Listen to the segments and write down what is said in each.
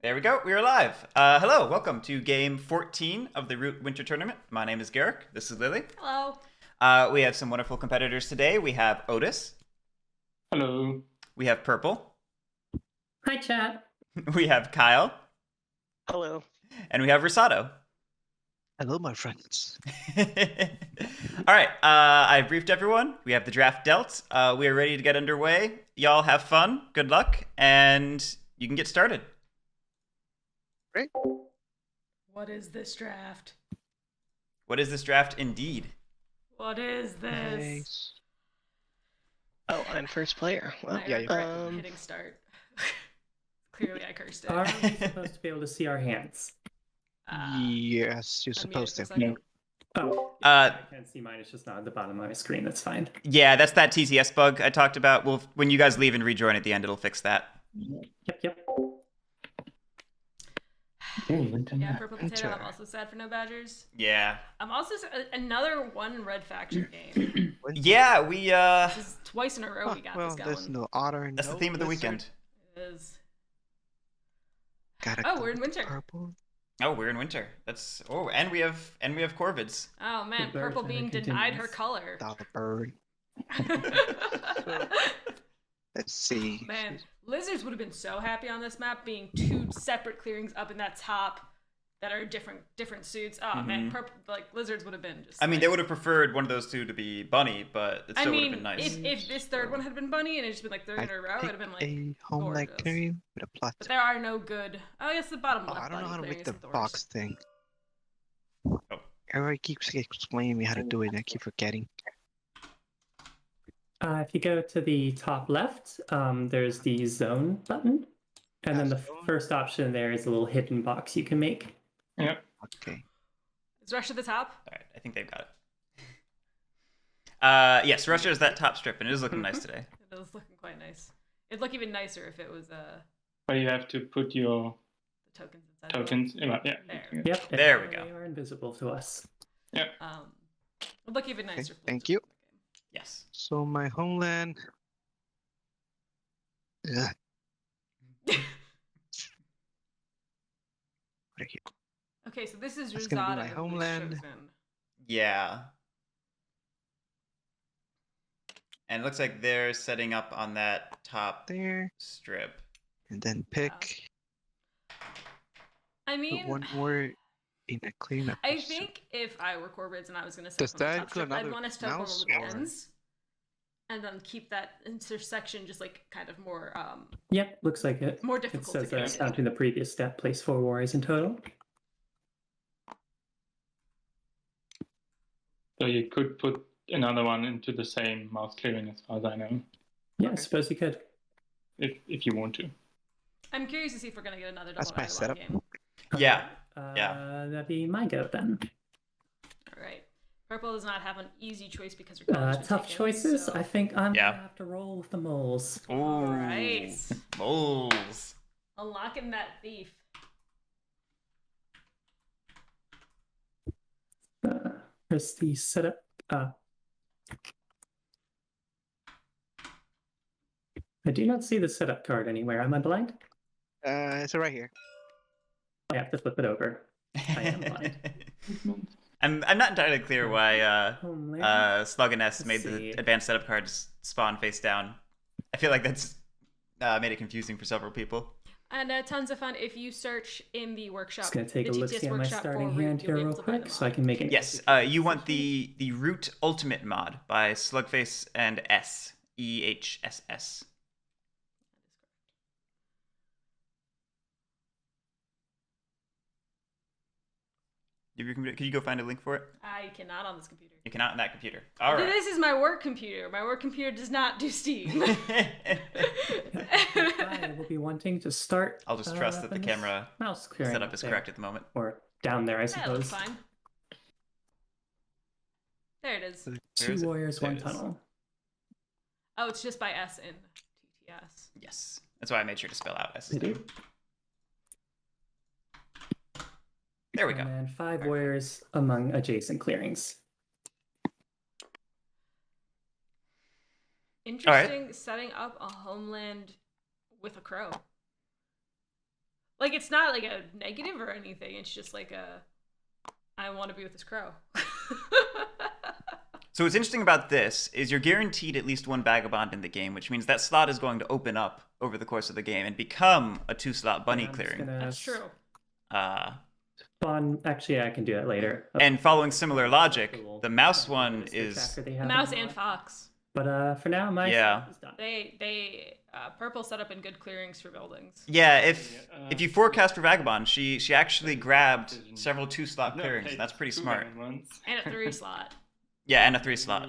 There we go. We are live. Hello, welcome to game 14 of the Root Winter Tournament. My name is Guerric. This is Lily. Hello. We have some wonderful competitors today. We have Outis. Hello. We have Purple. Hi, chat. We have Kyle. Hello. And we have Rosado. Hello, my friends. All right, I briefed everyone. We have the draft dealt. We are ready to get underway. Y'all have fun. Good luck, and you can get started. Great. What is this draft? What is this draft indeed? What is this? Nice. Oh, I'm first player. Well, I yeah, regret hitting start. Clearly, I cursed it. Are we supposed to be able to see our hands? yes, you're I'm muted supposed for a to. second. Oh, Uh, I can't see mine. It's just not at the bottom of my screen. That's fine. Yeah, that's that TTS bug I talked about. Well, when you guys leave and rejoin at the end, it'll fix that. Yep. Yeah, Purple Potato. I'm also sad for no Badgers. Yeah. I'm also another one red faction game. Yeah, we This is twice in a row we got well, this going. there's no otter. that's no the theme of the lizard. weekend. It is. Gotta Oh, go we're in with winter. Purple. Oh, we're in winter. That's and we have corvids. Oh man, The bird Purple being denied her continues. color. Dollar bird. Let's see. Man, lizards would have been so happy on this map being two separate clearings up in that top that are different suits. Oh man, purple lizards would have been just. I mean, they would have preferred one of those two to be bunny, but it still would have been nice. if this third one had been bunny and it just been like third in a row, it'd have been like a homeland gorgeous. clearing with a plot. But there are no good. Oh, I guess the bottom Oh, left. I don't know how to body make the clearings are box thing. Oh. Everybody keeps explaining me how to do it, and I keep forgetting. If you go to the top left, there's the zone button, and then the first option there is a little hidden box you can make. Yep. Okay. Is Rush at the top? All right, I think they've got it. Yes, Russia is that top strip, and it is looking nice today. It is looking quite nice. It'd look even nicer if it was But you have to put your the tokens inside. tokens. Yeah. There. Yep. There we go. They are invisible to us. It'd look even nicer. Okay, thank you. Yes. So my homeland. Ugh. Right here. Okay, so this is That's gonna be Rosado. my who was homeland. chosen. Yeah. And it looks like they're setting up on that top There, strip. and then pick. I Put mean, one more in a cleanup. I think if I were Corvids and I was going to set Does up on the that top strip, include I'd another want to start one mouse with the or- ends, and then keep that intersection just like kind of more Yep, looks like it. more It difficult to says get. counting the previous step, place 4 warriors in total. So you could put another one into the same mouse clearing, as far as I know, Yeah, I Okay. suppose you could. if you want to. I'm curious to see if we're going to get another That's double my Vagabond setup. game. Yeah. That'd be my go then. All right. Purple does not have an easy choice because her colors were Tough taken, choices. so- I think I'm Yeah. gonna have to roll with the moles. Ooh. All right. Moles. Unlocking that thief. Here's the setup. I do not see the setup card anywhere. Am I blind? It's right here. I have to flip it over. I am blind. I'm not entirely clear why Homeland. Slug and S Let's made see. the advanced setup cards spawn face down. I feel like that's made it confusing for several people. And tons of fun if you search in the workshop. Just gonna take a the look TTS see at my workshop starting for Root, hand you'll here be real able to buy quick, them so I all. can make an. Yes, you want the Root Ultimate mod by Slugface and S EHSS. Can you go find a link for it? I cannot on this computer. You cannot on that computer. All right. This is my work computer. My work computer does not do Steam. I will be wanting to start. I'll just trust that the this camera mouse clearing setup is there. correct at the moment. Or down there, I That looks suppose. fine. There it is. Where Two is it? warriors, There one it is. tunnel. Oh, it's just by S in TTS. Yes. That's why I made sure to spell out S. They do. There we go. And then 5 warriors among adjacent clearings. Interesting setting up a homeland with a crow. Like, it's not like a negative or anything. It's just like I want to be with this crow. So what's interesting about this is you're guaranteed at least one Vagabond in the game, which means that slot is going to open up over the course of the game and become a 2-slot bunny clearing. That's true. Actually, I can do that later. And following similar logic, the mouse one is... Mouse and fox. But for now, my stuff is done. They Purple set up in good clearings for buildings. Yeah, if you forecast for Vagabond, she actually grabbed several 2-slot clearings. That's pretty smart. And a 3-slot. Yeah, and a 3-slot.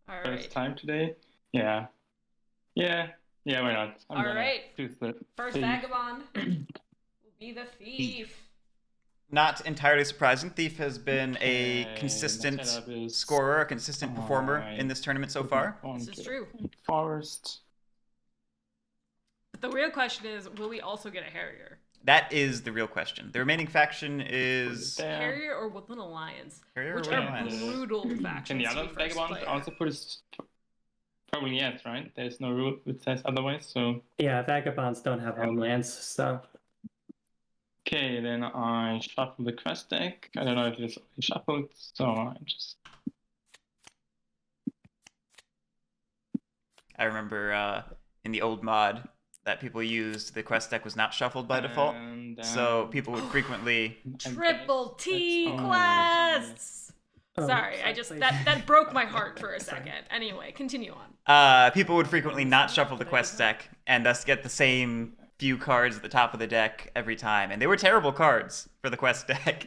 All right. First time today. Yeah. Why not? All right. First Thief. Vagabond will be the thief. Not entirely surprising. Thief has been a consistent scorer, a consistent performer in this tournament so far. This is true. Forest. But the real question is, will we also get a Harrier? That is the real question. The remaining faction is... Harrier or Woodland Alliance? Harrier which or are Woodland Alliance? brutal factions. Can the other Vagabond also put his... Probably yes, right? There's no rule which says otherwise, so... Yeah, Vagabonds don't have homelands, so... Okay, then I shuffle the quest deck. I don't know if it's already shuffled, so I just... I remember in the old mod that people used, the quest deck was not shuffled by default. So people would frequently... Triple T quests! Sorry, I just... That broke my heart for a second. Anyway, continue on. People would frequently not shuffle the quest deck and thus get the same few cards at the top of the deck every time. And they were terrible cards for the quest deck.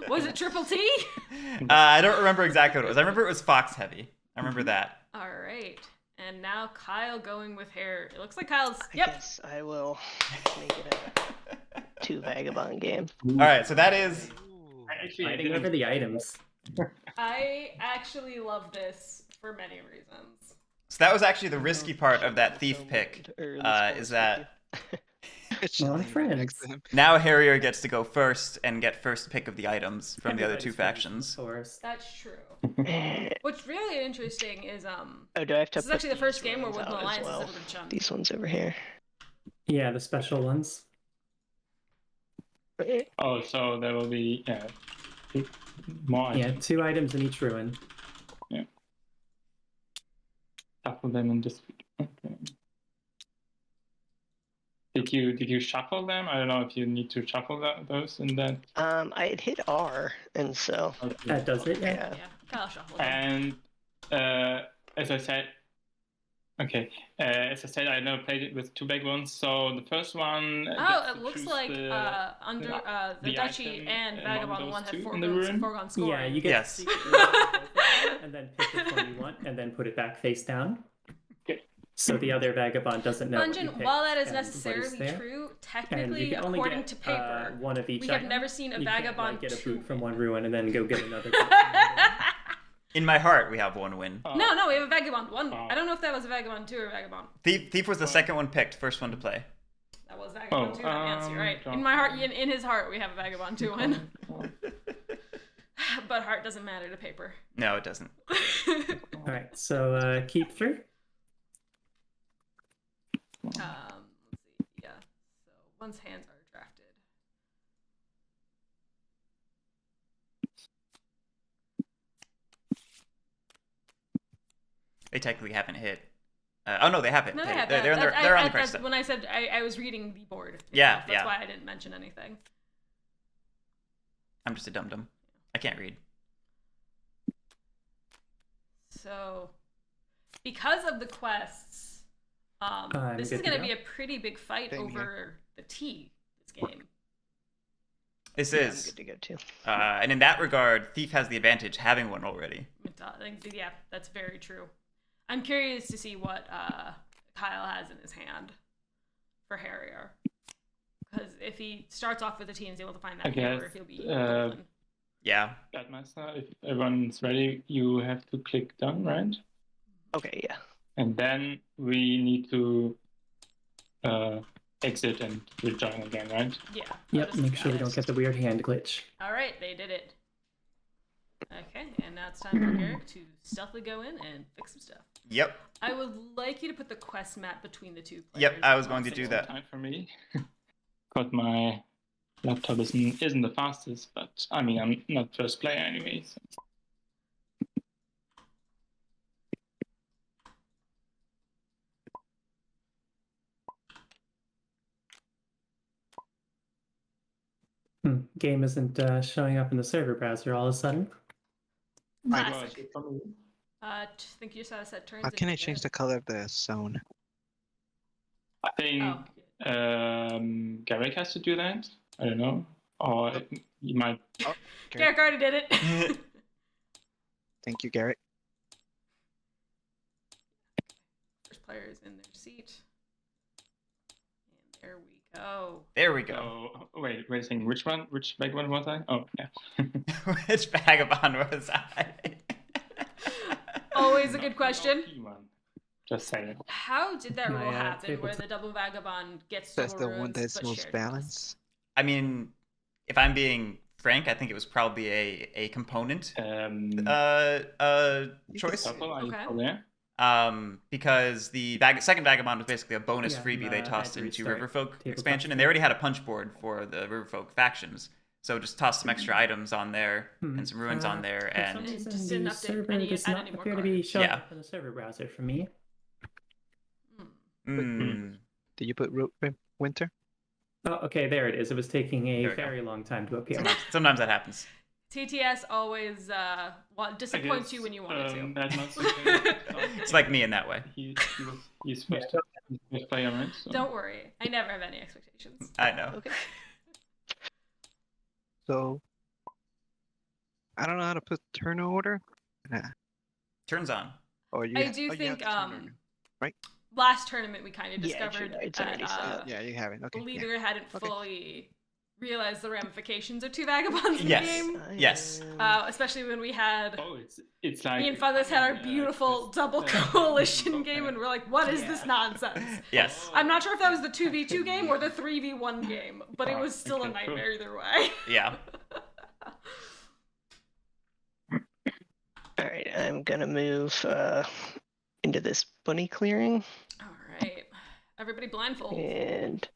Was it Triple T? I don't remember exactly what it was. I remember it was Fox heavy. I remember that. All right. And now Kyle going with hair. It looks like Kyle's... I guess I will make it a 2 Vagabond game. All right, so that is... Fighting over the items. I actually love this for many reasons. So that was actually the risky part of that thief pick, is that My friends. now Harrier gets to go first and get first pick of the items from the other two factions. That's true. What's really interesting is Oh, do I have to this is put actually the first these game where ones Woodland out Alliance as has well? ever been shown. These ones over here. Yeah, the special ones. Oh, so there will be more. Yeah, 2 items in each ruin. Shuffle them in this. Okay. Did you shuffle them? I don't know if you need to shuffle those in that. I had hit R, and so That does it, yeah. yeah. Yeah, Kyle shuffled it. And as I said, I never played it with 2 big ones. So the first one. Oh, gets it to looks choose like the the Duchy item and among Vagabond those one have two in the ruin. foregone scoring. Yeah, you get Yes. to see and then pick which one you want, and then put it back face down. Okay. So the other Vagabond doesn't know what you Dungeon, picked while that is and what is necessarily there. true, And technically, you can only according get to paper, one of each we have item. never seen a You can't, Vagabond like, get a 2. boot from one ruin and then go get another boot from another. In my heart, we have one win. No, we have a Vagabond 1. Oh. I don't know if that was a Vagabond 2 or a Vagabond. Thief was the second one picked, first one to play. That was Vagabond 2, yes, you're right. drop In my heart, in his heart, we have a Vagabond 2 one. But heart doesn't matter to paper. No, it doesn't. Alright, so keep 3. Let's see. Yeah. So one's hands are drafted. They technically haven't hit. Oh no, they haven't. No, They're have on the correct step. When I said I was reading the board. Itself. Yeah, That's yeah. why I didn't mention anything. I'm just a dum-dum. I can't read. So, because of the quests, this is good to going to go. be a pretty big fight Same over the T this game. This I'm is, good to go too. and in that regard, Thief has the advantage having one already. Yeah, that's very true. I'm curious to see what Kyle has in his hand for Harrier. Because if he starts off with the T and is able to find that I hammer, guess, he'll be golden. Yeah. Batmaster, if everyone's ready, you have to click done, right? Okay, yeah. And then we need to exit and rejoin again, right? Yeah. Yep, make sure we don't get the weird hand glitch. All right, they did it. Okay, and now it's time for Guerric to stealthily go in and fix some stuff. Yep. I would like you to put the quest map between the two players. Yep, I was going to do that. Time for me. Because my laptop isn't the fastest, but I mean, I'm not first player anyway. So. Game isn't showing up in the server browser all of a sudden. Classic. I think you saw set turns. How can I change the color of the zone? I think Guerric has to do that. I don't know. Or you might. Oh, Guerric already did it. Thank you, Guerric. First player is in their seat. And there we go. There we go. Oh, wait a second. Which one? Which Vagabond was I? Oh, yeah. Which Vagabond was I? Always a good question. Just saying. How did that rule Yeah, happen where the double Vagabond gets That's the runes, one that's but most shared balanced. I mean, if I'm being frank, I think it was probably a component choice. Purple, are you Okay. still there? Because the second Vagabond was basically a bonus Yeah, freebie they tossed I'd into restart Riverfolk tabletop expansion, and they already had a punch board for the Riverfolk factions. So just toss some extra items on there and some ruins on there, For some and reason, Just the didn't update server any- does add not any more appear to be showing Yeah. up in the server browser for me. Did you put winter? Oh, okay, there it is. It was taking a There we go. very long time to appear. sometimes that happens. TTS always disappoints you when you want it to. Batmaster It's like me in that way. He's first player, right? So. Don't worry. I never have any expectations. I know. Okay. So, I don't know how to put turn order. Nah. Turns on. Or you I ha- do oh, you have think the turn order, right? last tournament we kind of Yeah, discovered it's already set that up. Yeah, you have it. Okay. the yeah. leader hadn't Okay. fully realized the ramifications of two Vagabonds in Yes. the game. Yes. Especially when we had Oh, it's like me and Feathers had our beautiful double coalition game, and we're like, what is this nonsense? Yes. I'm not sure if that was the 2v2 game or the 3v1 game, but it was still a okay, cool. nightmare either way. Yeah. All right, I'm gonna move into this bunny clearing, All right. Everybody blindfold. and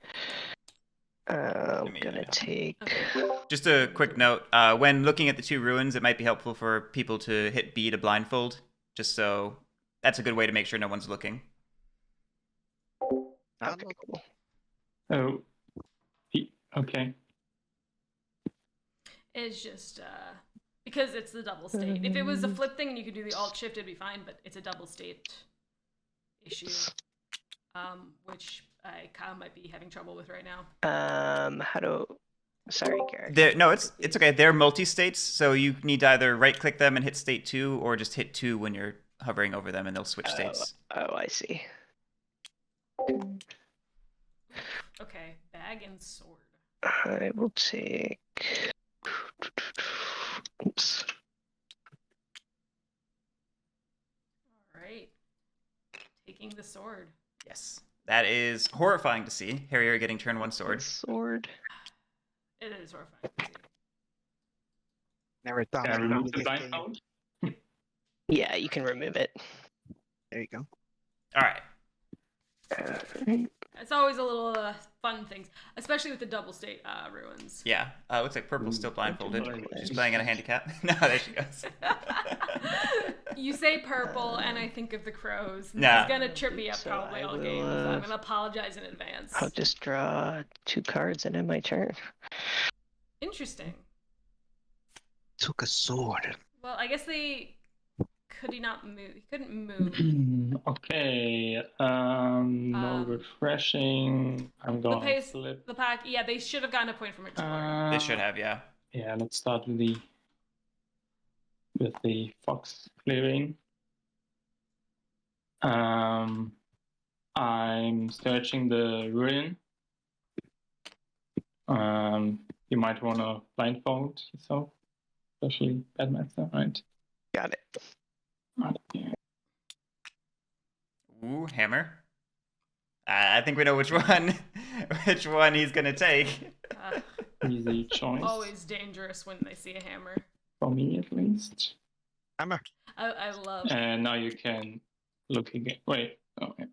I'm me gonna know. take. Okay. Just a quick note. When looking at the two ruins, it might be helpful for people to hit B to blindfold, just so that's a good way to make sure no one's looking. Okay, cool. Oh. Okay. It's just because it's the double state. If it was a flip thing and you could do the alt shift, it'd be fine, but it's a double state issue, which I kind of might be having trouble with right now. How do? Sorry, Garrett. No, it's okay. They're multi-states, so you need to either right-click them and hit state 2, or just hit 2 when you're hovering over them, and they'll switch states. Oh, I see. Okay, bag and sword. I will take. Oops. All right, taking the sword. Yes. That is horrifying to see. Harrier getting turn 1 sword. Sword. It is horrifying. Never thought Can I I'd remove read the this game. blindfold? Yeah, you can remove it. There you go. All right. It's always a little fun things, especially with the double state ruins. Yeah. Looks like Purple's still blindfolded. Blindfolded. She's playing at a handicap. No, there she goes. You say purple, and I think of the crows. And Nah. It's gonna trip me up So probably I all will, game. So I'm gonna apologize in advance. I'll just draw 2 cards and end my turn. Interesting. Took a sword. Well, I guess could he not move? He couldn't move. Okay. No refreshing. I'm going to pace- flip. The pack, yeah, they should have gotten a point from exploring. They should have, yeah. Yeah, let's start with the fox clearing. I'm searching the ruin. You might want to blindfold yourself, especially Batmaster, right? Got it. Right, yeah. Ooh, hammer. I think we know which one he's gonna take. Easy choice. Always dangerous when they see a hammer. For me, at least. Hammer. I love. And now you can look again. Wait. Okay.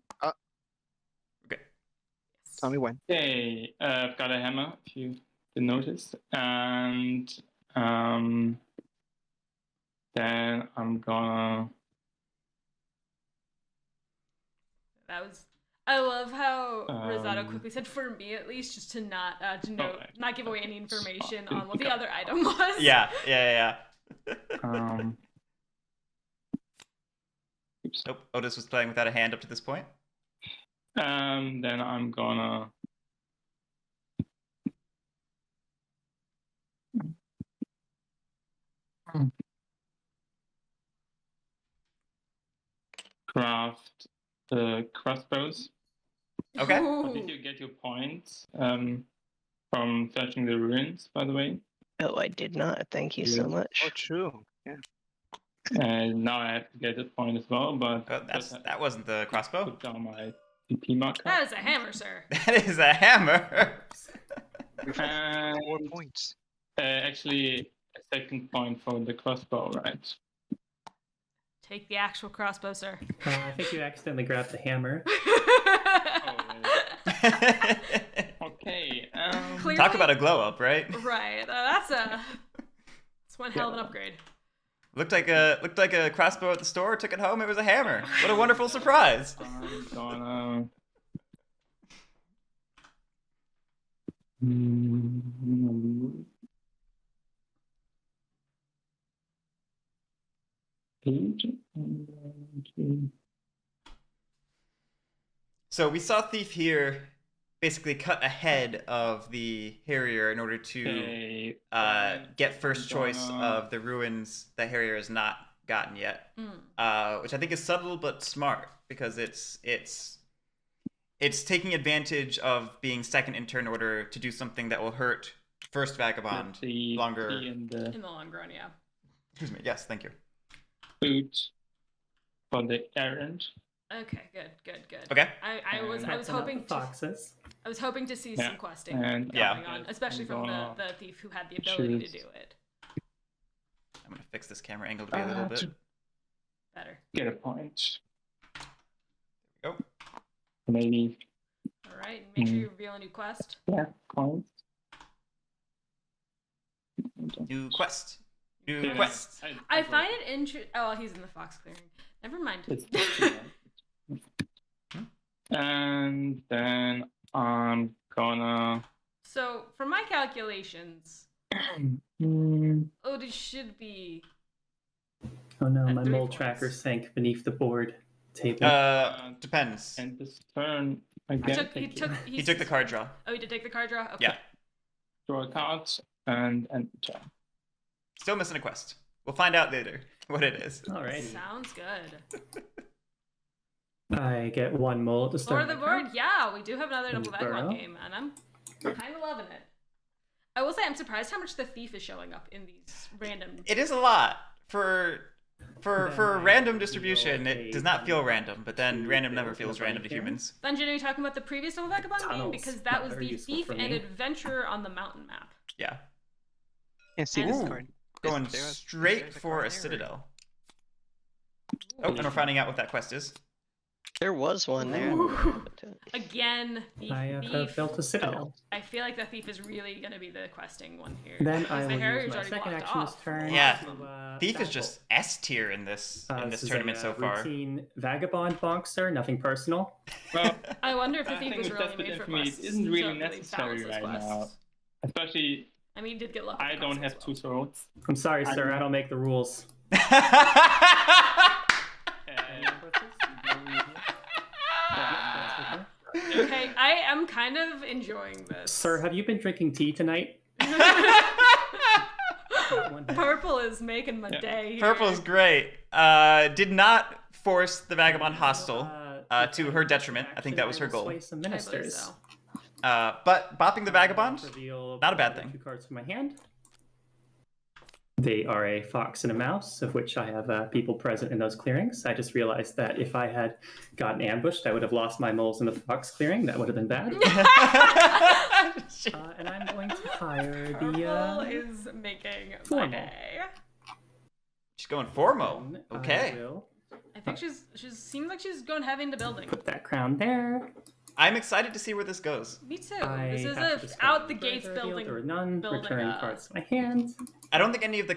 Tell me when. Okay, I've got a hammer, if you didn't notice. And then I'm gonna... I love how Rosado quickly said, for me at least, just to not not give away any information on what the other item was. Yeah. Oops. Nope. Outis was playing without a hand up to this point. Then I'm gonna... craft the crossbows. Okay. Ooh. Did you get your points from searching the ruins, by the way? Oh, I did not. Thank you so Yeah. much. Oh, true. Yeah. And now I have to get a point as well, but Oh, that wasn't the crossbow. put down my PP marker. That is a hammer, sir. That is a hammer. And 4 points. actually, a second point for the crossbow, right? Take the actual crossbow, sir. I think you accidentally grabbed the hammer. Okay. Clearly- Talk about a glow up, right? Right. That's one hell of an upgrade. Looked like a crossbow at the store. Took it home. It was a hammer. What a wonderful surprise. I'm gonna... Page. So we saw Thief here basically cut ahead of the Harrier in order to Okay. get first choice of the ruins that Harrier has not gotten yet, which I think is subtle but smart because it's taking advantage of being second in turn order to do something that will hurt first Vagabond longer. In the long run, yeah. Excuse me. Yes, thank you. Food for the errand. Okay, good. Okay. I was Helping out hoping the foxes. I was hoping to see some questing And going on, especially from the thief who had the ability to do it. I'm gonna fix this camera angle to be a little bit Better. Get a point. There we go. Maybe. All right, make sure you reveal a new quest. Yeah, points. New quest. New Yeah, quest. I find it interesting. Oh, well, he's in the fox clearing. Never mind. And then I'm gonna... So, from my calculations, Outis should be. Oh no, At my 3 mole points. tracker sank beneath the board table. Depends. And this turn He again. He took the card draw. Oh, he did take the card draw. Okay. Yeah. Draw a card and turn. Still missing a quest. We'll find out later what it is. Alright. Sounds good. I get 1 mole to start. Lord of the board, yeah, we do have another double Burrow. Vagabond game, and I'm kind of loving it. I will say I'm surprised how much the thief is showing up in these random. It is a lot for Then random I distribution. roll It a does not feel random, but then 2 random never build feels a random to Vagabond. humans. Dungeon, are you talking about the previous double Vagabond game? Tunnels. Because that was Very the useful thief for and me. adventurer on the mountain map. Yeah, Can't see And- this Ooh. card. going There's straight a for card a there. citadel. Oh, and we're finding out what that quest is. There was one there. Ooh. Again, the I have thief. built a citadel. I feel like the thief is really going to be the questing one here. Then Because I the will Harrier's use my already second blocked action this off. turn. Yeah. to, Thief is battle. just S tier in this This is tournament a, so far. Routine vagabond boxer, nothing personal. Well, I wonder if the I thief think was it's really just a made bit for for me. It quests. isn't really so it necessary balances right quests. now. Especially, I mean, he did get lucky. I don't have 2 swords. I'm sorry, sir, I don't make the rules. Okay, I am kind of enjoying this. Sir, have you been drinking tea tonight? Purple is making my Yeah. day. Here. Purple is great. Did not force the Vagabond hostile to her detriment. I think that was her goal. Sway some I believe ministers. so. But bopping the Vagabond, Reveal not a bad thing. 2 cards from my hand. They are a fox and a mouse, of which I have people present in those clearings. I just realized that if I had gotten ambushed, I would have lost my moles in the fox clearing. That would have been bad. And I'm going to hire the. Purple is making my formal. day. she's going formo. I Okay. I think she's seems like she's going heavy into building. Put that crown there. I'm excited to see where this goes. Me too. I This is have to a discard out the cards gates revealed building. or none, building return a- cards to my hand. I don't think any of the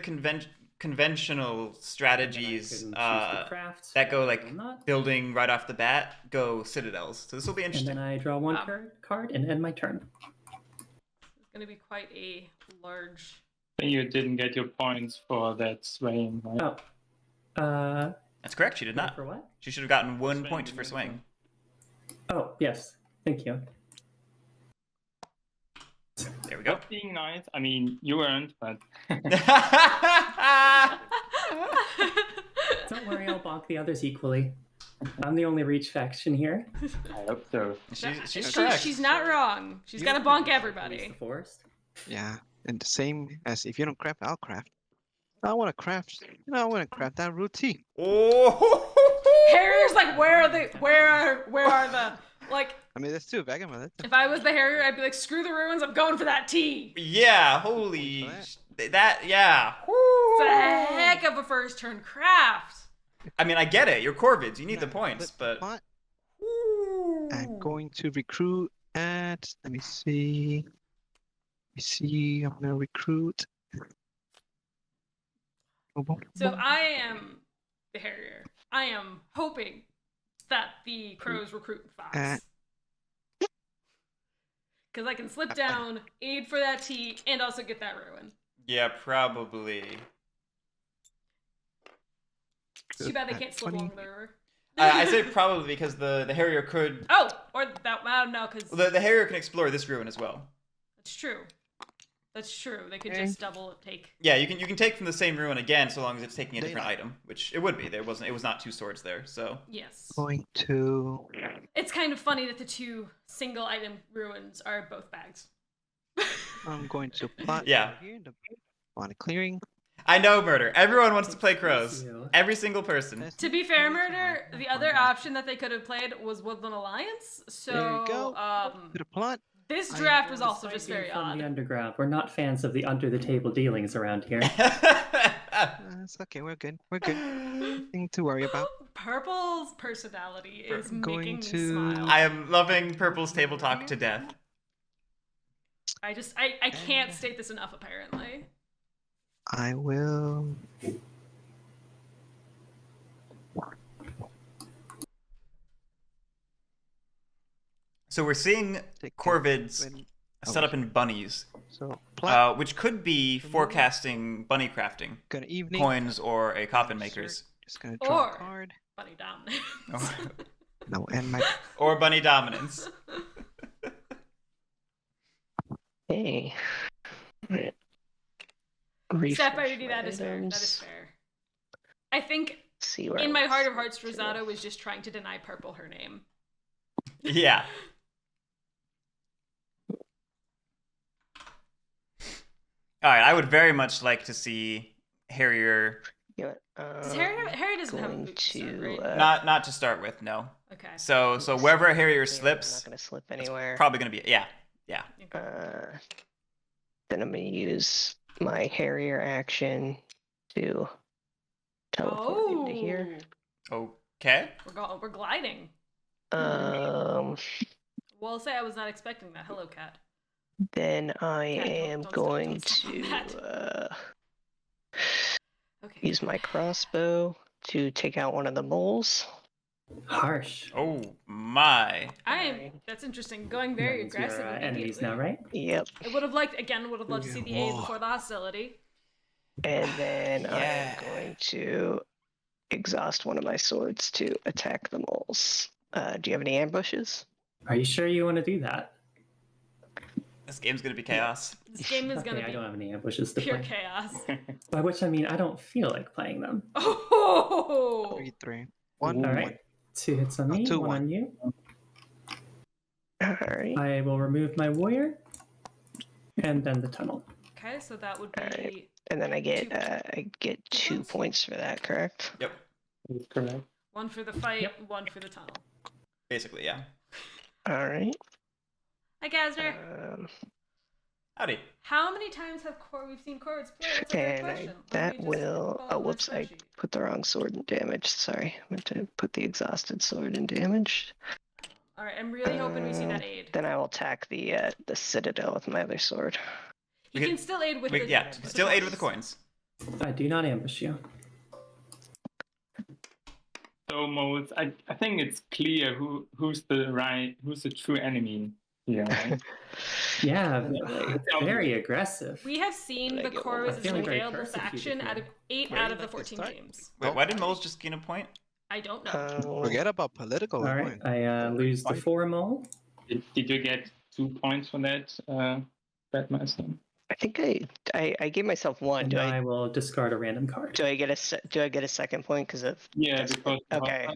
conventional strategies And then I can choose to craft, that go or like not. building right off the bat go citadels. So this will be And interesting. then I draw one Wow. card and end my turn. It's going to be quite a large. I think you didn't get your points for that swaying, right? Oh. That's correct. She did not. For what? She should have gotten 1 Swing, point for yeah. swing. Oh, yes. Thank you. There we go. Not being nice. I mean, you earned, but Don't worry, I'll bonk the others equally. I'm the only reach faction here. I hope so. She's correct. She's not wrong. She's got to bonk everybody. The forest. Yeah, and the same as if you don't craft, I'll craft. I want to craft. I want to craft that routine. Oh. Harrier's like, where are the like? I mean, that's too Vagabond. If I was the Harrier, I'd be like, screw the ruins. I'm going for that T. Yeah, holy yeah. It's a heck of a first turn craft. I mean, I get it. You're corvids. You need the points, but I'm going to recruit at. Let me see. I'm gonna recruit. So I am the Harrier. I am hoping that the crows recruit Fox. Because I can slip down, aid for that T, and also get that ruin. yeah, probably. It's too bad they can't slip along the river. I say probably because the Harrier could. Oh, or that. No, because The Harrier can explore this ruin as well. that's true. That's true. They could just double take. Yeah, you can take from the same ruin again, so long as it's taking a different item, which it would be. It was not 2 swords there, so. Yes. Going to. It's kind of funny that the 2 single item ruins are both bags. I'm going to plot Yeah. over here. On a clearing. I know, Murder. Everyone wants to play crows. you. Every single person. To be fair, Murder, the other option that they could have played was Woodland Alliance. So, There you go. To the plot. this draft was also Despite just being very from odd. the underground, we're not fans of the under the table dealings around here. It's okay. We're good. We're good. Nothing to worry about. Purple's personality is Going making me to- smile. I am loving Purple's table talk to death. I can't state this enough, apparently. I will. So we're seeing Take corvids when- set up in bunnies, So plot. which could be forecasting bunny crafting, Good evening. coins, or a coffin makers, Just gonna draw Or- a card. Bunny dominance. No, and my. or bunny dominance. Hey. Steph, I already that is fair. That is fair. I think See where in I my was heart of hearts, to. Rosado was just trying to deny Purple her name. Yeah. All right, I would very much like to see Harrier. You know Does what, Harry doesn't have a going boot to start, to. right? Not to start with, no. Okay. So wherever Harrier I'm not slips, gonna slip anywhere. probably gonna be yeah. Then I'm gonna use my Harrier action to teleport into here. Okay. We're gliding. Um, Well, I'll say I was not expecting that. Hello, cat. then I Cat, am don't going stop to that. Okay. use my crossbow to take out one of the moles. Harsh. Oh my. That's interesting. Going very That means aggressive. we're, enemies immediately. now, right? Yep. I would have loved to see the aid Whoa. before the hostility. And then I Yeah. am going to exhaust one of my swords to attack the moles. Do you have any ambushes? Are you sure you want to do that? This game's gonna be chaos. This game is Okay, gonna I be don't have any ambushes to pure play. chaos. By which I mean I don't feel like playing them. Oh! 3-3. 1. All right. 2 hits on me, 2, 1 1. on you. Alright. I will remove my warrior, and then the tunnel. Okay, so that would be Alright. And then I get 2 points? points for that, correct? Yep. That's correct. 1 for the fight, Yep. 1 for the tunnel. Basically, yeah. Alright. Hi, Gazner. Howdy. How many times have we've seen Corvids play? That's a good And question. Let that me just will. pull Oh, up my whoops! I spreadsheet. put the wrong sword in damage. Sorry, I meant to put the exhausted sword in damage. All right, I'm really hoping we see that aid. Then I will attack the citadel with my other sword. He can still aid with the Yeah, still aid with the coins. I do not ambush you. So Moles, I think it's clear who's the true enemy here, right? Yeah, Right. very aggressive. We have seen the Corvus as an feeling very available persecuted faction here. out of 8 Right, out of the like this 14 time. games. Wait, why did Moles just gain a point? I don't know. Forget about political. All right, I lose the 4 mole. Did you get 2 points for that, Batmaster? I think I gave myself 1. And Do now I I will discard a random card. do I get a second point because of Yeah, That's- because okay.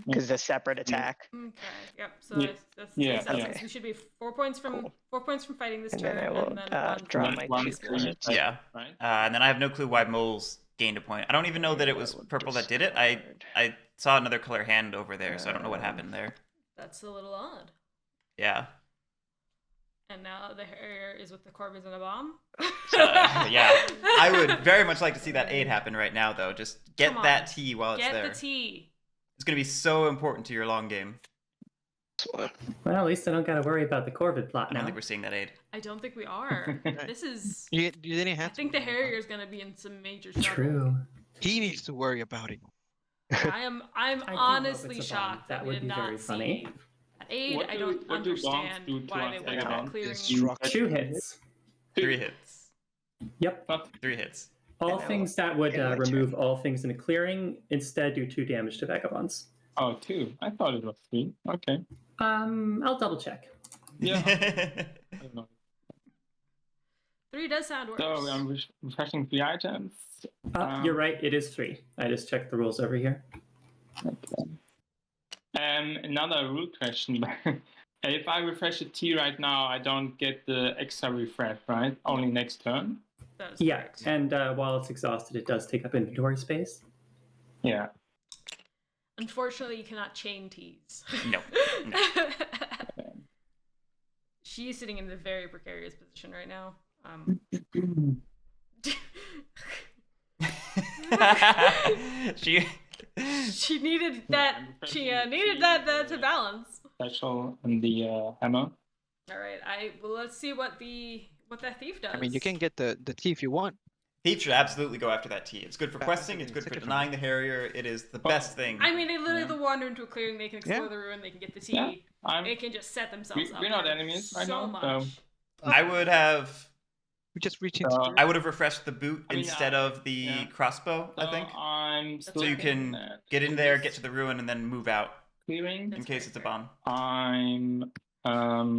Because the separate attack? Okay, yep. So Yeah. that's Yeah, consensus. yeah. We should be 4 points from Cool. 4 points from fighting this And turn, then I will and then 1 draw from my one 2 screen. cards. Yeah. right? And then I have no clue why Moles gained a point. I don't even know that it was purple that did it. I saw another color hand over there, so I don't know what happened there. That's a little odd. Yeah. And now the Harrier is with the Corvus and a bomb. Yeah. I would very much like to see that aid happen right now, though. Just get Come on. that T while it's Get there. the T. It's going to be so important to your long game. Well, at least I don't got to worry about the corvid plot I don't now. think we're seeing that aid. I don't think we are. This is. You didn't I have to. think the Harrier is going to be in some major trouble. True. He needs to worry about it. I'm I do hope honestly it's a bomb. shocked That that we would did be very not funny. see that aid. What I do- don't what do bombs understand do to why us, they were Vagabond? not clearing. Destruction. 2 hits. 3 hits. Yep. 3 hits. All And I things that would and I remove all things in a clearing instead do 2 damage to vagabonds. Oh, 2. I thought it was 3. Okay. I'll double check. Yeah. I don't know. 3 does sound worse. So I'm refreshing 3 items. You're right, it is 3. I just checked the rules over here. Okay. Another rule question. If I refresh a T right now, I don't get the extra refresh, right? Only next turn? That is Yeah, correct. and while it's exhausted, it does take up inventory space. Yeah. Unfortunately, you cannot chain T's. No. She's sitting in a very precarious position right now. she She needed that. She needed that to balance. Special and the hammer. All right. Well, let's see what that thief does. I mean, you can get the T if you want. Thief should absolutely go after that T. It's good for questing, it's good for denying the Harrier, it is the best thing. I mean, they literally wander into a clearing. They can explore Yeah. the ruin. They can get the T. Yeah, They can just set themselves up. we're not for enemies right so now, much. so- I would have We just reach into. Uh, I would have refreshed the boot I mean, instead of the yeah. crossbow, I think. I'm still So you doing can that. get in there, get to the ruin, and then move out Clearing. in That's case very it's a fair. bomb. I'm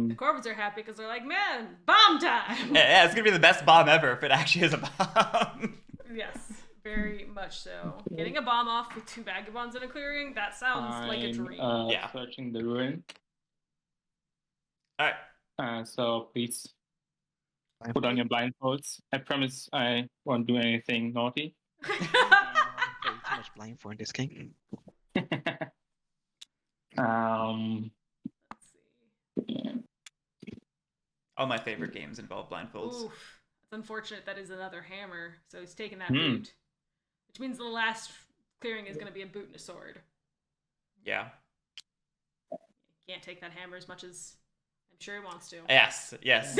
The Corvids are happy because they're like, man, bomb time. Yeah, it's gonna be the best bomb ever if it actually is a bomb. Yes, very much so. Getting a bomb off with 2 vagabonds in a clearing, that sounds like a dream. Yeah. Searching the ruin. Alright. So please put on your blindfolds. I promise I won't do anything naughty. Too much blind for in this game. um. Let's see. Yeah. All my favorite games involve blindfolds. Oof. It's unfortunate that is another hammer, so he's taking that Hmm. boot. Which means the last clearing is going to be a boot and a sword. Yeah. Can't take that hammer as much as I'm sure he wants to. Yes, yes.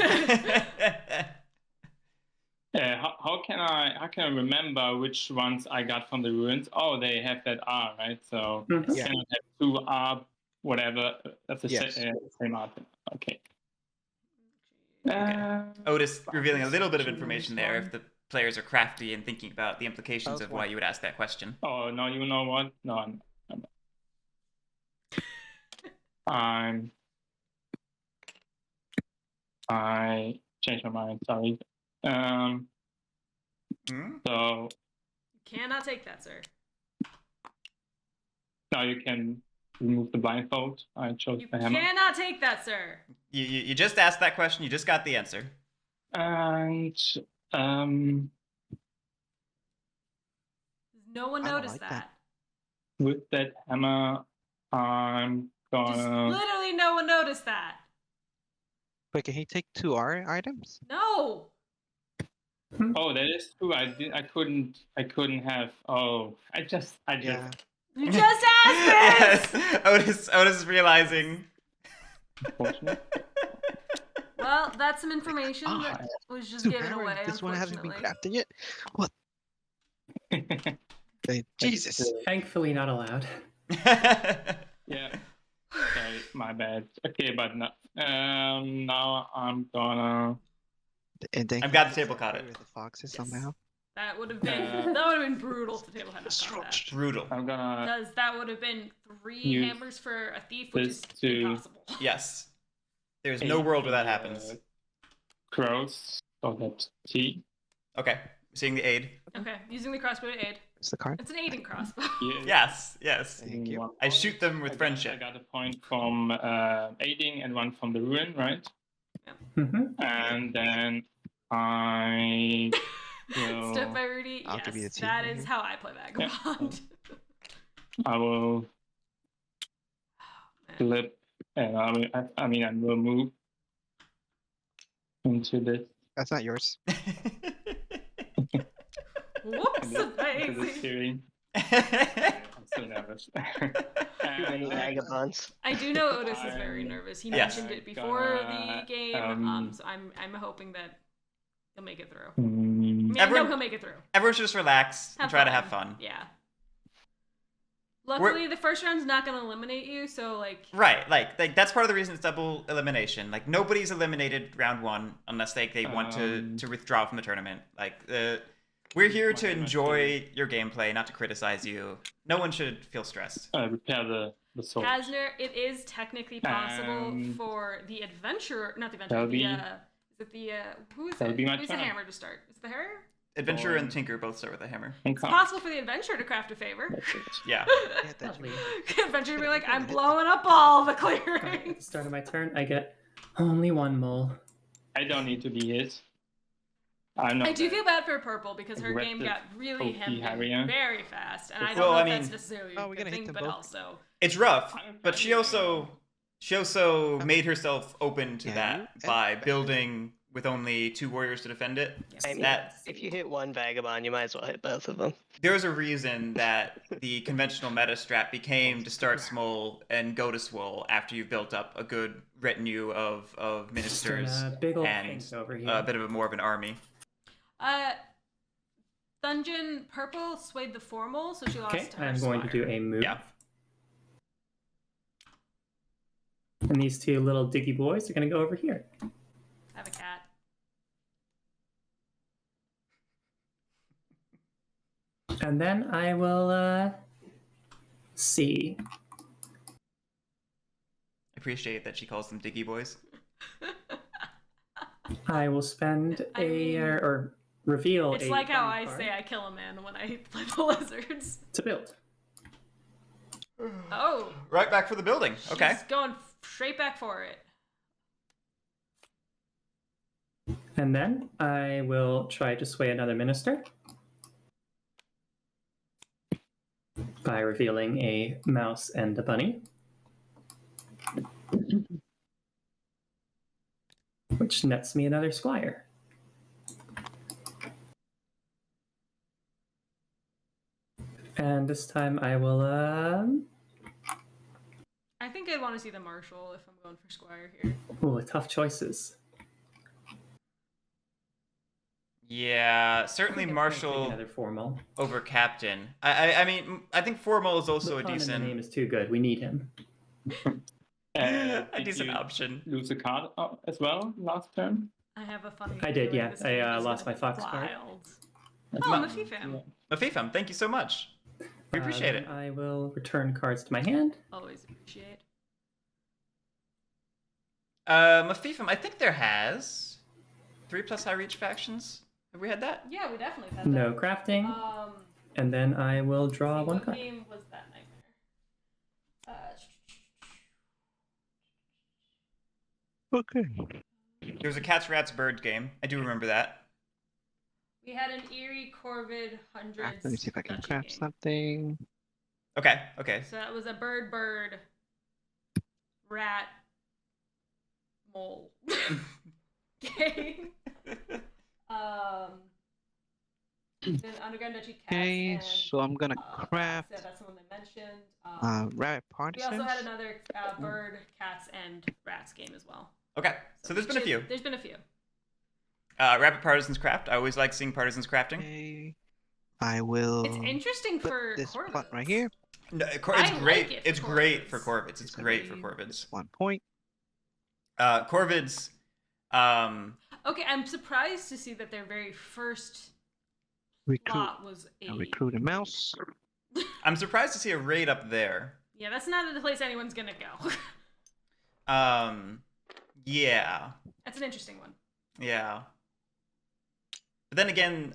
How can I remember which ones I got from the ruins? Oh, they have that R, right? So Mhm. you Yeah. cannot have 2 R, whatever. That's the Yes. same item. Okay. Otis revealing a little bit of information there if the players are crafty and thinking about the That implications was of why one. you would ask that question. Oh no! You know what? No, I changed my mind. Sorry. Hmm? So Cannot take that, sir. now you can remove the blindfold. I chose You the hammer. cannot take that, sir. You just asked that question, you just got the answer. And No one I don't noticed like that. that. with that hammer, I'm Just gonna. literally no one noticed that. Wait, can he take 2 R items? No. Oh, that is true. I couldn't have. Oh, I just. Yeah. You just asked this. Yes. Otis is realizing Unfortunately. Well, that's some information that was just Two given hammer, away, this one hasn't been unfortunately. crafted yet. What? Jesus. Thankfully, not allowed. Yeah. Sorry, my bad. Okay, but now I'm gonna. And then I'm glad the table caught it. with the foxes Yes. somehow. That would have been brutal if the table had not caught that. Brutal. I'm gonna Because that would have been 3 use hammers for a thief, which is this to- impossible. Yes. There's no world where that happens. Crows. So that's T. Okay. Seeing the aid. Okay, using the crossbow to aid. What's the card? It's an aiding crossbow. Yes. Yes. Thank you. One I point. shoot them with I friendship. got a point from aiding and one from the ruin, right? Mm-hmm. And then I will. Step by Rudy. I'll give you Yes, the that team. is how I play Vagabond. I will Man. flip, and I will move into this. That's not yours. Whoops, Into this amazing. steering. I'm so nervous. Too many And, vagabonds. I do know Otis is very I'm nervous. He Yes. mentioned it before gonna, the game, so I'm hoping that he'll make it through. I mm, mean, I know Everyone- he'll make it through. Everyone should just relax and try to have fun. Yeah. Luckily, the first round's not going to eliminate you, so like. Right, like that's part of the reason it's double elimination. Like nobody's eliminated round 1 unless they want to withdraw from the tournament. Like we're here to enjoy your gameplay, not to criticize you. No one should feel stressed. repair the sword. Hasner, it is technically possible for the adventurer, not the adventurer, is it the, who is that'll it? be my Who's the turn. hammer to start? Is it the harrier? Adventurer and Tinker both start with a hammer. It's possible for the adventurer to craft a favor. That's it. Yeah. Yeah, that's Lovely. Adventurer to be like, I'm blowing up all the Alright, at the clearings. start of my turn, I get only 1 mole. I don't need to be hit. I'm not I do bad. feel bad for Purple because her game Aggressive got really OP hemmed Harrier. in very fast, and I don't Well, know I if that's mean- necessarily Oh, a we're good gonna hit thing, them but both. also It's rough, I'm but she also made herself open to Yeah, that you- by and- building with only 2 warriors to defend it. yes. I mean, That if you hit one vagabond, you might as well hit both of them. there's a reason that the conventional meta strat became to start small and go to swole after you've built up a good retinue of ministers Big old and things over here. a bit of more of an army. Dungeon Purple swayed the formal, so she lost Okay, her I'm going to do squire. a move. Yeah. And these 2 little diggy boys are going to go over here. Have a cat. And then I will see. Appreciate that she calls them diggy boys. I will spend I mean, or reveal It's a like how bunny I card say I kill a man when I play the lizards. to build. Oh. Right back for the building. Okay. She's going straight back for it. And then I will try to sway another minister by revealing a mouse and a bunny, which nets me another squire. And this time I will, I think I'd want to see the marshal if I'm going for squire here. tough choices. Yeah, certainly I think I'm gonna take Marshall another formal. over Captain. I mean, I think Formal is also The a pun in the decent name is too good. We need him. a Did decent you option. lose a card as well last turn? I have a funny. I did, feeling yeah. this I, game is lost gonna my fox be card. wild. That's Oh, not- Mafifam. Mafifam, thank you so much. We appreciate Then it. I will return cards to my hand. Always appreciate. Mafifam, I think there has 3+ high reach factions. Have we had that? Yeah, we definitely had No that. crafting. And then I will draw one What card. game was that nightmare? Okay. There was a Cats, Rats, Birds game. I do remember that. We had an eerie Corvid hundreds. Let me see if I can Duchy craft game. something. Okay, okay. So that was a bird, rat, mole game. Then Underground Duchy cats Okay, and so I'm gonna cats. craft Yeah, that's the one they mentioned. rabbit We partisans. also had another bird, cats, and rats game as well. Okay, so there's been a few. There's been a few. Rabbit Partisans Craft. I always like seeing Partisans crafting. Okay, I will. It's interesting put for this corvids. plot right here. No, it's I great. like it It's for great for corvids. corvids. It's great for corvids. 1 point. Corvids. Okay, I'm surprised to see that their very first Recruit. plot was a. Recruit a mouse. I'm surprised to see a raid up there. Yeah, that's not the place anyone's gonna go. Yeah. That's an interesting one. Yeah. But then again,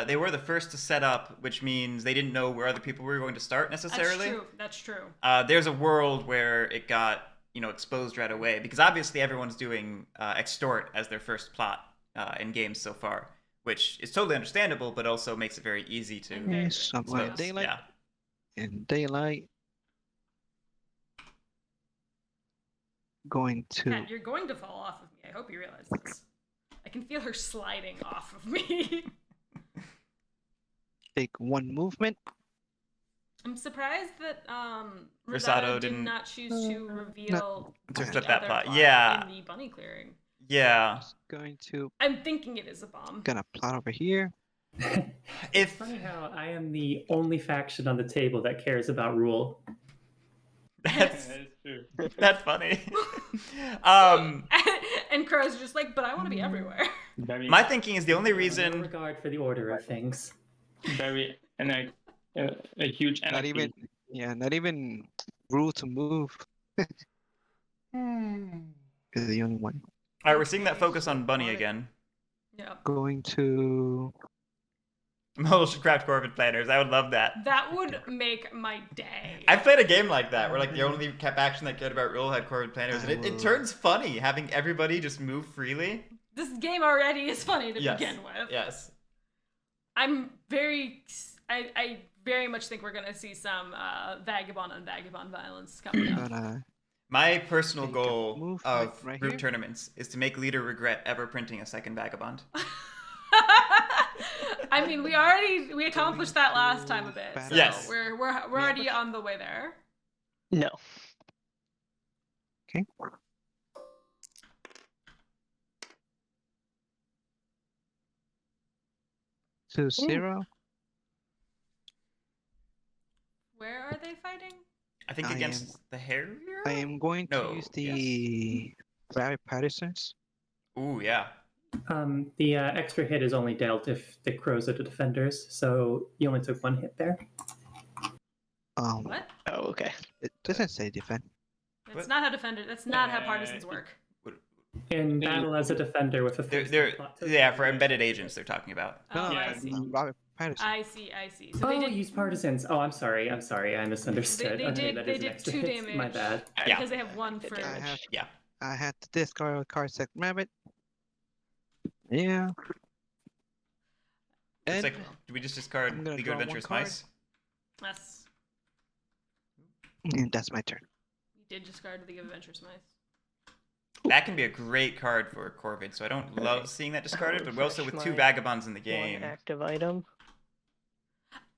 they were the first to set up, which means they didn't know where other people were going to start necessarily. That's true. There's a world where it got, exposed right away, because obviously everyone's doing extort as their first plot in games so far, which is totally understandable, but also makes it very easy to. Okay, so I'm going expose. daylight. Yeah. In daylight. Going to. Kat, you're going to fall off of me. I hope you realize this. I can feel her sliding off of me. Take 1 movement. I'm surprised that Rosado did didn't- not choose to reveal To the flip that other plot. Yeah. in the bunny clearing. Yeah. Just going to. I'm thinking it is a bomb. Gonna plot over here. It's If funny how I am the only faction on the table that cares about rule. that's true. that's funny. And Crow's just like, but I want to be everywhere. Very, My thinking is the only No reason. regard for the order of things. very, and a huge Not anarchy. even. Yeah, not even rule to move. Is the only one. All right, we're seeing that focus on Bunny again. Yeah. Going to. Mole should craft Corvid planners. I would love that. That would make my day. I've played a game like that where like the only faction that cared about rule had Corvid planners, and it turns funny having everybody just move freely. This game already is funny to Yes. begin with. Yes. I very much think we're gonna see some vagabond on vagabond violence coming up. Gonna. My personal Take a goal move of right group here. tournaments is to make leader regret ever printing a second Vagabond. I mean, we accomplished that last time a bit. So Yes. we're already on the way there. No. Okay. To 0. Where are they fighting? I think I against the Harrier? I am going to No, use the rabbit partisans. Ooh, yeah. The extra hit is only dealt if the crows are the defenders, so you only took 1 hit there. What? Oh, okay. It doesn't say defend. That's What? not how defender. That's not how partisans work. In battle as a defender with a They're yeah, for embedded agents they're talking about. Oh, No, I yeah, see. rabbit partisans. I see. So Oh, they did. use partisans. Oh, I'm sorry. I misunderstood. They Okay, did- that they is an did extra 2 hit. damage. My bad. Yeah. Because they have 1 for. I had to discard a card set rabbit. Yeah. It's And like, do we just discard I'm gonna League of draw one Adventurous card. Mice? Yes. that's my turn. You did discard the League of Adventurous Mice. That can be a great card for Corvid, so I don't love seeing that discarded, but also with 2 my Vagabonds in the game. 1 active item.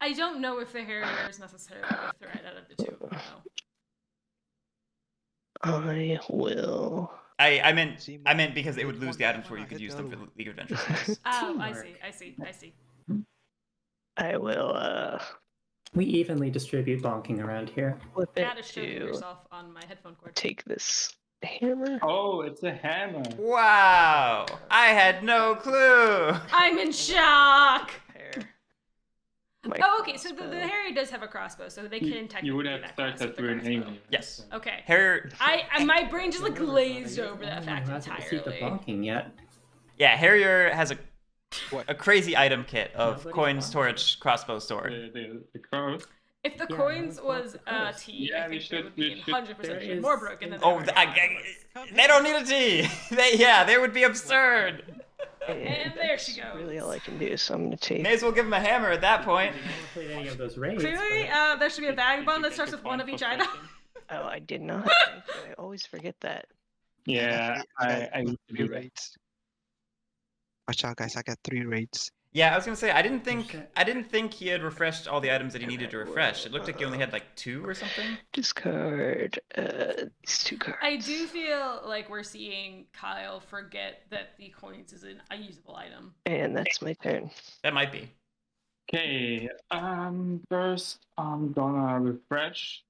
I don't know if the Harrier is necessarily the threat out of the 2. though. I will. I meant because they would lose the items where you could use them for the League of Adventurous Mice. Oh, I Teamwork. see. I will We evenly distribute bonking around here. flip it Gotta show to yourself on my headphone cord. take this hammer. Oh, it's a hammer. Wow! I had no clue! I'm in shock! Repair my Oh, okay, so the crossbow. Harrier does have a crossbow, so they can technically You would do have that class started with the through an crossbow. anyway. Yes. Okay. Harrier, My brain just like glazed over that Oh, fact hasn't received the entirely. bonking yet. yeah, Harrier has a What? crazy item kit of Nobody coins, bonks. torch, crossbow, sword. The crows. If the Yeah, coins that's was not the T, Yeah, I we think they should- would we be should- 100% There is- more broken than Oh, they they don't need a T! They would be absurd! And there she that's goes. Really, all I can do. So I'm gonna take. May as well give him a hammer at that point. I never played any of those raids. Clearly, but- there should be a vagabond that starts with 1 of each item. Oh, I did not. Thank you. I always forget that. Yeah, I got used to 3 do that. raids. Watch out, guys! I got 3 raids. Yeah, I was gonna say I didn't shit. think he had refreshed all the items that he needed to refresh. It looked like he only had like 2 or something. Discard these 2 cards. I do feel like we're seeing Kyle forget that the coins is a usable item. And that's my turn. That might be. Okay, first I'm gonna refresh.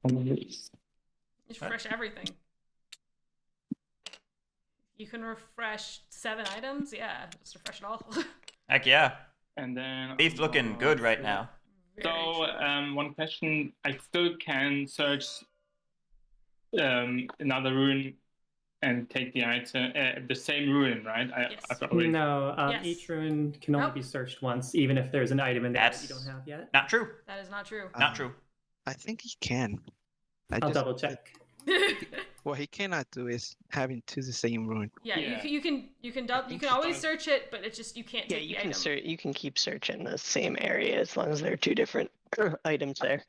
Just refresh everything. You can refresh 7 items? Yeah, just refresh it all. Heck yeah. And then He's looking good right now. So, one question: I still can search another rune and take the item, the same rune, right? Yes. I've already... No, Yes. each rune can only Nope. be searched once, even if there's an item in there that you That's- don't have yet. Not true. That is not true. Not true. I think he can. I'll double check. What he cannot do is having 2 the same rune. Yeah, Yeah. you can always search it, but it's just you can't Yeah, take you the can item. you can keep searching the same area as long as there are 2 different items there.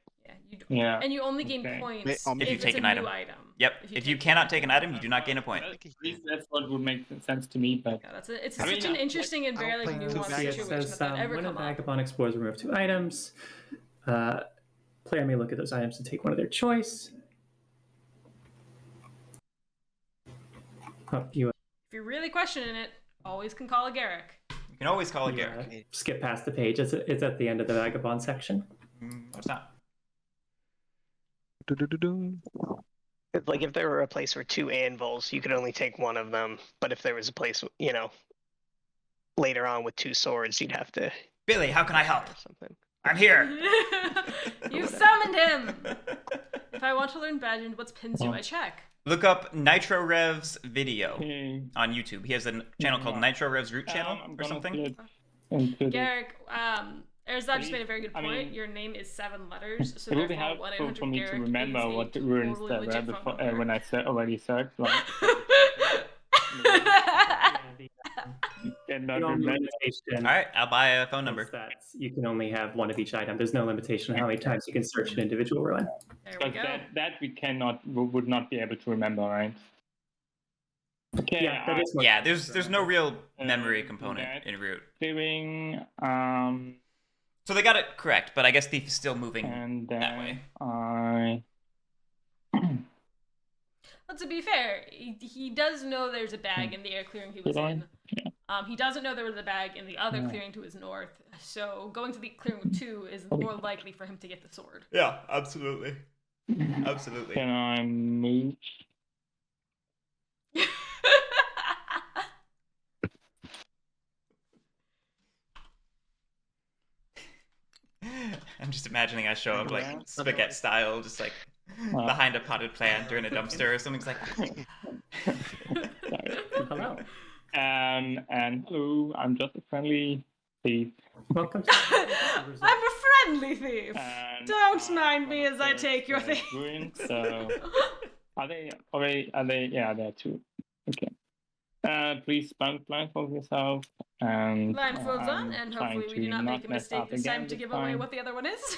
Yeah. And you only gain Okay. points If you it's take a an new item. item. Yep. If you cannot take an item, you do not gain a point. At least that's what would make sense to me, but Yeah, it's I mean, such an interesting and I'll very like play two nuanced back- It situation says that ever when a come up. vagabond explores, remove 2 items. Player may look at those items and take one of their choice. Oh, you If you're really questioning it, always can call a Guerric. You can always call a you, Guerric. skip past the page. It's at the end of the vagabond section. No, it's not. Do-do-do-do. Like if there were a place where 2 anvils, you could only take one of them. But if there was a place, later on with 2 swords, you'd have to Billy, how can I help? or something. I'm here. You summoned him! If I want to learn Badgend, what's pins do I check? Look up Nitro Rev's video okay. on YouTube. He has a channel called Nitro Rev's Root Channel I'm or gonna something. flip into the... Garrick, Rosado just made a very good I point. mean, Your name is 7 letters, so It would be therefore helpful for me to Garrick remember is a what the runes totally there were legit before, phone number. when I already searched. Like, and not The only remember. limitation All right, I'll buy a phone is number. that you can only have one of each item. There's no limitation on how many times you can search an individual ruin. There we But go. that we would not be able to remember, right? Okay, Yeah, that is. Yeah, there's no real memory Uh, component that- in Root. clearing, So they got it correct, but I guess Thief is still moving. and that then way. I... But to be fair, he does know there's a bag in the air clearing he was Did I? in. He doesn't know there was a bag in the other Yeah. clearing to his north. So going to the clearing with 2 is more likely for him to get the sword. Yeah, absolutely. Absolutely. Can I move? I'm just imagining I show up like spaghetti style, just like behind a potted plant or in a dumpster or something's like. Sorry. Hello. And hello, I'm just a friendly thief. Welcome to I'm a friendly thief. And Don't mind me as I search take your the thing. ruins, so are they already? Are they? Yeah, there are 2. Okay. Please blindfold yourself and Blindfolds on, I'm and trying hopefully we do to not make a mess mistake up this time again to this give away time. what the other one is.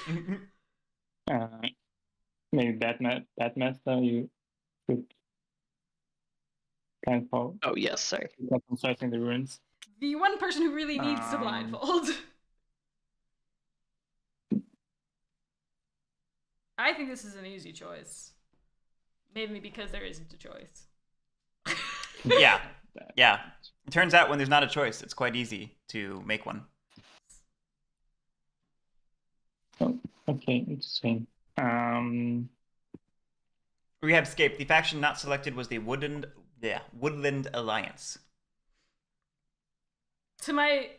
Maybe Batmaster, you could blindfold. Oh yes, sorry. Because I'm searching the ruins. The one person who really needs to Um, blindfold. I think this is an easy choice. Mainly because there isn't a choice. Yeah. Yeah. It turns out when there's not a choice, it's quite easy to make one. Oh, okay, interesting. Rehabscape. The faction not selected was the Woodland Alliance. To my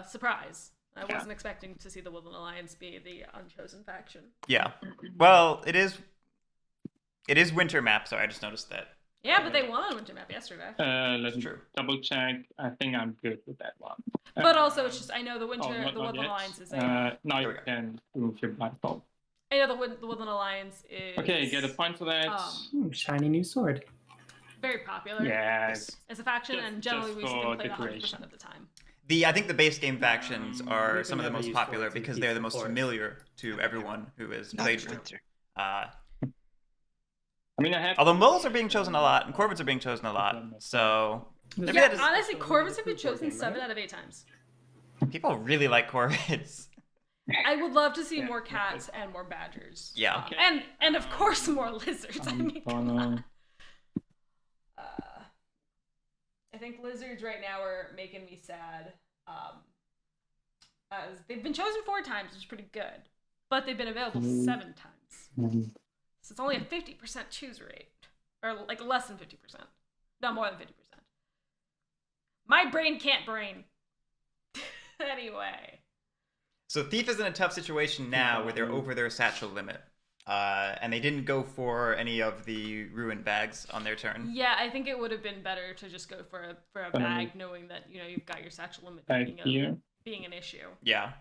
surprise, I wasn't expecting to see the Woodland Alliance be the unchosen faction. Yeah. Well, it is winter map, so I just noticed that. Yeah, but they won on Winter Map yesterday. Let's True. double check. I think I'm good with that one. But also, it's just I know the not Woodland yet. Alliance is a. Now There you we go. can remove your blindfold. I know the Woodland Alliance is. Okay, get a point for that. Shiny new sword. Very popular. Yes. As a faction, Just- and generally just we see them for played 100% decoration. of the time. I think the base game factions are We've some of the never most used popular swords in because they're the most Peace and familiar to everyone who has Not played Root. winter. I mean, I have. Although moles are being chosen a lot and corvids are being chosen a lot, so Maybe Yeah, that is- honestly, That's a corvids have been football chosen game, 7 right? out of 8 times. People really like corvids. I would love to see Yeah. more cats and more badgers. Yeah. Okay. And of course more lizards. I mean, come on. I think lizards right now are making me sad. As they've been chosen 4 times, which is pretty good, but they've been available 7 times. Mm. So it's only a 50% choose rate, or like less than 50%, no more than 50%. My brain can't brain. Anyway. So Thief is in a tough situation now where they're over their satchel limit. And they didn't go for any of the ruined bags on their turn. Yeah, I think it would have been better to just go for a bag, knowing that you've got your satchel limit Right here. being an issue. Yeah.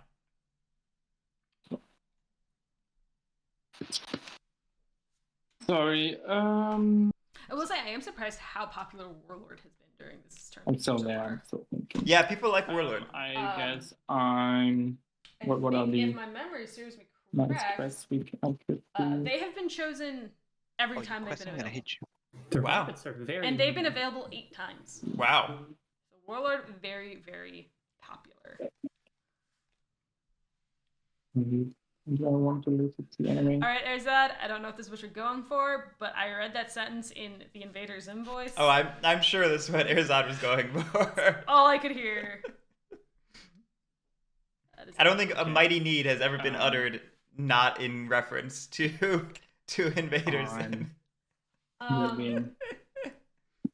Sorry. I will say I am surprised how popular Warlord has been during this turn. I'm so so mad. far. I'm so thinking. Yeah, people like Warlord. I guess I'm. I What are think the if my memory serves me nice correct, quests we I could do? they have been chosen every Oh, time your they've quest, been I'm gonna available. hit you. The Wow. rabbits are very. And they've been available 8 times. Wow. So Warlord, very, very popular. Mhm. Do I want to lose it to the enemy? All right, Erzad, I don't know if this is what you're going for, but I read that sentence in the Invader Zim voice. Oh, I'm sure this is what Erzad was going for. All I could hear. I don't think a Okay. mighty need has ever been uttered not in reference to invaders. Fine. Um, Moving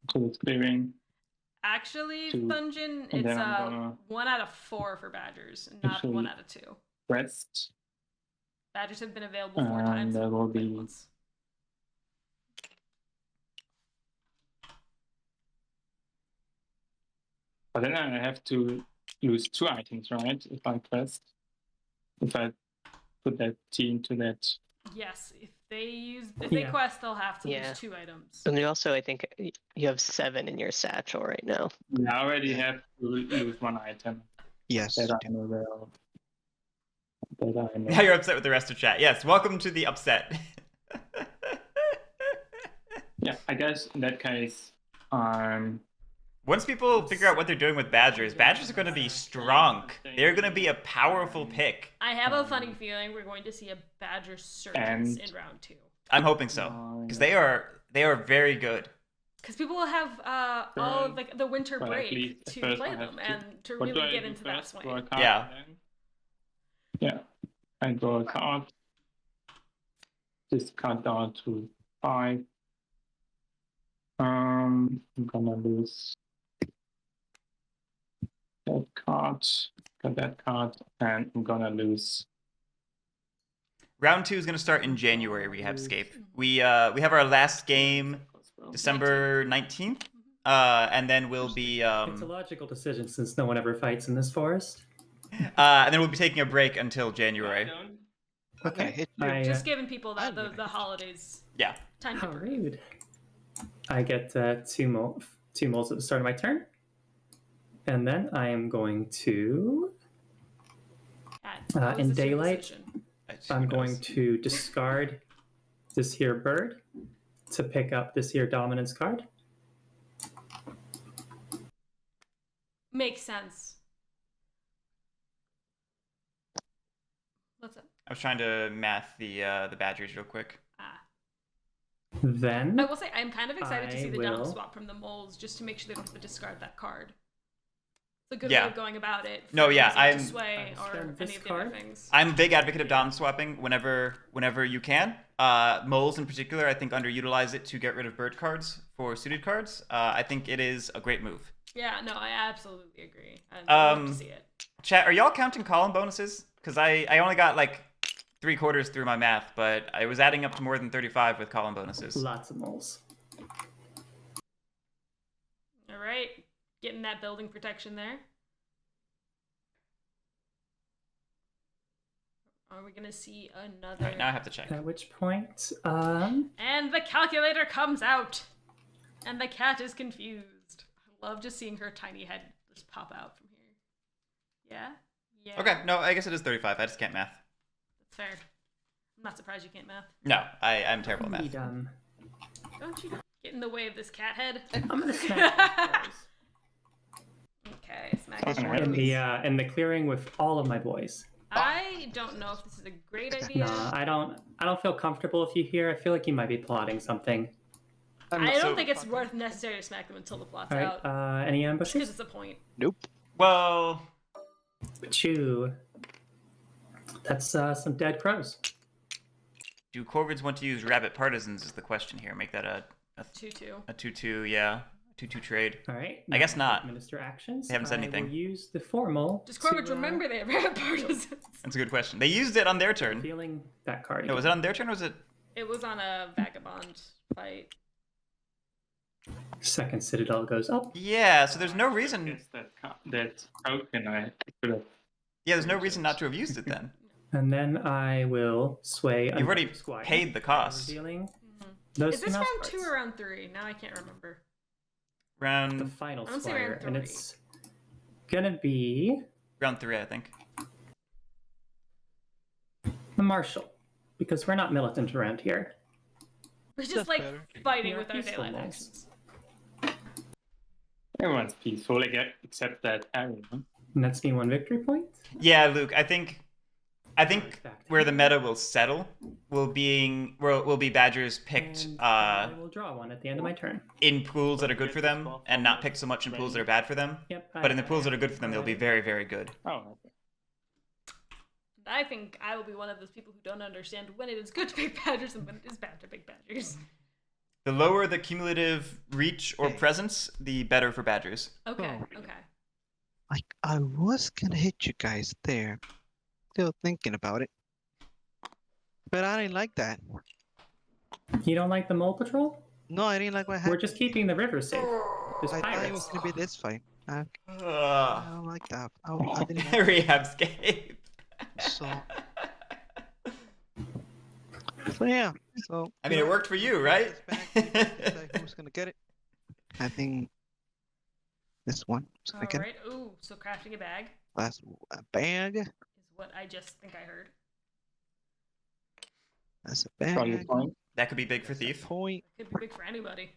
to the clearing. actually, Two. Thungeon, And it's then I'm gonna 1 out of 4 for Badgers, not Actually- 1 out of 2. Rest. Badgers have been available 4 And times. there will played be- once. But then I have to lose 2 items, right? If I quest. If I put that T into that. Yes, if they Yeah. quest, they'll have to Yeah. lose 2 items. And you also, I think, you have 7 in your satchel right now. I already have to lose 1 item. Yes. That I know well. That I know. Now you're upset with the rest of chat. Yes, welcome to the upset. Yeah, I guess in that case, Once people figure out what they're doing with Badgers are going to be strong. They're going to be a powerful pick. I have a funny feeling we're going to see a Badger surgeons in round 2. I'm hoping so, because they are very good. Because people will have all of the winter Well, at break least to first play I have them to- and to what do really I get do into that first? swing. Draw a card Yeah. then? Yeah. I draw a card. Discard down to 5. I'm gonna lose that card, got that card, and I'm gonna lose. Round 2 is going to start in January, Rehabscape. We have our last game December 19th, and then we'll be It's a logical decision since no one ever fights in this forest. and then we'll be taking a break until January. Okay, hit you. Just giving people I'm the gonna hit you. holidays Yeah. time to How breathe. rude. I get 2 moles at the start of my turn. And then I am going to, That in was a your daylight, decision. I'm going to discard this here bird to pick up this here dominance card. Makes sense. What's up? I was trying to math the Badgers real quick. Then I will say I'm kind of excited to I see the down will- swap from the moles, just to make sure they don't have to discard that card. It's a good Yeah. way of going about it. No, yeah, using I'm- to sway I or spend any this of the other card. things. I'm a big advocate of dom swapping whenever you can. Moles in particular, I think underutilize it to get rid of bird cards for suited cards. I think it is a great move. Yeah, no, I absolutely agree. I'd love to see it. Chat, are y'all counting column bonuses? Because I only got like 3/4 through my math, but I was adding up to more than 35 with column bonuses. lots of moles. All right, getting that building protection there. Are we gonna see another? All right, now I have to check. At which point, And the calculator comes out, and the cat is confused. I love just seeing her tiny head just pop out from here. Yeah? Yeah. Okay, no, I guess it is 35. I just can't math. That's fair. I'm not surprised you can't math. No, I'm terrible at be math. done. Don't you get in the way of this cat head. I'm gonna smash these action. Alright. In the clearing with all of my boys. I don't know if this is a great idea. Nah, I don't feel comfortable with you here. I feel like you might be plotting something. I don't think it's worth necessary to smack them until the plot's All out. right. Any Because ambushes? it's a point. Nope. Well, Chew. That's some dead crows. do corvids want to use rabbit partisans? Is the question here. Make that a 2-2. 2-2, yeah, 2-2 trade. All right. I guess now not. Administer actions. They haven't said I anything. will use the formal. Does Corvid to, remember they have rabbit partisans? That's a good question. They used it on their turn. Feeling that card. No, was it on their turn or was it? It was on a Vagabond fight. Second Citadel goes up. Yeah, so there's no reason. Yes, that token I could have. Yeah, there's no reason not to have used it then. And then I will sway. You've already another squire, paid the cost. Revealing those Is this two round mouse 2 cards. or round 3? Now I can't remember. The Round final I wanna say squire, round and 3. it's gonna be 3, I think. the marshal, because we're not militant around here. We're just That's like better. fighting Yeah, with our peaceful daylight mouse. actions. Everyone's peaceful, except that Harry. Huh? And that's me 1 victory point. Yeah, Luke, I think where the meta will settle will be Badgers picked And I will draw one at the end of my turn. in pools that are good for them and not picked so much in pools that are bad for them. Yep. But in the pools that are good for them, they'll be very, very good. Oh, okay. I think I will be one of those people who don't understand when it is good to pick badgers and when it is bad to pick badgers. The lower the cumulative reach or Okay. presence, the better for Badgers. Okay, Oh. okay. Like I was gonna hit you guys there. Still thinking about it. But I didn't like that. You don't like the mole patrol? No, I didn't like what We're happened. just keeping the river safe. There's I thought it was pirates. gonna be this fight. I Ugh. don't like that. I didn't like Rehabscape. it. So yeah. So I mean, it worked for you, right? Decide who's gonna get it? I think this one. So I get Alright, ooh, so crafting a bag last bag. is what I just think I heard. That's a From the bag. point. That could be big for Thief. Point. Could be big for anybody.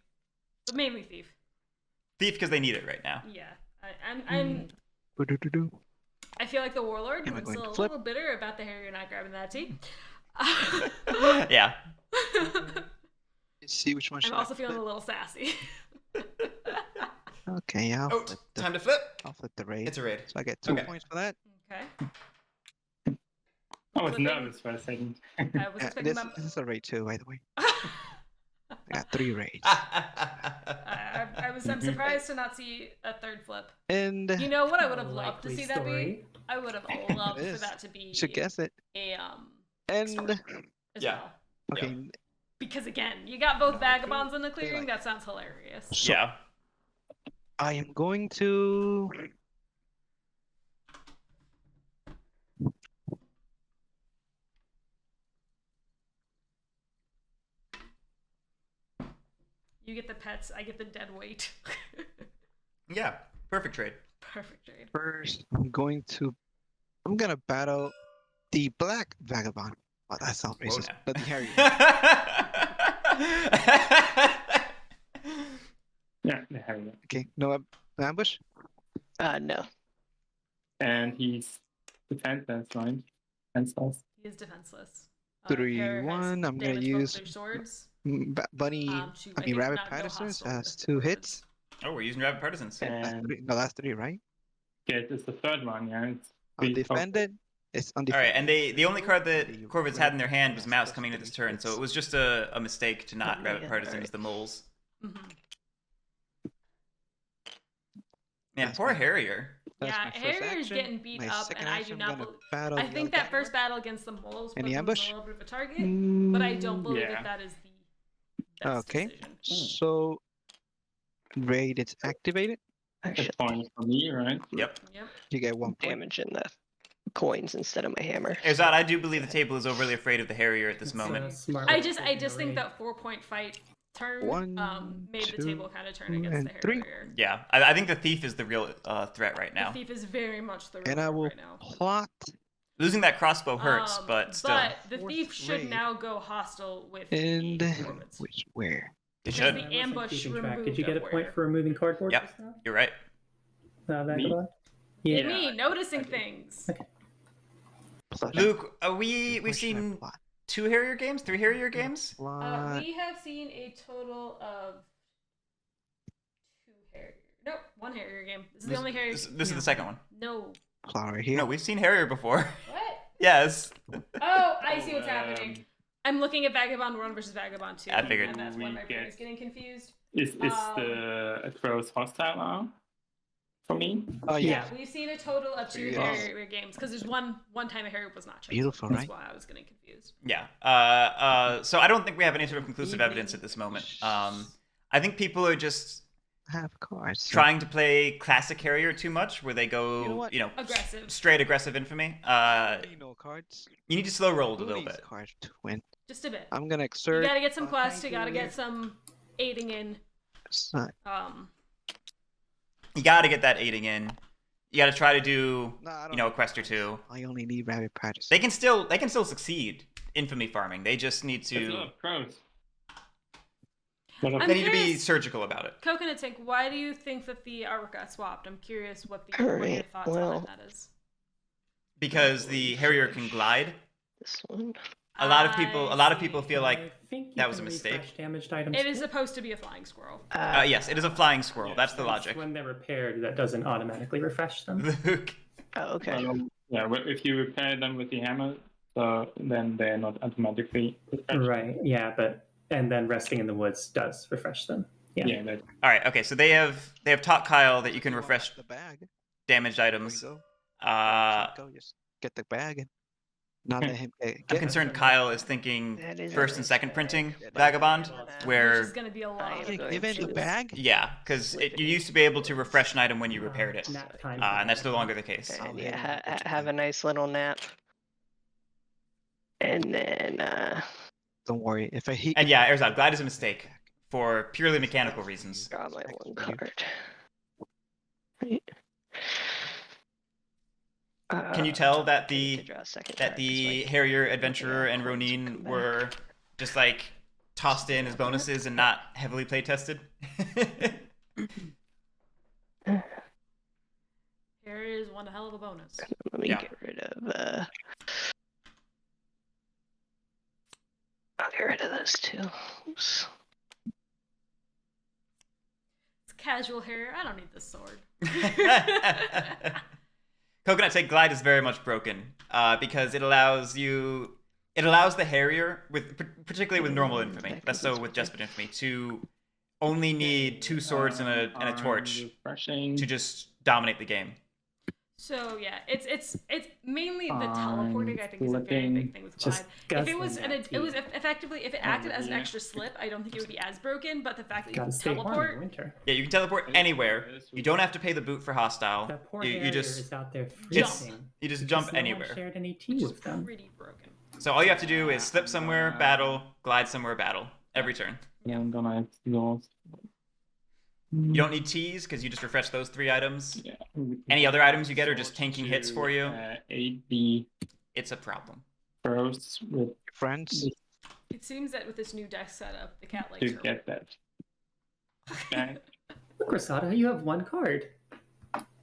But mainly Thief. Thief because they need it right now. Yeah. I'm Boo-doo-doo-doo. I feel like the warlord Am I was going still to a flip? little bitter about the Harrier not grabbing that tea. Yeah. Let's see which one should I'm also I feeling a flip? little sassy. Okay, yeah. Oh, time to flip. I'll flip the raid. It's a raid. So I get 2 Okay. points for that. Okay. I was Flipping. nervous for a second. I was expecting This, my... this is a raid too, by the way. I got 3 raids. I'm surprised to not see a third flip. And You know what I would have loved to Likely see that be? story. I would have loved It for is. that to be you should guess it. a And story as Yeah. well. okay, Because again, you got both vagabonds in the clearing. Daylight. That sounds hilarious. so Yeah. I am going to You get the pets, I get the dead weight. Yeah. Perfect trade. Perfect trade. first. I'm gonna battle the black vagabond. Oh, that sounds Whoa, racist. now. But the Harry. Yeah, the Harry. Okay, no ambush. No. And he's defenseless, right? Defenseless. He is defenseless. 3, Hare has 1. I'm gonna damaged both use their swords. Bunny. To, I think, mean, rabbit not go partisans hostile has with 2 swords. hits. Oh, we're using rabbit partisans. And No, that's 3, right? yeah, it's the third one, yeah. It's three Undefended. It's All undefended. right, and the only card that The Corvids had in their red hand was has Mouse plus coming into this 3 turn, so hits. it was just a mistake to not Oh, rabbit yeah, partisans alright. the moles. Mhm. Man, That's poor my- Harrier. That's Yeah, my first Harrier's action. getting beat My up, second and I action, do I'm not. gonna battle I the think other that first battle against the moles Any puts him ambush? a little bit of a target, but I don't believe Yeah. that is the best Okay. decision. So, raid is activated. That's point for me, right? Yep. Yep. You get 1 point. Damage in the coins instead of my hammer. Erzad, I do believe the table is overly afraid of the Harrier at this It's, moment. smart I way just to I just think raid. that 4-point fight turn One, made the two, table kind of turn against the and 3. Harrier. Yeah, I think the Thief is the real threat right The now. thief is very much the real And I threat will right now. plot Losing that crossbow hurts, but still. But the Fourth thief should raid. now go hostile with and the Corvids. where? It Because should. the I wasn't ambush keeping track. removed Did you get a of point where- for removing cardboard Yep. just now? You're right. Vagabond? Get me noticing things. Plus Luke, we've seen 2 Harrier games, 3 Harrier games. We have seen a total of 2 Harrier. Nope, 1 Harrier game. This is the only Harrier. This is the second one. No. flower here. No, we've seen Harrier before. What? Yes. Oh, I see what's happening. I'm looking at Vagabond 1 versus Vagabond 2. I figured. And that's why my brain is getting confused. Is the crows hostile now? For me? Oh yeah. We've seen a total of 2 Harrier games because there's one time a Harrier was not chosen. Beautiful, That's right? why I was getting confused. Yeah. So I don't think we have any sort of conclusive evidence at this moment. I think people are just Have cards. trying to play classic Harrier too much, where they go, You know what? Aggressive. straight aggressive infamy. No cards. You need to slow roll a Who little needs bit. cards to win? Just a bit. I'm gonna You exert. gotta get some Oh, quests, thank you gotta you. get some aiding in. Son. You gotta get that aiding in. You gotta try to do, No, I don't a quest or 2. I only need rabbit practice. They can still succeed infamy farming. They just need There's a lot to. of crows. I'm They need to be curious- surgical about it. Coconut Tank, why do you think that the artwork got swapped? I'm curious what your Alright, thoughts well- on that is. Because the Harrier can glide. This one. A lot of I people see. feel like I think you that was can a mistake. refresh damaged items. It is too. supposed to be a flying squirrel. yes, it is a flying squirrel. That's the It's logic. When they're repaired, that doesn't automatically refresh them. Luke. Oh, okay. Yeah, if you repair them with the hammer, so then they're not automatically refreshed. Right. Yeah, and then resting in the woods does refresh them. Yeah. Yeah, that, All right. Okay. So they have taught Kyle that you can refresh the bag. damaged There items. you go. Uh, Go, just get the bag and not let him get I'm it. concerned Kyle is thinking That is first a and second mistake. printing Yeah, Vagabond, Which is where gonna be a I lot. am going Give it the to- bag. yeah, because you used to be able to refresh an item when you repaired it, Nap time. and that's no longer the case. And I'll yeah, hit him with the have a nice little nap. And then, Don't worry. If I hit. And yeah, Erzad, glide is a mistake for purely mechanical reasons. draw my one card. Can you tell that I need the to draw a second that card, the so I Harrier, can- Adventurer, and come Ronin back. were just like tossed in as bonuses and not heavily play tested? Here is one hell of a bonus. Let me Yeah. get rid of. I'll get rid of those two. Oops. It's casual hair. I don't need this sword. Coconut Take Glide is very much broken because it allows the Harrier, particularly with normal infamy, less so with Despot infamy, to only need 2 swords and a torch refreshing. to just dominate the game. So yeah, it's mainly the I'm teleporting. I think is a very flipping. big thing with Glide. Just If it was guzzling that it was tea. effectively if it acted as an yeah. extra slip, I don't think it would be as broken. But the fact that you Gotta can stay warm in teleport, winter. Yeah, you can teleport anywhere. You don't have to pay the boot for hostile. That poor You Harrier just is out there Jump. freezing. you just because jump no one anywhere. shared any tea which is with them. pretty broken. So all you have to do is slip somewhere, battle, glide somewhere, battle. Every turn. Yeah, I'm gonna exhaust. You don't need teas because you just refresh those 3 items. Yeah. Any other items you get are just tanking hits for you. Aid the It's a problem. crows with Friends. It seems that with this new deck setup, the cat likes to her. get that. Okay. Look, Rosado, you have 1 card.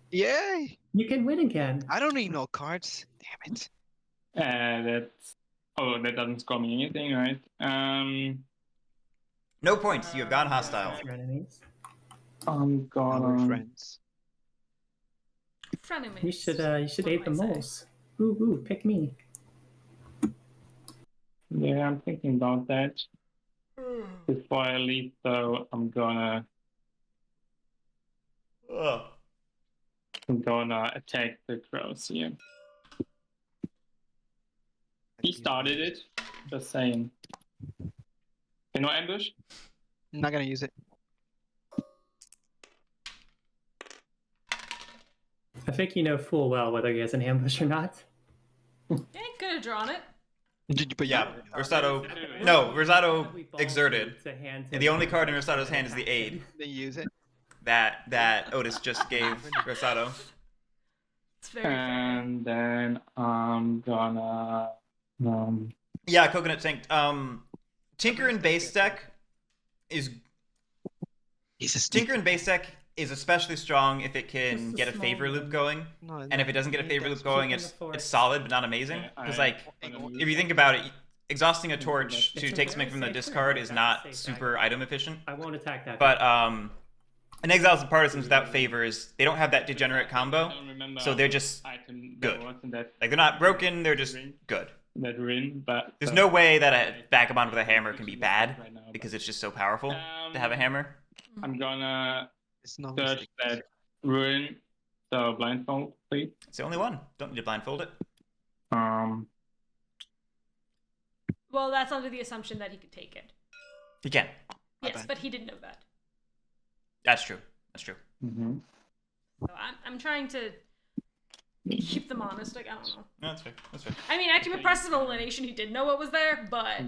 Yay! You can win again. I don't need no cards. Damn it. That doesn't score me anything, right? No points. You have gone hostile. Your enemies. I'm Our gonna. friends. Frenemies. You should What aid the do I say? moles. Ooh, pick me. Yeah, I'm thinking about that. Before I leave, though, I'm gonna attack the crows here. He started it. Just saying. You know, ambush. I'm not gonna use it. I think you know full well whether he has an ambush or not. Yeah, could have drawn it. But Yeah, Rosado. Anyway. No, Rosado We ball exerted. to hand And the only card in Rosado's hand is the aid They use it. that Otis just gave Rosado. It's very fair. And then I'm gonna. Yeah, Coconut Tank. Tinker and Base deck is He's a Tinker and Base deck is especially strong if it can Just a get a small favor loop one. going. No, And if it doesn't get a need favor that loop going, keep in it's the forest. solid but not amazing. Yeah, Because I- like, if you think about it, exhausting a torch It's to a take very something from the safe discard clearing. is That's a not safe super Vagabond. item efficient. I won't attack that. But an Exiles and Partisans without favors, they don't have that degenerate combo, I don't remember so they're just item good. that was in that like they're not broken, they're just good. that ring, but There's no way that a Vagabond with a hammer can be bad because it's just so powerful to have a hammer. I'm gonna It's no search mistake. that ruin. So blindfold, please. It's the only one. Don't need to blindfold it. Well, that's under the assumption that he could take it. He can. Yes, bet. but he didn't know that. That's true. That's true. Mm-hmm. So I'm trying to keep them honest. Like, I don't know. No, that's fair. That's fair. I mean, actually, with personal elimination, he did know what was there, but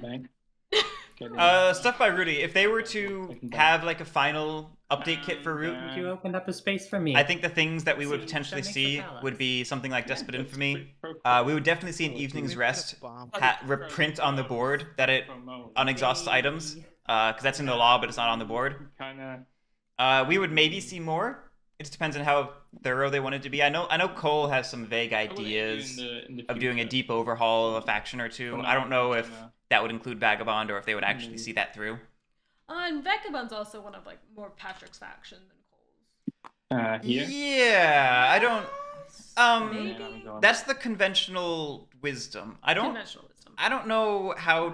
Stuff by Rudy. If they were to have like a final update kit for Root, You opened up a space for me. I think the things that we would See, potentially that makes see a balance. would be something like Despot Infamy. We would definitely see an Evening's Maybe Rest put a bomb. reprint on the board that it unexhausts items, because that's in the law, but it's not on the board. Kinda. We would maybe see more. It just depends on how thorough they want it to be. I know Cole has some vague ideas of doing a deep overhaul of a faction or two. I don't know if that would include Vagabond or if they would actually see that through. and Vagabond's also one of like more Patrick's faction than Cole's. Here. Yeah, I don't. Maybe That's the conventional wisdom. I don't. conventional wisdom. I don't know how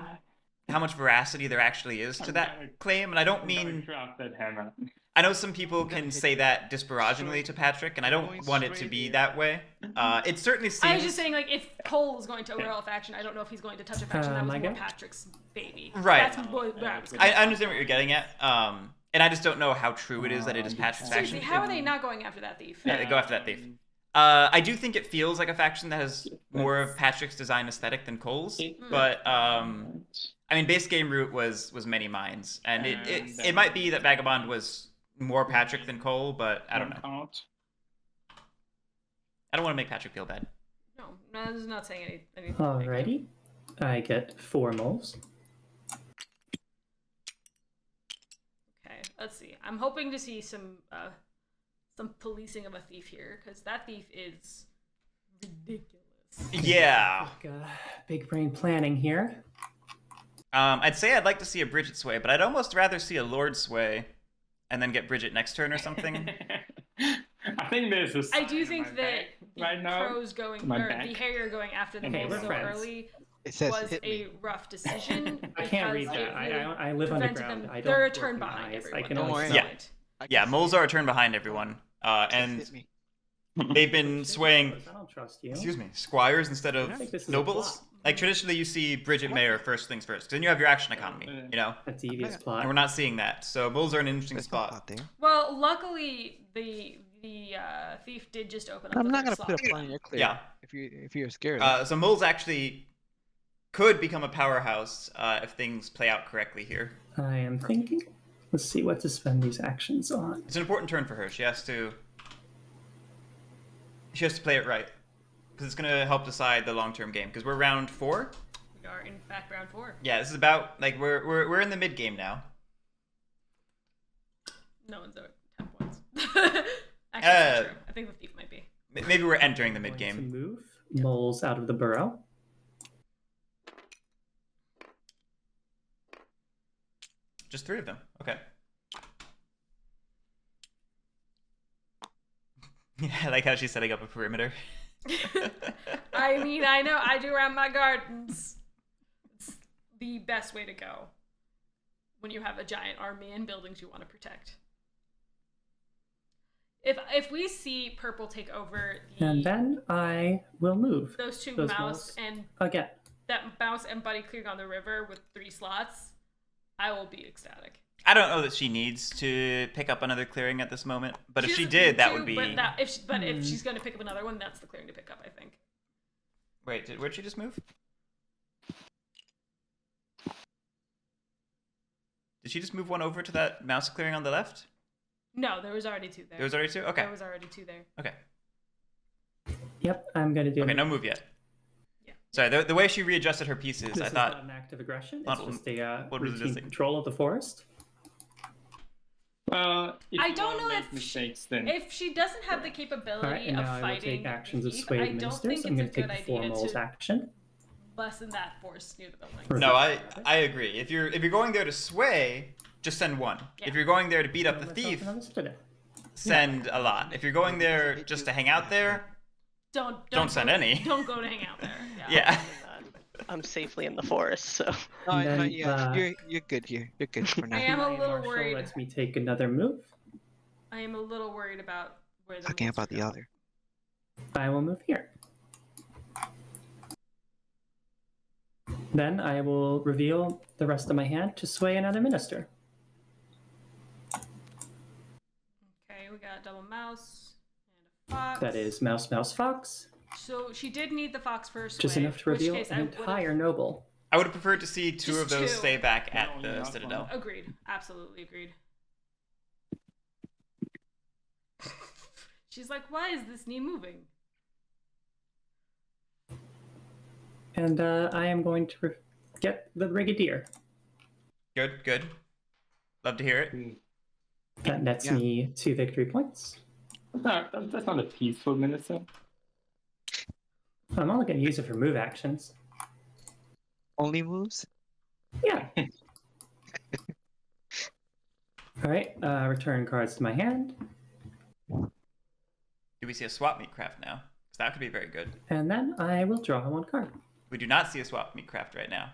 much veracity there actually is to that claim, and I don't mean. Craft that hammer. I know some people can say that disparagingly to Patrick, and I don't want it to be that way. It certainly seems. I was just saying, like, if Cole is going to overhaul a faction, I don't know if he's going to touch a faction that was my more guy? Patrick's baby. Right. That's what I was I understand what you're getting at, and I just don't know how true it is that it is Patrick's Seriously, faction. how are they not going after that thief? Yeah, they go after that thief. I do think it feels like a faction that has more of Patrick's design aesthetic than Cole's, but I mean, base game Root was many minds, and it might be that Vagabond was more Patrick than Cole, but I don't know. I don't want to make Patrick feel bad. No, this is not saying anything. Alrighty. I get 4 moles. Okay, let's see. I'm hoping to see some policing of a thief here, because that thief is ridiculous. Yeah. Big brain planning here. I'd say I'd like to see a Bridget sway, but I'd almost rather see a Lord sway, and then get Bridget next turn or something. I think there's a. I do think that right the now. crows going, My or back. the harrier going after the Okay, moles we're so friends. early It says was hit a me. rough decision. I can't read because that. it really I live prevented underground. them- I don't They're a work turn with my behind eyes. I everyone. can Don't only worry. see Yeah. it. I can Yeah, see moles it. are a turn behind everyone, Just and hit me. they've been swaying. I don't trust you. Excuse me, squires instead of I think this is a nobles. plot. Like traditionally, you see Bridget Mayor first things first, 'cause then you have your action economy, you know. A devious And plot. we're not seeing that, so moles are an interesting There's no spot. plot there. Well, luckily the thief did just open up. I'm the not third gonna put a slot. plan in your clear. Yeah. If you're scared. So moles actually could become a powerhouse if things play out correctly here. I am thinking. Let's see what to spend these actions on. It's an important turn for her. She has to play it right, because it's gonna help decide the long-term game. Because we're round 4. We are in fact round 4. Yeah, this is about like we're in the mid game now. No one's at 10 points. Actually, that's not true. I think the thief might be. Maybe we're entering the mid Going to game. move moles out of the burrow. Just 3 of them. Okay. Yeah, I like how she's setting up a perimeter. I mean, I know I do around my gardens. It's the best way to go when you have a giant army and buildings you want to protect. If we see purple take over And then I will move those two those mouse moles. and again. that mouse and buddy clearing on the river with 3 slots, I will be ecstatic. I don't know that she needs to pick up another clearing at this moment, but if she doesn't did, need that to, would be. But if she's going to pick up another one, that's the clearing to pick up, I think. Wait, where'd she just move? Did she just move one over to that mouse clearing on the left? No, there was already 2 there. There was already 2? Okay. There was already 2 there. Okay. Yep, I'm going to do Okay, no move yet. Yeah. Sorry, the way she readjusted her pieces, This I is thought. not an act of aggression. It's just a what was it routine listing? control of the forest. Well, if I you don't wanna know make if mistakes, then If she doesn't have the All capability right, and of now I will fighting take actions of Thief, Sway I don't Ministers. think I'm it's a going to take good the four idea moles to action. lessen that force near the building. Right. No, I agree. If you're going there to sway, just send one. Yeah. If you're going there to beat up the Myself thief, another citadel. send a lot. If you're going there just to hang out there, Don't send go, any. Don't go to hang out there. yeah. I'm safely in the forest, so. No, And no, then, yeah, you're good here. You're good for I now. am a My little marshal worried. lets me take another move. I am a little worried about where the Talking moles about are the going. other. I will move here. Then I will reveal the rest of my hand to sway another minister. Okay, we got a double mouse and a fox. That is mouse, mouse, fox. So she did need the fox first. Just enough to reveal case an I would've- entire noble. I would have preferred to see two Just of those two. stay back at No, the not Citadel. Agreed. Absolutely agreed. She's like, why is this knee moving? And I am going to get the brigadier. Good, good. Love to hear it. That nets Yeah. me 2 victory points. That's not a peaceful minister. I'm only going to use it for move actions. Only moves? Yeah. All right, return cards to my hand. Do we see a swap meet craft now? Because that could be very good. And then I will draw 1 card. We do not see a swap meet craft right now.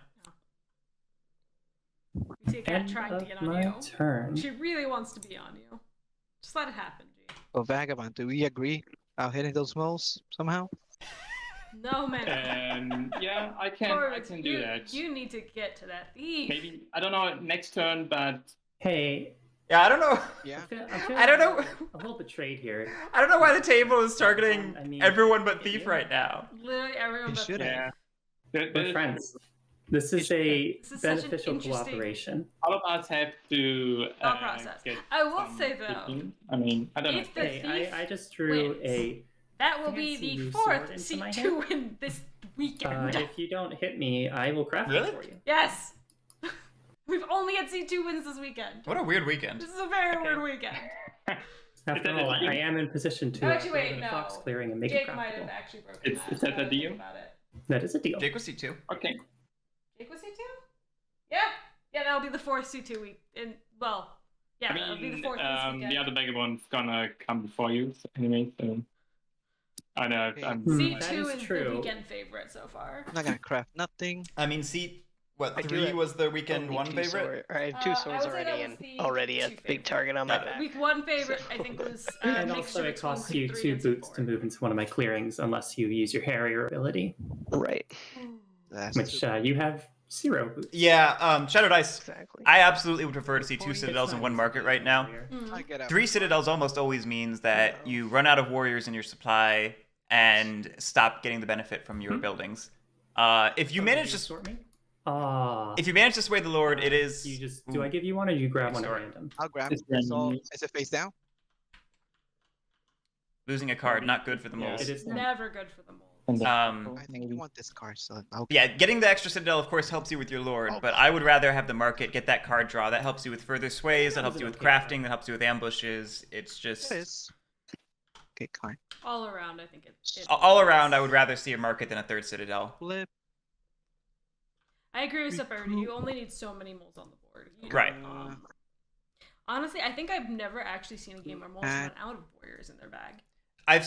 We see a cat End trying to of get on my you. turn. She really wants to be on you. Just let it happen, G. Oh, Vagabond, do we agree about hitting those moles somehow? No, man. Yeah, I can Corvid, do you, that. You need to get to that thief. Maybe I don't know next turn, but Hey, Yeah, I don't know. Yeah. I'm feeling I don't know. a little betrayed here. I don't know why the table is targeting I mean, everyone but yeah. Thief right now. Literally everyone You but should the have. yeah. We're friends. This is a This is such an beneficial interesting- cooperation. All of us have to Thought process. get I will some say, though, picking. I mean, I don't know. if the Hey, thief I just drew wins. a. That will be fancy the new 4th sword into my C2 win this weekend. If you don't hit me, I will craft Really? it for you. Yes! We've only had C2 wins this weekend. What a weird weekend. This is a very weird weekend. After all, I am in position to Actually, wait, build a no. fox clearing and make Jake it might have craftable. actually broken Is that. that now a I think deal? about it. That is a deal. Jake was C2. Okay. Jake was C2? Yeah. Yeah, that'll be the 4th C2 week. And, well, yeah, I that'll be the mean, 4th this weekend. the other Vagabond's gonna come before you so anyway, so I know. Okay. I'm C2 that is is the true. weekend favorite so far. I'm not gonna craft nothing. I mean, seat, what, I do 3 have was the weekend Only 1 two favorite? I have 2 I swords would say that already, was and the already a two big favorite. target on my Got it. back. Week 1 favorite, So- I think, was And mixture also, it between costs you C3 2 and boots to C4. move into one of my clearings unless you use your Harrier ability, Right. That's which too- you have 0 boots. Yeah, Shadow Dice. Exactly. I absolutely would prefer to see 2 It's Citadels in not 1 easy market to right use now. Harrier. I get out. 3 Citadels almost always means that you run out of warriors in your supply and stop getting the benefit from your buildings. If you Oh, manage did to sort me? Ah. if you manage to sway the Lord, it is You just do I give you one or do you grab one at Sorry. random? I'll grab It's it. random, So, yes. is it face down? losing a card, not good for the Yeah, moles. it is now. Never good for the mold. I think you want this card, so I'll Yeah, getting the extra Citadel, of course, helps you with your Lord, Oh. but I would rather have the market get that card draw. That helps you with further sways, that helps you with Okay. crafting, that helps you with ambushes. It's just... It is. Okay, card. All around, I think it All around, I would rather see a market than a 3rd Citadel. Flip. I agree with Separity. You only need so many moles on the board. You Right. Honestly, I think I've never actually seen a game where moles run out of warriors in their bag. I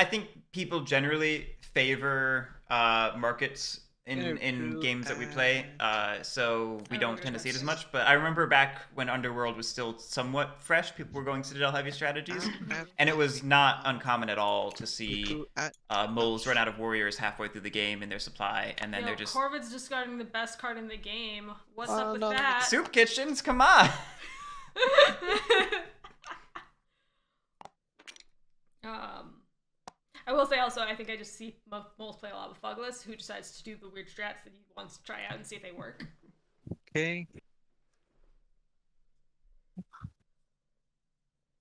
think people generally favor markets in games that we play, so we don't tend to see it as much. But I remember back when Underworld was still somewhat fresh, people were going Citadel heavy strategies, and it was not uncommon at all to see moles run out of warriors halfway through the game in their supply, and then Yo, they're just Corvid's discarding the best card in the game. What's up with no, that? soup kitchens. Come on. I will say also, I think I just see moles play a lot with Fugless, who decides to do the weird strats that he wants to try out and see if they work. Okay.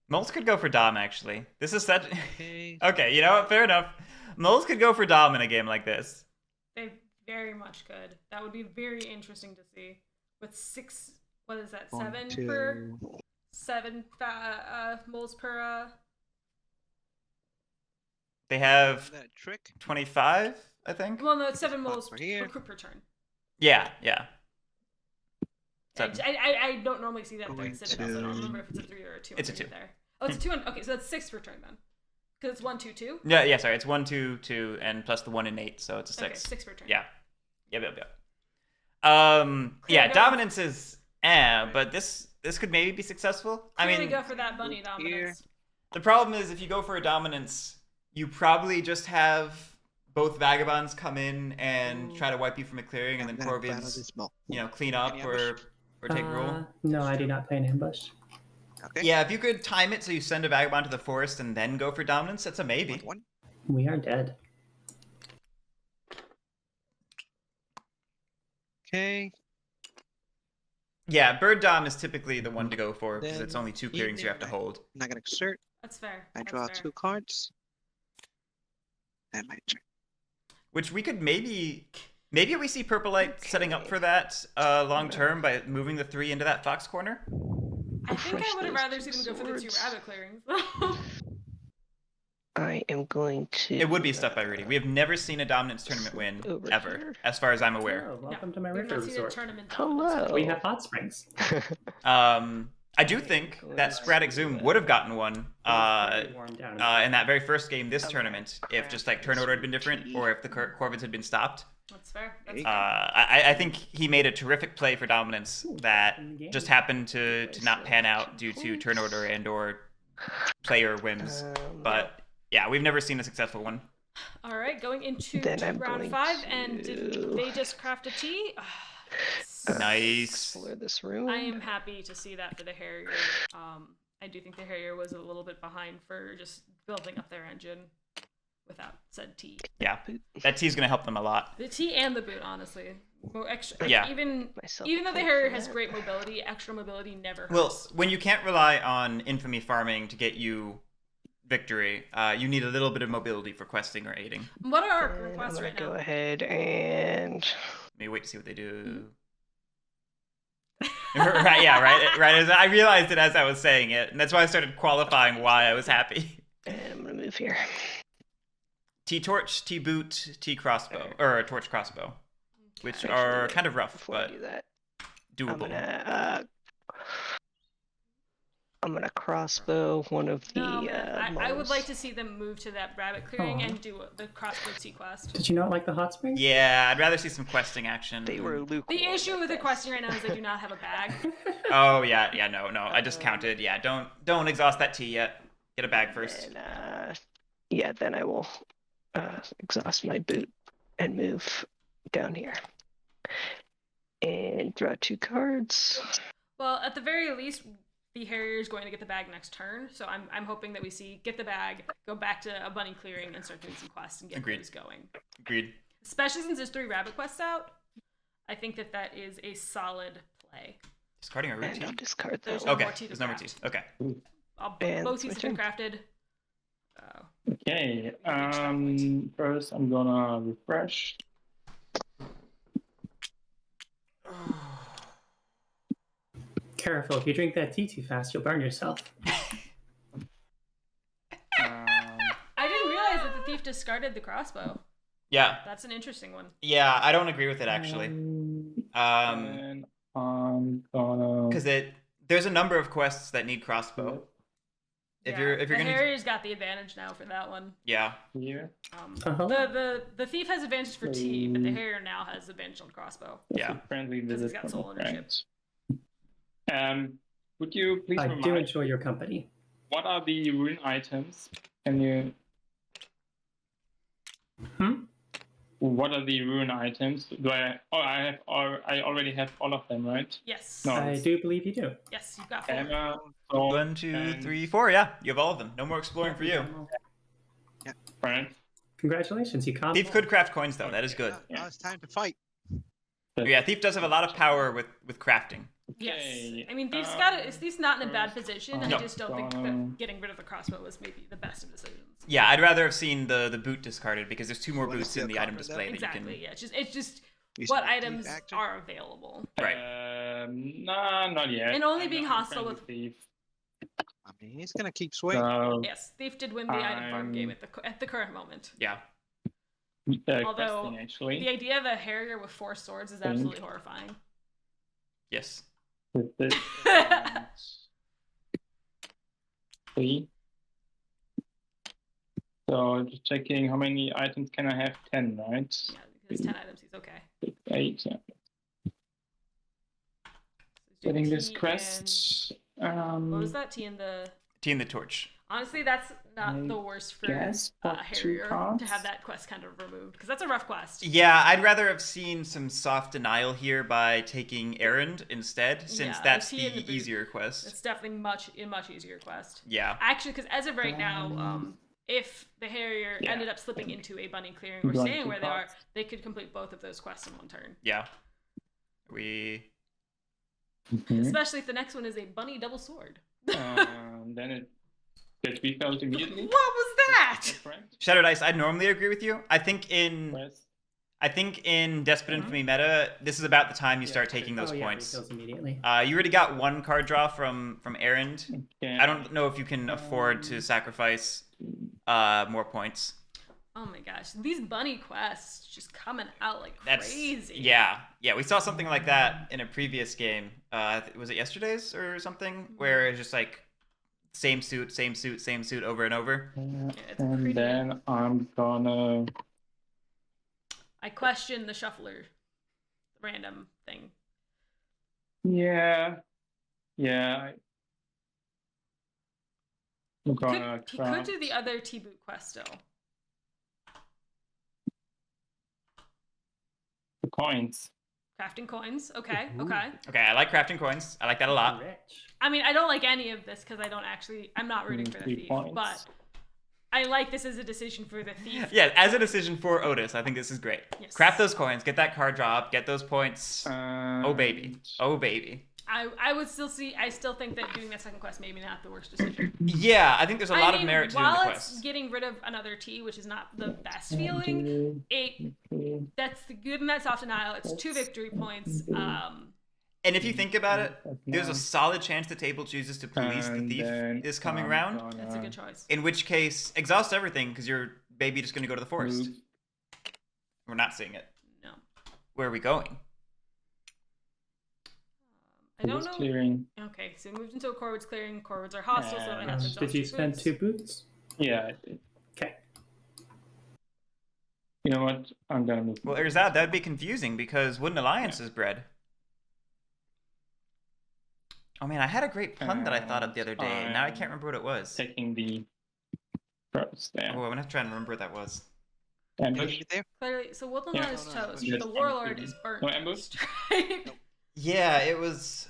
Moles could go for Dom, actually. This is such... Okay. Okay, you know what? Fair enough. Moles could go for Dom in a game like this. They very much could. That would be very interesting to see. With 6, what is that, 7 per 7 moles per. They have That trick. 25, I think. Well, no, it's 7 Spot moles for here. per turn. Yeah. I don't normally see that Going during Citadel, so I don't to- remember if it's a 3 or a 2. It's a 2. There. Oh, it's a 2. Okay, so that's 6 per turn then. Because it's 1, 2, 2. Yeah. Sorry, it's 1, 2, 2, and plus the 1 and 8, so it's a 6. Okay, 6 per turn. Yeah. Yep. Clear Yeah, go. dominance is but this could maybe be successful. I Clearly mean, go for that bunny dominance. the problem is if you go for a dominance, you probably just have both vagabonds come in and try to wipe you from a clearing, and then I'm gonna battle corvids, this ball. clean up Any or take rule. No, I do not play an ambush. Okay. Yeah, if you could time it so you send a vagabond to the forest and then go for dominance, that's a maybe. One. We are dead. Okay. Yeah, bird dom is typically the one to go for because Then it's only 2 clearings you have to evening, hold. I'm not gonna exert. That's fair. I That's draw fair. 2 cards. And my turn. Which we could maybe we see Purplelite setting up for that long term by moving the 3 into that fox corner. I think Refresh I would have those rather two seen them go for the 2 swords. rabbit clearings. I am going to. It would be stuff by Rudy. We have never seen a dominance tournament win Over ever, here. as far as I'm aware. Oh, welcome to my We've river not seen a resort. tournament Hello. We have hot springs. I do think that sporadic zoom would have gotten one Very warm down. in that very first game this tournament if just like turn order had been different or if the corvids had been stopped. That's fair. That's I think he made a terrific play for dominance that just happened to not pan out due to turn order and or player whims. But yeah, we've never seen a successful one. All right, going into Then I'm round going 5, and did to- they just craft a tea? Nice. Explore this room. I am happy to see that for the Harrier. I do think the Harrier was a little bit behind for just building up their engine without said tea. Yeah, that T's gonna help them a lot. The tea and the boot, honestly. Extra, Yeah. Even Myself though a the plate Harrier for has that. great mobility, extra mobility never hurts. Well, when you can't rely on infamy farming to get you victory, you need a little bit of mobility for questing or aiding. What are our And I'm requests gonna right go now? ahead and Maybe wait to see what they do. Right, yeah, right. I realized it as I was saying it, and that's why I started qualifying why I was happy. and I'm gonna move here. T torch, T boot, T crossbow, or torch crossbow, which are Actually, kind of rough, Before I but do that, doable. I'm gonna crossbow one of the. No, man, I would moles. like to see them move to that rabbit clearing Aw. and do the crossbow tea quest. Did you not like the hot springs? Yeah, I'd rather see some questing action. They were lukewarm. The issue with the at question right now is they do not have a bag. Oh yeah, no. I just counted. Yeah, don't exhaust that T yet. Get a bag first. And, then I will exhaust my boot and move down here. And draw 2 cards. Well, at the very least, the Harrier is going to get the bag next turn, so I'm hoping that we see get the bag, go back to a bunny clearing, and start doing some quests and get Agreed. those going. Agreed. Especially since there's 3 rabbit quests out, I think that is a solid play. Discarding a And I'll routine. discard There's that no one. Okay, more tea to there's no more T. craft. Okay. And Both it's teas have my been crafted. Okay. First I'm gonna refresh. Careful, if you drink that tea too fast, you'll burn yourself. I didn't realize that the thief discarded the crossbow. Yeah, That's an interesting one. yeah. I don't agree with it actually. And I'm gonna. Because there's a number of quests that need crossbow. If you're the gonna Harrier's got the advantage now for that one. yeah. Here. Uh-huh. The thief has advantage for tea, but the Harrier now has advantage on crossbow. Yeah. Friendly Because he's visit got from soul a ownership. friend. Would you please I do remind enjoy your company. what are the rune items? Can you? What are the rune items? Do I? Oh, I have. I already have all of them, right? Yes. No. I do believe you do. Yes, you've got 4. Hammer, sword, 1, 2, and 3, 4. Yeah, you have all of them. No more exploring for you. Friend. Congratulations, you can't. Thief could craft coins though. That is good. Now it's time to fight. Yeah, Thief does have a lot of power with crafting. Yes. Okay, I mean, Thief's not in a bad position. No. I just don't think that getting rid of the crossbow was maybe the best of decisions. Yeah, I'd rather have seen the boot discarded because there's 2 more You wanna boots see in a the item copper display that Exactly. you can. Yeah. It's just You what see the items thief actor? are available, Right. Nah, not yet. And only I'm being not a hostile friend with- thief. I mean, he's gonna keep swinging. So, Yes, Thief did win the item farm game at the current moment. Yeah. Although questing, actually. the idea of a Harrier with 4 swords is absolutely horrifying. Yes. With this, 3. So just checking how many items can I have? 10, right? Yeah, because 10 items, he's okay. 6, 8, yeah. So he's doing Getting this T quest. and- what was that? T and the... T and the torch. Honestly, that's not I the worst for guess for 2 Harrier cards. to have that quest kind of removed, because that's a rough quest. Yeah, I'd rather have seen some soft denial here by taking Errand instead, since Yeah, that's T and the the boot. easier quest. It's definitely a much easier quest. Yeah. Actually, because as of right now, if the Harrier Yeah, ended up slipping into a bunny clearing or Going staying too where they are, fast. they could complete both of those quests in one turn. Yeah. We. Mhm. Especially if the next one is a bunny double sword. Then it gets refilled immediately. What was that? Is that correct? Shadow Dice, I normally agree with you. I think in Yes. Desperate Infamy meta, this is about the time you Yeah. start taking those Oh, yeah, points. refills immediately. You already got 1 card draw from Errand. Okay. I don't know if you can afford to sacrifice more points. Oh my gosh, these bunny quests just coming out like That's crazy. yeah. We saw something like that in a previous game. Was it yesterday's or something, where it's just like same suit over and over. it's pretty- And then I'm gonna. I question the shuffler random thing. Yeah. I'm gonna He could do the other T-boot quest still. the coins. Crafting coins. Okay. Ooh. Okay. Okay, I like crafting coins. I like that a lot. Rich. I mean, I don't like any of this because I'm not rooting for the 3 thief, points. but I like this as a decision for the thief. Yeah, as a decision for Outis, I think this is great. Yes. Craft those coins, get that card drop, get those points. Oh baby. Oh baby. I still think that doing that second quest maybe not the worst decision. Yeah, I think there's a lot of merit to doing the while quest. it's getting rid of another T, which is not the best feeling, that's the good in that soft denial. It's 2 victory points. And if you think about it, there's a solid chance the table chooses to police the thief this coming round. That's a good choice. In which case, exhaust everything because you're maybe just going to go to the forest. We're not seeing it. No. Where are we going? I don't know. Clearing. Okay, so we moved into a Corvid's clearing. Corvids are hostile, so they have to exhaust Did you your spend boots. 2 boots? Yeah. I did. Okay. You know what? I'm gonna move. Well, Rosado, that would be confusing because Wooden Alliance is bred. Oh man, I had a great pun that I thought of the other day, and now I can't remember what it was. Taking the pros there. Oh, I'm gonna have to try and remember what that was. Ambush. Right there. Clearly, so Woodland Yeah. on is No, no, toast, yes, but the Warlord ambush. is burnt. No ambush? Right? Yeah, it was.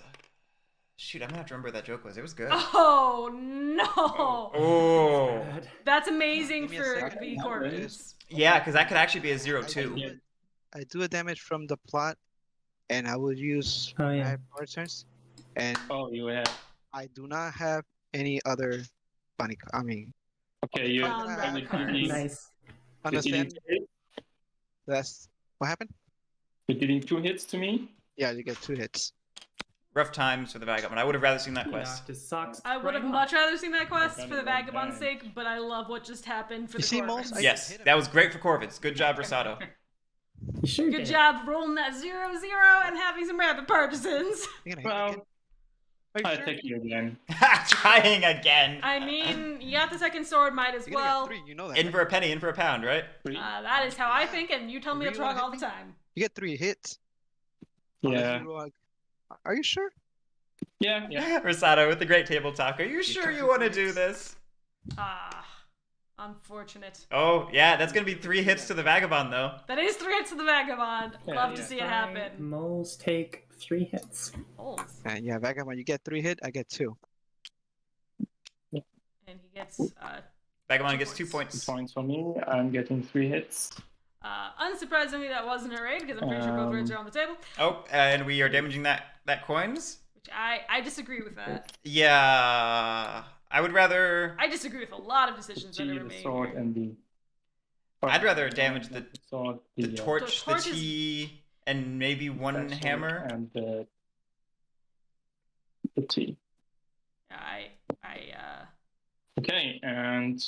Shoot, I'm gonna have to remember what that joke was. It was good. Oh no! Oh. Bad. That's amazing Give me a for second. the Yeah, Corvids. Yeah, because that could actually be a I 0-2. do, I do a damage from the plot, and I will use Oh, yeah. 5 power turns, and Oh, you have. I do not have any other bunny. I mean, Okay, you Found have that card. Nice. understand? That's what happened. You're dealing 2 hits to me. Yeah, you get 2 hits. Rough times for the Vagabond. I would have rather seen that He quest. knocked his socks I would have right much off. rather seen that quest Okay, for the well Vagabond's done. sake, but I love what just happened for You the see, Corvids. Moles? I Yes, hit him. that was great for Corvids. Good job, Rosado. You sure Good did. job rolling that 0-0 and having some rapid purchases. You're gonna hit Well, again? Are you I'll sure? take you again. Trying again. I mean, you got the second sword, might as You're gonna well. get 3. You know that. In right? for a penny, in for a pound, right? 3. That is how I think, and you tell me You it's really wrong wanna all the hit me? time. You get 3 hits. Unless Yeah. you roll Are you sure? Yeah. Rosado with the great table talk. Are you sure took you the want to points. do this? Unfortunate. Oh, yeah, that's going to be 3 hits to the Vagabond, though. That is 3 hits to the Vagabond. Yeah, Love to yeah. see it happen. Moles take 3 hits. Holes. And yeah, Vagabond, you get 3 hit. I get 2. And he gets, Vagabond 2 gets 2 points. points. 2 points for me. I'm getting 3 hits. unsurprisingly, that wasn't a raid because I'm pretty sure both raids are on the table. Oh, and we are damaging that coins? Which I disagree with that. Yeah. I would rather... I disagree with a lot of decisions that G, are the made sword, here. and the. I'd rather damage the sword, The torch, the torch is- T, and maybe one that sword hammer. and the T. Okay, and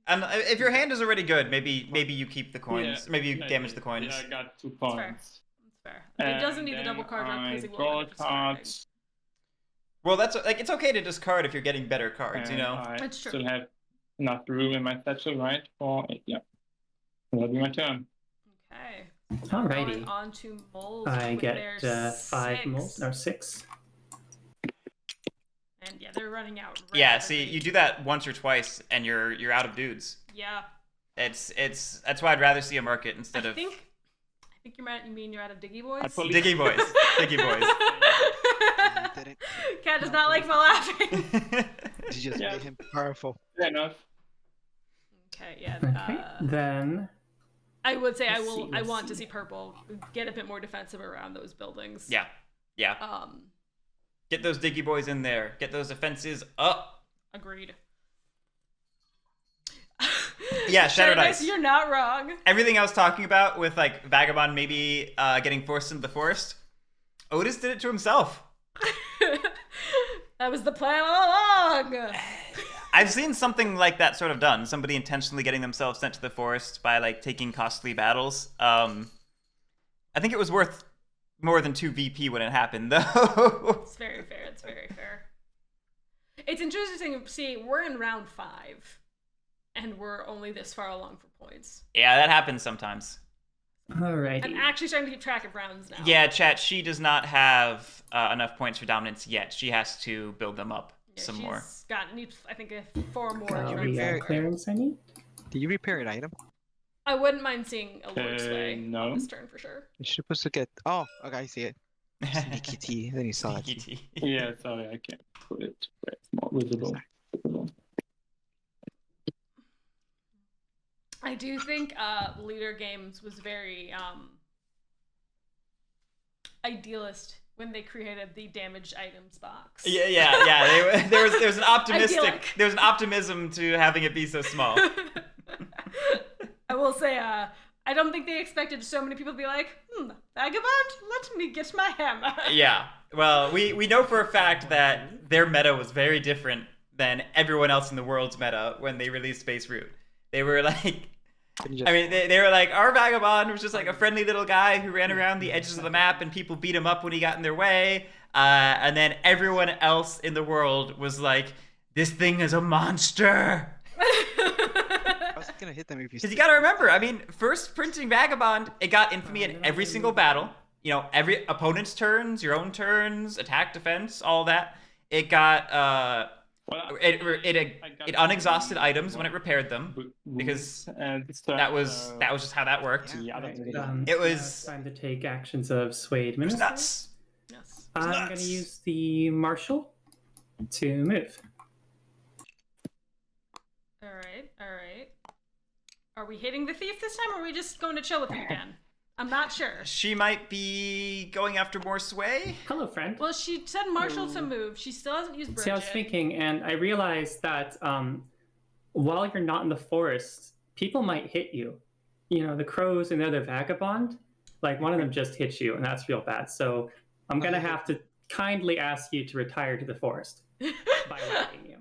if your hand is already good, maybe you keep the coins. Yeah, maybe you damage the coins. Yeah, I got 2 That's points. fair. It doesn't need the And double card then drop because I it will draw end up discarding. cards. Well, that's like it's okay to discard if you're getting better cards. You And know. I That's true. still have enough room in my satchel, right? For yeah. That'll be my turn. Okay. Alrighty. Going on to moles. I with get their 5 6. moles, or 6. And yeah, they're running out. Yeah. rapidly. See, you do that once or twice, and you're out of dudes. Yeah. It's that's why I'd rather see a market instead I of think you mean you're out of Diggy Boys? Diggy Boys. Diggy Boys. You didn't. Cat does not like my laughing. You just Yeah. made him powerful. Fair enough. Okay, yeah. Okay, then I would say let's see, I let's want to see. see purple get a bit more defensive around those buildings. Yeah. Yeah. Get those Diggy Boys in there. Get those defenses up. Agreed. Yeah, Shadow Dice. You're not wrong. Everything I was talking about with like Vagabond maybe getting forced into the forest, Outis did it to himself. That was the plan all along. I've seen something like that sort of done. Somebody intentionally getting themselves sent to the forest by like taking costly battles. I think it was worth more than 2 VP when it happened, though. It's very fair. It's very fair. It's interesting to see we're in round 5, and we're only this far along for points. Yeah, that happens sometimes. alrighty. I'm actually starting to keep track of rounds now. Yeah, chat. She does not have enough points for dominance yet. She has to build them up some more. Needs, I think, 4 more. Are rounds we somewhere. clearance I need? Do you repair an item? I wouldn't mind seeing a Lord's Way no. on this turn for sure. You're supposed to get. Oh, okay, I see it. Sneaky T. Then you saw it. Sneaky tea. Yeah, sorry, I can't put it where it's more visible. I do think Leader Games was very idealist when they created the damaged items box. Yeah. There was an Idyllic. there was an optimism to having it be so small. I will say, I don't think they expected so many people to be like, Vagabond, let me get my hammer. Yeah. Well, we know for a fact that their meta was very different than everyone else in the world's meta when they released Space Root. They were like, I mean, they were like, our Vagabond was just like a friendly little guy who ran around the edges of the map and people beat him up when he got in their way. And then everyone else in the world was like, this thing is a monster. I was gonna hit them if you. Because you gotta remember, I mean, first printing Vagabond, it got infamy in every single battle. You know, every opponent's turns, your own turns, attack, defense, all that. It got it unexhausted items when it repaired them, because that was just how that worked. Yeah, It was time to take actions of Swayed it was Minister. nuts. Yes. I'm nuts. going to use the Marshal to move. All right. Are we hitting the thief this time, or are we just going to chill with him again? I'm not sure. She might be going after more sway. Hello, friend. Well, she said Marshall to move. She still hasn't used Bridget. See, I was thinking, and I realized that while you're not in the forest, people might hit you. You know, the crows and the other Vagabond, like one of them just hit you, and that's real bad. So I'm going to have to kindly ask you to retire to the forest by letting you.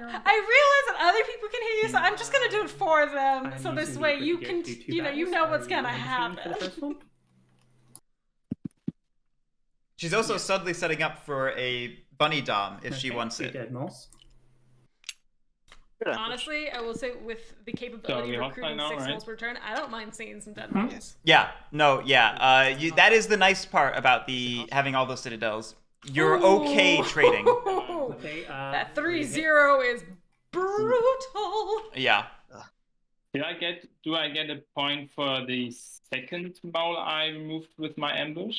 I realize that other people can hit you, so I'm just gonna do it for them. I'm so this using way the you quick can, gift, do 2 you battles. know what's Are gonna you ready for happen. the first one? She's also subtly setting up for a bunny dom if she Okay, wants 2 it. dead moles. Good ambush. Honestly, I will say with the capability we of hostile recruiting now, 6 right? rolls per turn, I don't mind seeing some dead Hmm? rolls. Yeah, no, yeah. That is the nice part about the having all those citadels. You're okay trading. Okay, That 3-0 is brutal. Yeah. Do I get a point for the second mole I removed with my ambush?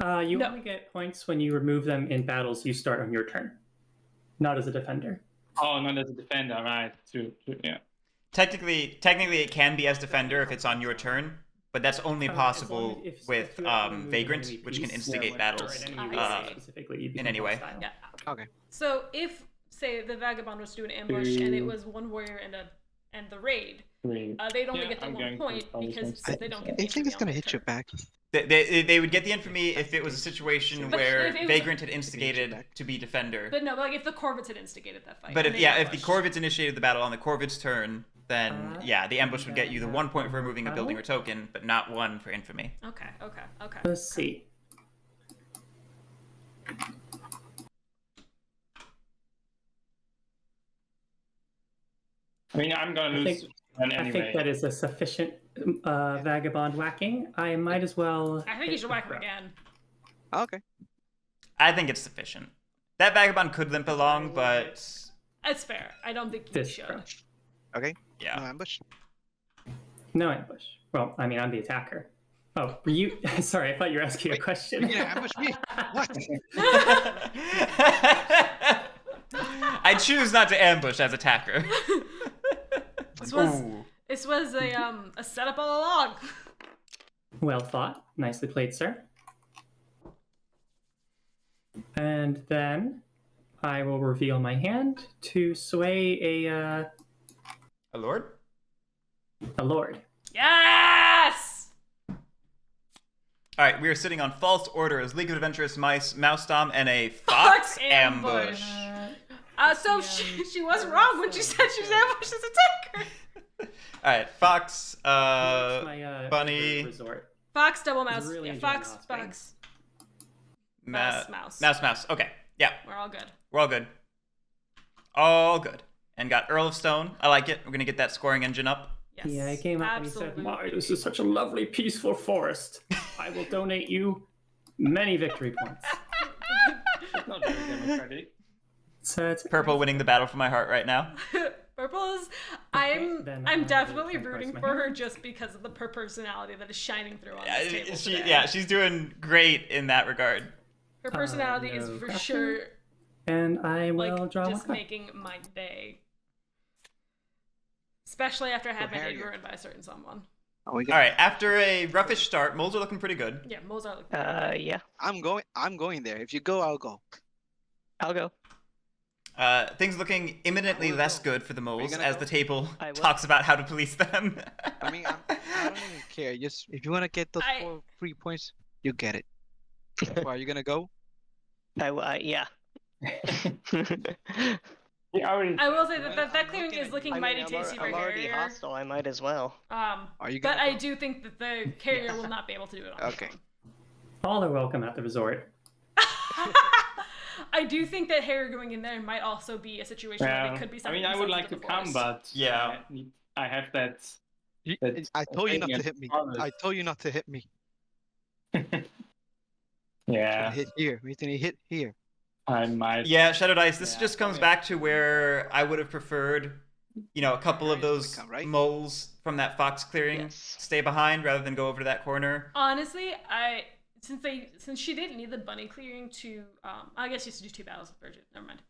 You No. only get points when you remove them in battles you start on your turn, not as a defender. Oh, not as a defender, right? True, yeah. Technically, it can be as defender if it's on your turn, but that's only possible if with you ever remove Vagrant, enemy which can piece, instigate or battles. an I enemy see. specifically, you in become any way. hostile. Yeah. Okay. So if, say, the Vagabond was to do an ambush and it was one warrior and the raid, Great. They'd only Yeah, get the I'm 1 going point for because instance. they don't I get the think it's infamy gonna on hit you their turn. back. They would get the infamy if it was a situation But where if it was- Vagrant had instigated back. to be defender. But no, like if the Corvids had instigated that fight. But and if they if the ambushed. Corvids initiated the battle on the Corvids' turn, then yeah, the ambush would get you the 1 point for removing a building or token, but not 1 for infamy. Okay. Let's see. I mean, I'm gonna lose one I anyway. think that is a sufficient vagabond whacking. I might as well. I think you should whack him again. Okay. I think it's sufficient. That Vagabond could limp along, but That's fair. I don't think you This should. round. Okay. yeah. No ambush. No ambush. Well, I mean, I'm the attacker. Oh, were you? Sorry, I thought you were asking a question. Yeah, ambush me. What? I choose not to ambush as attacker. This was a setup all along. Well thought. Nicely played, sir. And then I will reveal my hand to sway a lord? a lord. Yes! Alright, we are sitting on False Order as League of Adventurous Mice, Mouse Dom, and a Fox ambush. So she wasn't wrong when she said she was ambushed as attacker. Alright, Fox, My, Bunny, resort. Fox, double mouse. Really Yeah, enjoying Fox, mouse thing. Fox. Mouse. Mouse. Mouse. Okay, yeah, We're all good. we're all good. All good. And got Earl of Stone. I like it. We're gonna get that scoring engine up. Yes. Yeah, I came up Absolutely. and he said, "My, this is such a lovely, peaceful forest. I will donate you many victory points." It's not very democratic. So it's Purple winning the battle for my heart right now. Purple is. then I I'm will definitely turn rooting towards for my her just because of the personality that is shining through on this table today. Yeah, she's doing great in that regard. Her personality is no for crafting. sure And I will like draw one just card. making my day. Especially after I had my day Harrier. ruined by a certain someone. Oh, we All right, after a roughish start, moles are looking pretty good. Yeah, Mozart looked pretty good. Yeah, I'm going there. If you go, I'll go. I'll go. Things looking imminently I will less go. good for the moles gonna as go? the table I will. talks about how to police them. I mean, I don't even care. Just if you want to get those I- 4 free points, you get it. Well, are you gonna go? Yeah. Yeah, I will say that I'm clearing looking is at- looking I mean, mighty I'm, tasty for I'm already Harrier. hostile. I might as well. Are you But gonna I go? do think that the carrier will not be able to do it on Okay. its All are welcome at the resort. own. I do think that Harrier going in there might also be a situation where they could be I sending mean, I would themselves like to into the come, forest. but Yeah. I have that. You- That's I told you not to against hit me. others. I told you not to hit me. Yeah, Hit here. We need to hit here. I might. Yeah, Shadow Dice, this Yeah, just comes okay. back to where I would have preferred, a couple of Harrier's gonna those come, right? moles from that fox clearing Yes. stay behind rather than go over to that corner. Honestly, since she didn't need the bunny clearing to I guess she used to do 2 battles with Bridget. Never mind.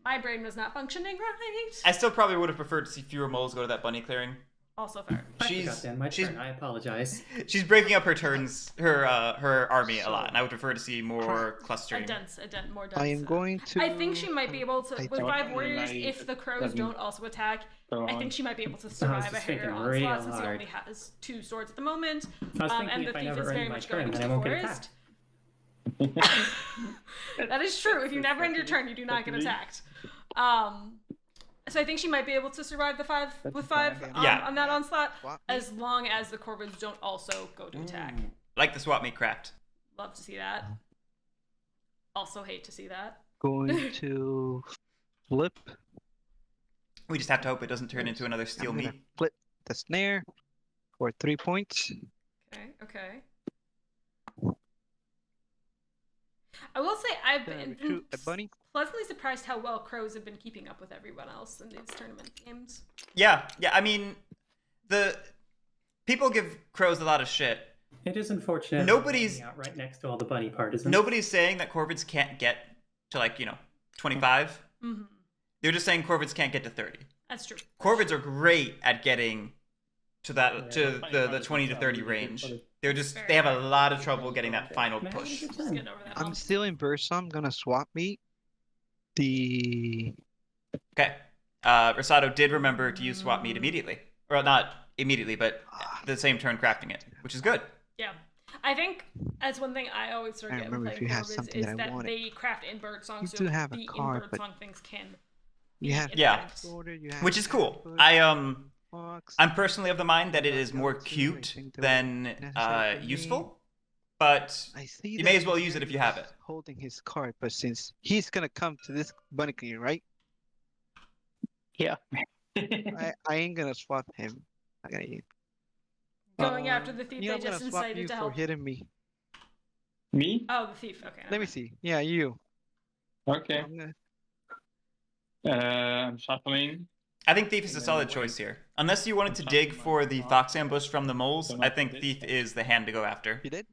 My brain was not functioning right. I still probably would have preferred to see fewer moles go to that bunny clearing. Also fair. I forgot then. My turn. I apologize. She's breaking up her turns, her army a lot, and I would prefer to see more clustering. More dense. I am going to. I think she might be able to, I with don't 5 really warriors, like if the crows doesn't don't also attack, go I on. think she might be able to survive a just Harrier thinking onslaught real since he hard. only has 2 swords at the moment. I was thinking And the if I thief never is earn very my much going turn, into then I the won't get forest. attacked. That is true. If you never end your turn, you do not get attacked. So I think she might be able to survive the 5 with 5 Yeah. on that onslaught, Swap me. as long as the corvids don't also go to attack. Like the swap meet craft. Love to see that. Also hate to see that. Going to flip. We just have to hope it doesn't turn into another steel I'm meat. gonna flip the snare for 3 points. Okay. I will say I've Gonna been recruit a bunny. pleasantly surprised how well crows have been keeping up with everyone else in these tournament games. Yeah. I mean, the people give crows a lot of shit. It is unfortunate. Nobody's- out right next to all the bunny partisans. Nobody's saying that corvids can't get to 25. Mm-hmm. They're just saying corvids can't get to 30. That's true. Corvids are great at getting to that Yeah, to the 20 to 30 range. They have a lot of trouble getting that final Man, push. good Just time. getting over that I'm hump. still in burst, so I'm gonna swap meet the. Okay. Rosado did remember to use swap meet immediately. or not immediately, but the same turn crafting it, which is good. Yeah. I think that's one thing I always I forget when remember if playing you had corvids something is that I that wanted. they craft in bird song, You so do have a the in card, bird but song things can you have in Yeah. effect. Which is cool. I'm personally of the mind that it is more cute than useful, but I see you that may as well use it if you have it. Holding his card, but since he's gonna come to this bunny clean, right? Yeah. I ain't gonna swap him. I gotta use. Going after the thief You know, they I'm gonna just swap incited you to for help. hitting me. Me? Oh, the thief. Okay. Let me see. Yeah, you. Okay. I'm gonna- I'm shuffling. I think Thief is a solid choice here. Unless you wanted to dig for the Fox Ambush from the moles, I think Thief is the hand to go after. You did?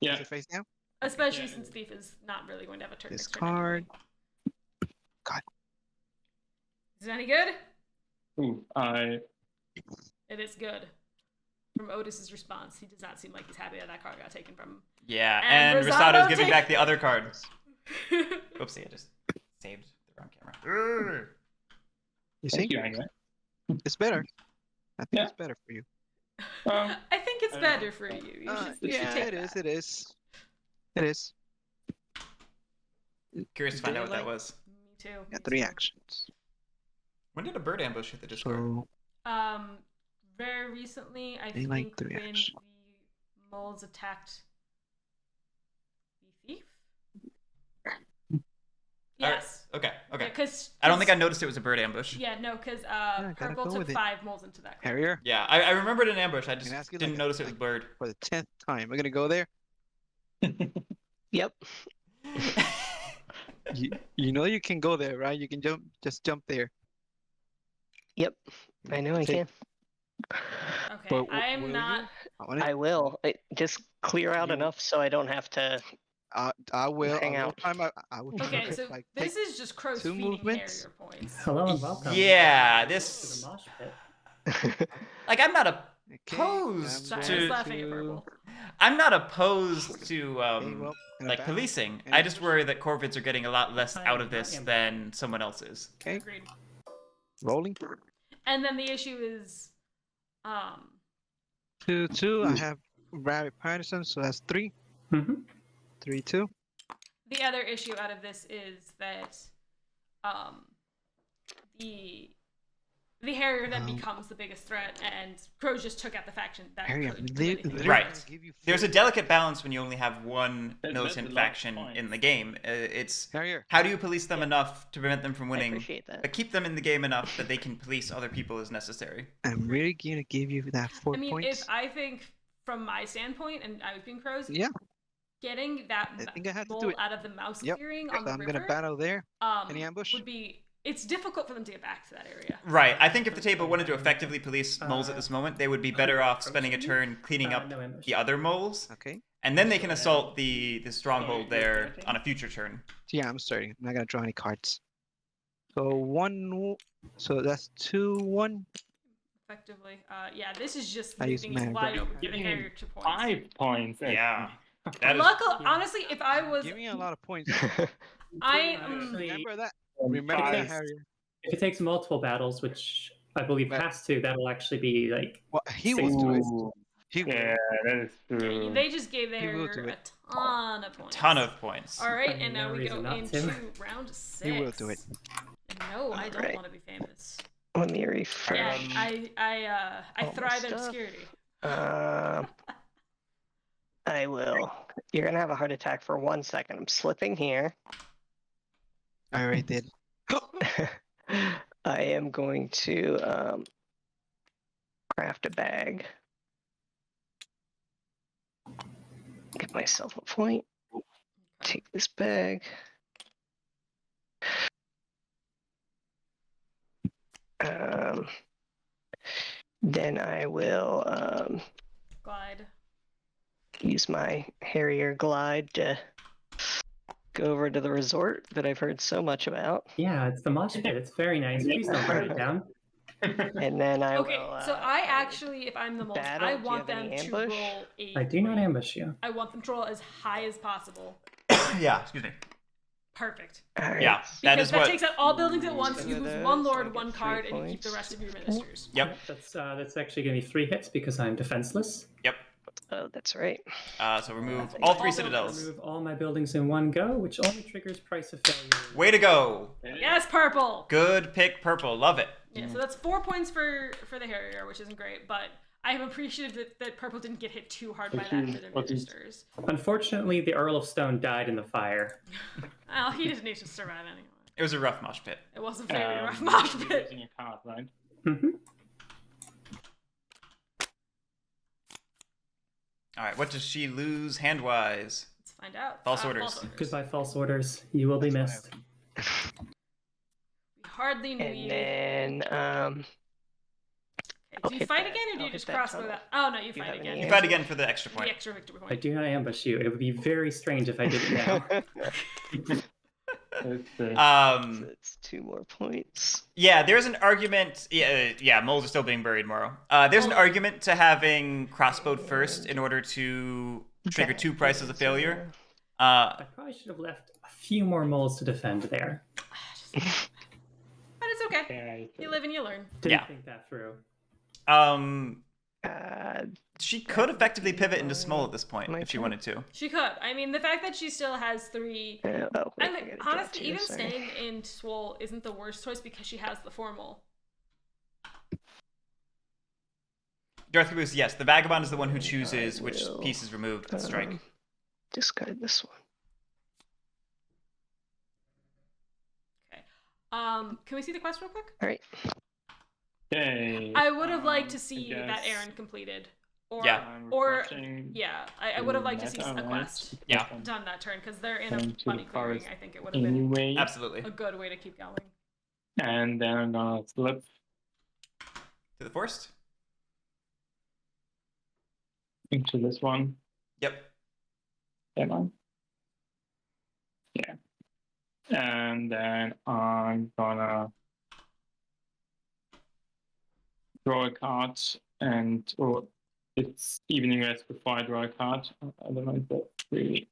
Yeah. Put your face down. Especially Yeah. since thief is not really going to have a turn. This next turn card. anyway. God. Is it any good? Ooh, It is good. From Outis's response, he does not seem like he's happy that card got taken from him. Yeah, And and Rosado Rosado's giving take- back the other card. Oopsie, I just saved the wrong camera. You see? thank you, I guess. It's better. I think Yeah. it's better for you. Well, I think it's I don't better know. for you. You should Yeah, take it is. that. It is. It is. Curious to find out what that Daylight? was. Me too. Got me 3 too. actions. When did a bird ambush hit the Discord? So Very recently, I They like think three when actions. the moles attacked the thief. Yes. Okay, okay. Because I don't think I noticed it was a bird ambush. Yeah, no, because gotta Purple go took with it. 5 moles into that. card. Harrier, Yeah, I remembered an ambush. I just ask you didn't like- notice it was bird. for the 10th time, we're gonna go there. Yep. You know you can go there, right? You can just jump there. Yep. I know I Take- can. Okay, But I'm will not. You? I want it. I will. Just clear out You- enough so I don't have to. I will. Hang I will out. time I will try Okay, to, so like, this take is just Crow's 2 feeding movements. Harrier points. Hello and welcome. Yeah, To this the mosh pit. like I'm not Okay, opposed Sorry, I to. was laughing at Purple. I'm not opposed to Okay, well, gonna like battle. policing. Any I just ambush? worry that corvids are getting a lot less I out am of this not than someone else is. Okay, Agreed. rolling. And then the issue is, 2-2. I have Rabbit Patterson, so that's 3. Mm-hmm. 3-2. the other issue out of this is that, the Harrier then becomes the biggest threat, and Crow just took out the faction that Harrier, could do li- anything. literally Right. gonna give you There's a 4 delicate balance when you only have one That's a militant lot of faction points. in the game. It's Harrier. how do you police them enough to prevent them from I winning, appreciate that. but keep them in the game enough that they can police other people as necessary. I'm really gonna give you that 4 I mean, points. if I think from my standpoint, and I was being Crows, Yeah, getting that I think I have to mole do it. out of the mouse Yep. clearing So on the I'm river, gonna battle there. Any ambush? would be. It's difficult for them to get back to that area. Right. I think if the table wanted to effectively police moles at this moment, they would be better off spending a turn cleaning up No ambush. the other moles, Okay. and then they can assault the stronghold there on a future turn. Yeah, I'm starting. I'm not gonna draw any cards. So 1. So that's 2-1. Effectively, yeah. This is just I use leaving it mana wide grab. open, giving Giving Harrier 2 points. 5 points. Yeah. That is Luckily, Yeah. honestly, if I was, Give me a lot of points. I Actually, Remember that. Um, Remember that, five. Harrier. if it takes multiple battles, which I believe Right. has to, that'll actually be like Well, he will do it. Ooh, He will. yeah, that is true. they just gave the He will Harrier do a it. ton of points. ton of points. All right, I mean, and now no we go reason not into to. round 6. He will do it. And no, I don't Alright. want to be famous. Let me refresh. Yeah, I all my thrive in stuff. obscurity. I will. You're gonna have a heart attack for 1 second. I'm slipping here. I already did. I am going to craft a bag. Give myself a point. Take this bag. Then I will Glide. use my Harrier glide to go over to the resort that I've heard so much about. yeah, it's the mosh pit. It's very nice. Please don't burn it down. And then I Okay, will. so I actually, if I'm the most, battle? I Do you want have any them to ambush? roll a. I do not ambush you. I want them to roll as high as possible. Yeah, excuse me. Perfect. Alright. Yeah, that Because is that what. takes out all buildings at once. Some You of lose those, one so I lord, get one 3 card, and you keep the points. rest of your ministers. Yep. That's actually going to be 3 hits because I'm defenseless. Yep. Oh, that's right. So remove think all all 3 buildings. citadels. Remove all my buildings in one go, which only triggers price of failure. Way to go. Yes, purple. Good pick, purple. Love it. Yeah, so that's 4 points for the Harrier, which isn't great, but I am appreciative that purple didn't get hit too hard by that for their ministers. Unfortunately, the Earl of Stone died in the fire. Well, he didn't need to survive anyway. It was a rough mosh pit. It was a very rough mosh You're pit. using a card, right? Mm-hmm. All right, what does she lose hand-wise? Let's find out. False orders. Goodbye, false orders. You will be missed. We hardly knew And you. then, Okay, I'll do you hit fight that. again, or do I'll you just hit that cross tunnel. that? Oh no, you Do you fight have again. any You fight again for the extra The point. extra victory I point. do not ambush you. It would be very strange if I did it now. So it's 2 more points. Yeah, there's an argument. Yeah, moles are still being buried, Moro. There's an argument to having crossbowed first in order to trigger 2 prices of failure. I probably should have left a few more moles to defend there. But it's okay. You live and you learn. Didn't Yeah. think that through. She could effectively pivot into small at this point My if she turn. wanted to. She could. I mean, the fact that she still has 3. Oh, wait, And I like, gotta draw honestly, 2, even sorry. staying in Swole isn't the worst choice because she has the formal. Darth Caboose, yes, the Vagabond is the one who chooses which will, piece is removed with strike. Discard this one. Can we see the quest real quick? Alright. Okay. I would have liked to see I that guess errand completed. Or, Yeah. or refreshing yeah, I would have liked to see meta, a right? quest Yeah. done that turn because they're in a Going to bunny the clearing. forest I think it would have been Anyway, Absolutely. a good way to keep going. and then I'm gonna flip. To the forest? Into this one. Yep. That one. Yeah. And then I'm gonna draw a card and it's evening rest before I draw a card. I don't know if that's really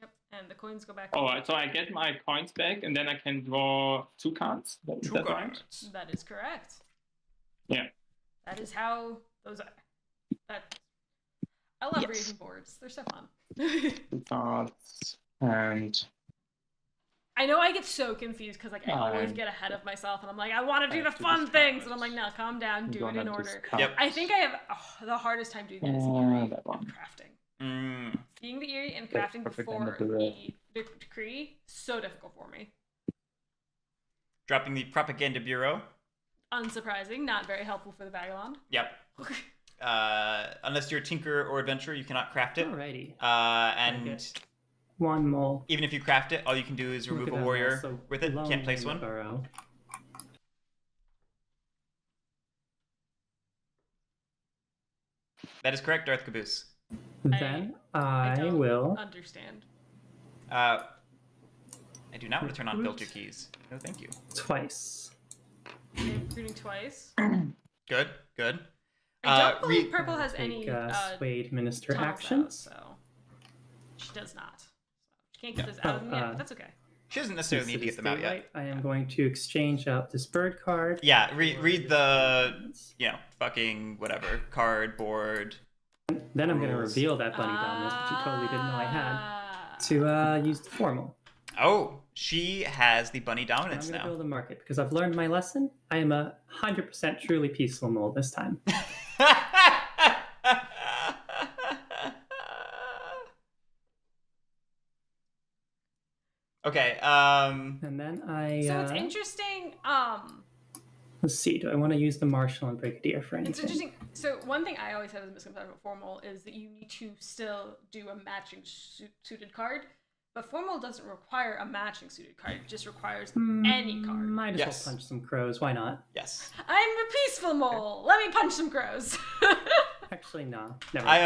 Yep, and the coins go back. oh so I get my coins back and then I can draw 2 cards. Is that right? cards. That is correct. Yeah. That is how those are. That I love Yes. reading boards. They're so fun. 2 cards and I know I get so confused because like I always get ahead of myself and I'm like I want to do the fun things and I'm like no, calm down, do it in order. Yep. I think I have the hardest time doing that is Eerie that one. and crafting. Mm. Seeing the Eerie and That's crafting perfect before under the- the decree, so difficult for me. Dropping the Propaganda Bureau. Unsurprising, not very helpful for the Vagabond. Yep. Unless you're a tinker or adventurer, you cannot craft it. Alrighty. And Okay. 1 mole. even if you craft it, all you can do is remove Look a at that, warrior also with it. lonely Can't place in the one. burrow. That is correct, Darth Caboose. Then I don't will. understand. I do not want to turn on filter keys. No, thank you. Twice. Recruiting twice. Good, good. I don't believe re- purple has Take any Swayed Minister tunnels actions. out, so she does not. So she can't get those out of them yet, but that's okay. She doesn't necessarily need to get them out yet. I am going to exchange out this bird card. Yeah, read the, fucking whatever, cardboard. Then I'm going to rules. reveal that bunny dominance, which you totally didn't know I had, Ah. to use the formal. Oh, she has the bunny And I'm dominance going to now. build a market because I've learned my lesson. I am a 100% truly peaceful mole this time. Okay, And then So it's interesting. Let's see. Do I want to use the Marshal and Brigadier for anything? It's interesting. So one thing I always have as a misconception about formal is that you need to still do a matching suited card, but formal doesn't require a matching suited card. It just requires any card. Might as Yes. well punch some crows. Why not? yes. I'm a peaceful mole. Let me punch some crows. Actually, no. Never. I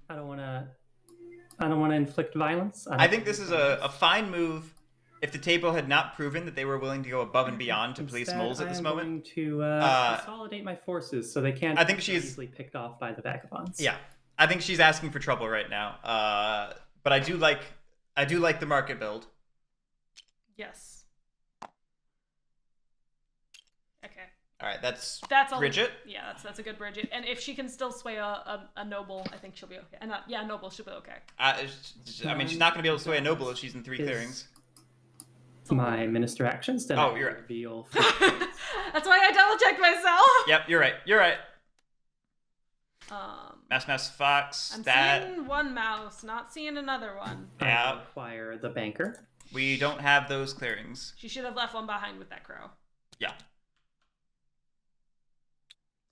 don't want to. I don't want to inflict violence. I think this is a fine move if the table had not proven that they were willing to go above and beyond to police Instead, moles at this I am moment. going to consolidate my forces so they can't I think be she's- easily picked off by the vagabonds. Yeah, I think she's asking for trouble right now. But I do like the market build. Yes. Okay. All right, that's all. Bridget. Yeah, that's a good Bridget. And if she can still sway a noble, I think she'll be okay. And noble, she'll be okay. I mean, she's not going to be able to sway a noble if she's in 3 clearings. My minister actions. Then Oh, you're right. Reveal. That's why I double checked myself. Yep, you're right. Mouse, fox. I'm that. seeing one mouse, not seeing another one. Yeah. Acquire the banker. We don't have those clearings. She should have left one behind with that crow. Yeah.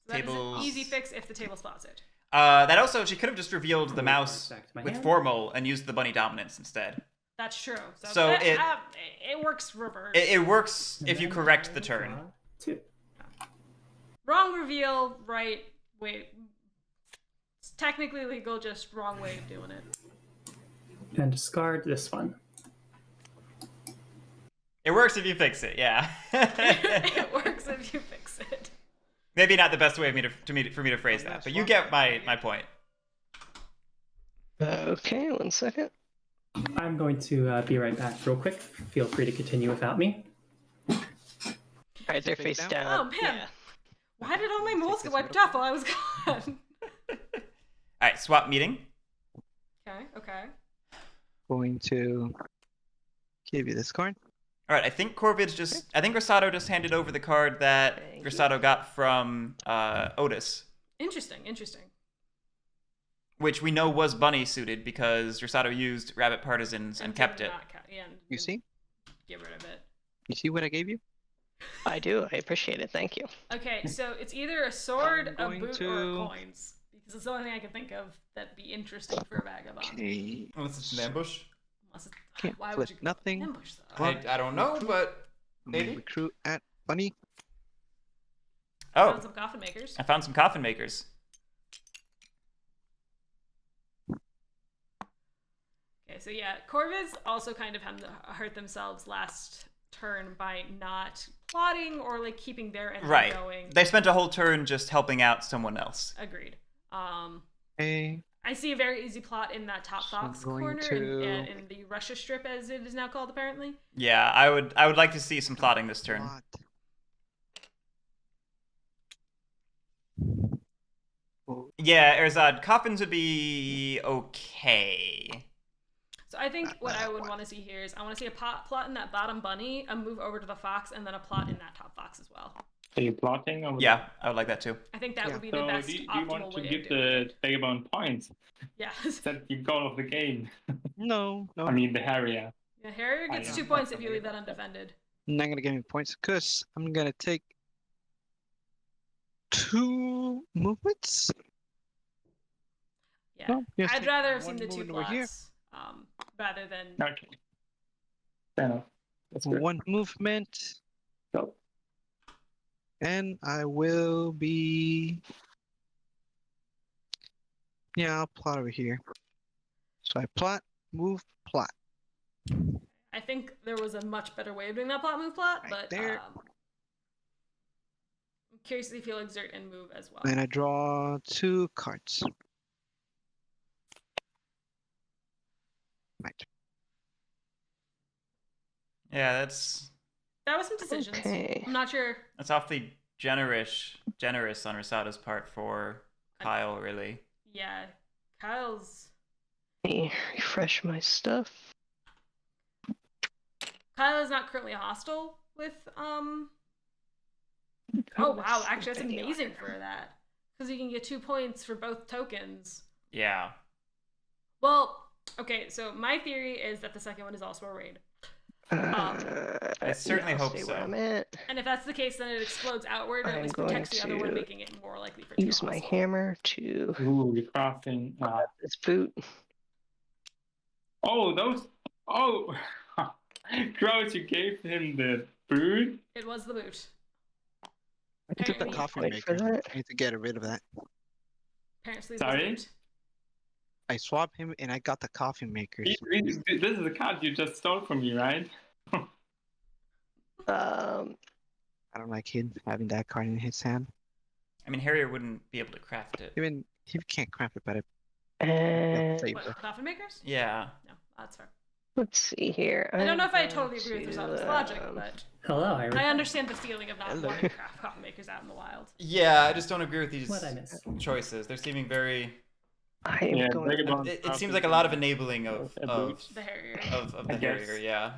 So that is an easy fix if the table spots it. That also, she could have just revealed the mouse with formal and used the bunny dominance instead. That's true. So it works reverse. It works if you correct the turn. 2. Wrong reveal, right way. It's technically legal, just wrong way of doing it. And discard this one. It works if you fix it, yeah. It works if you fix it. Maybe not the best way for me to phrase that, but you get my point. Okay, 1 second. I'm going to be right back real quick. Feel free to continue without me. Alright, they're face down. Oh, man. Yeah. Why did all my moles get wiped off while I was gone? Alright, swap meeting. Okay. Going to give you this card. Alright, I think Rosado just handed over the card that Rosado got from Outis. Interesting. Which we know was bunny suited because Rosado used rabbit partisans and kept it. You see? Get rid of it. You see what I gave you? I do. I appreciate it. Thank you. Okay, so it's either a sword, a I'm boot, going or coins. Because it's the only thing I can think of that'd be interesting for a vagabond. Okay. Unless it's an ambush. Can't Why flip would you nothing. ambush though? I don't know, but I'm gonna maybe. recruit at bunny. Oh, Found some coffin makers. I found some coffin makers. Okay, so yeah, corvids also kind of hurt themselves last turn by not plotting or like keeping their end Right. going. They spent a whole turn just helping out someone else. Agreed. Okay. I see a very easy plot in that top fox corner in the Russia strip, as it is now called, apparently. Yeah, I would like to see some plotting this turn. Plot. Oh, Yeah, Erzad, coffins would be okay. So I think what I would want to see here is I want to see a plot in that bottom bunny, a move over to the fox, and then a plot in that top fox as well. Are you plotting? Or Yeah, I would like that too. I think that Yeah. would be the So best do you optimal want to way give of doing it. the Vagabond points? Yeah. That's the goal of the game. no. I mean, the Harrier. Yeah, Harrier gets I 2 know. points if you leave that undefended. Not gonna give me points because I'm gonna take 2 movements. Yeah. No, just I'd take rather have one seen the 2 movement over here. plots rather than. Okay. Fair enough. That's good. 1 movement, Go. and I will be. Yeah, I'll plot over here. So I plot, move, plot. I think there was a much better way of doing that plot move plot, Right but there. I'm curious to see if he'll exert and move as well. And I draw 2 cards. Right. Yeah, that's That was some decisions. Okay. I'm not sure. awfully generous on Rosado's part for Kyle, really. Yeah, Kyle's Let me refresh my stuff. Kyle is not currently hostile with Oh wow, actually that's amazing for that. Because you can get 2 points for both tokens. Yeah. Well, okay, so my theory is that the second one is also a raid. I certainly hope stay so. Where I'm at. And if that's the case, then it explodes outward and at I'm least going protects the other one, to making it more likely for it to Use be my hostile. hammer to Ooh, you're crafting. this boot. Oh, those. Oh! Gross, you gave him the boot? It was the boot. I took the Apparently- coffee Wait for maker. that. I need to get rid of that. Apparently it was Sorry? the boot. I swapped him and I got the coffee makers. This is the card you just stole from me, right? I don't like him having that card in his hand. I mean, Harrier wouldn't be able to craft it. Even he can't craft it, but And Save What, it. coffin makers? Yeah. No, that's fair. let's see here. I don't know if I I'm totally going agree with to, Rosado's logic, but Hello, I I understand the feeling of not Hello. wanting coffin makers out in the wild. Yeah, I just don't agree with these What I miss? choices. They're seeming very. I am Yeah, going. Vagabond It seems after like a lot of enabling of a of boot. The Harrier. of the I guess. Harrier. Yeah.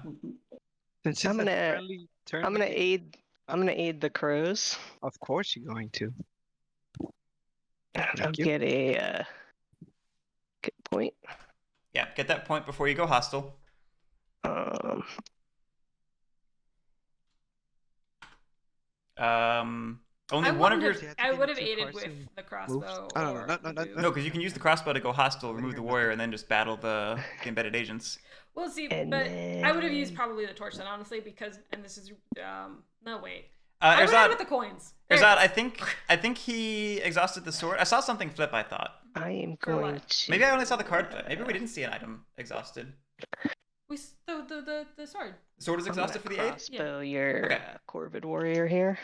Since I'm it's a gonna- friendly turn, I'm gonna aid. I'm gonna aid the crows. Of course you're going to. I'll you. get a get point. Yeah. Get that point before you go hostile. Only I one of wouldn't your. have- You have to I do would have two aided cards with and the crossbow. Oh, no, or no, the no, boot. no. No, because you can use the crossbow to go hostile, remove the warrior, and then just battle the embedded agents. We'll see, And but I would have used then- probably the torch then, honestly, because and this is no wait. I would have Erzad, with the coins. There it Erzad, is. I think he exhausted the sword. I saw something flip. I thought I am For going what? to. maybe I only saw the card flip. Maybe we didn't see an item exhausted. The sword. The sword is I'm gonna exhausted for the aid. crossbow your Okay. corvid warrior here.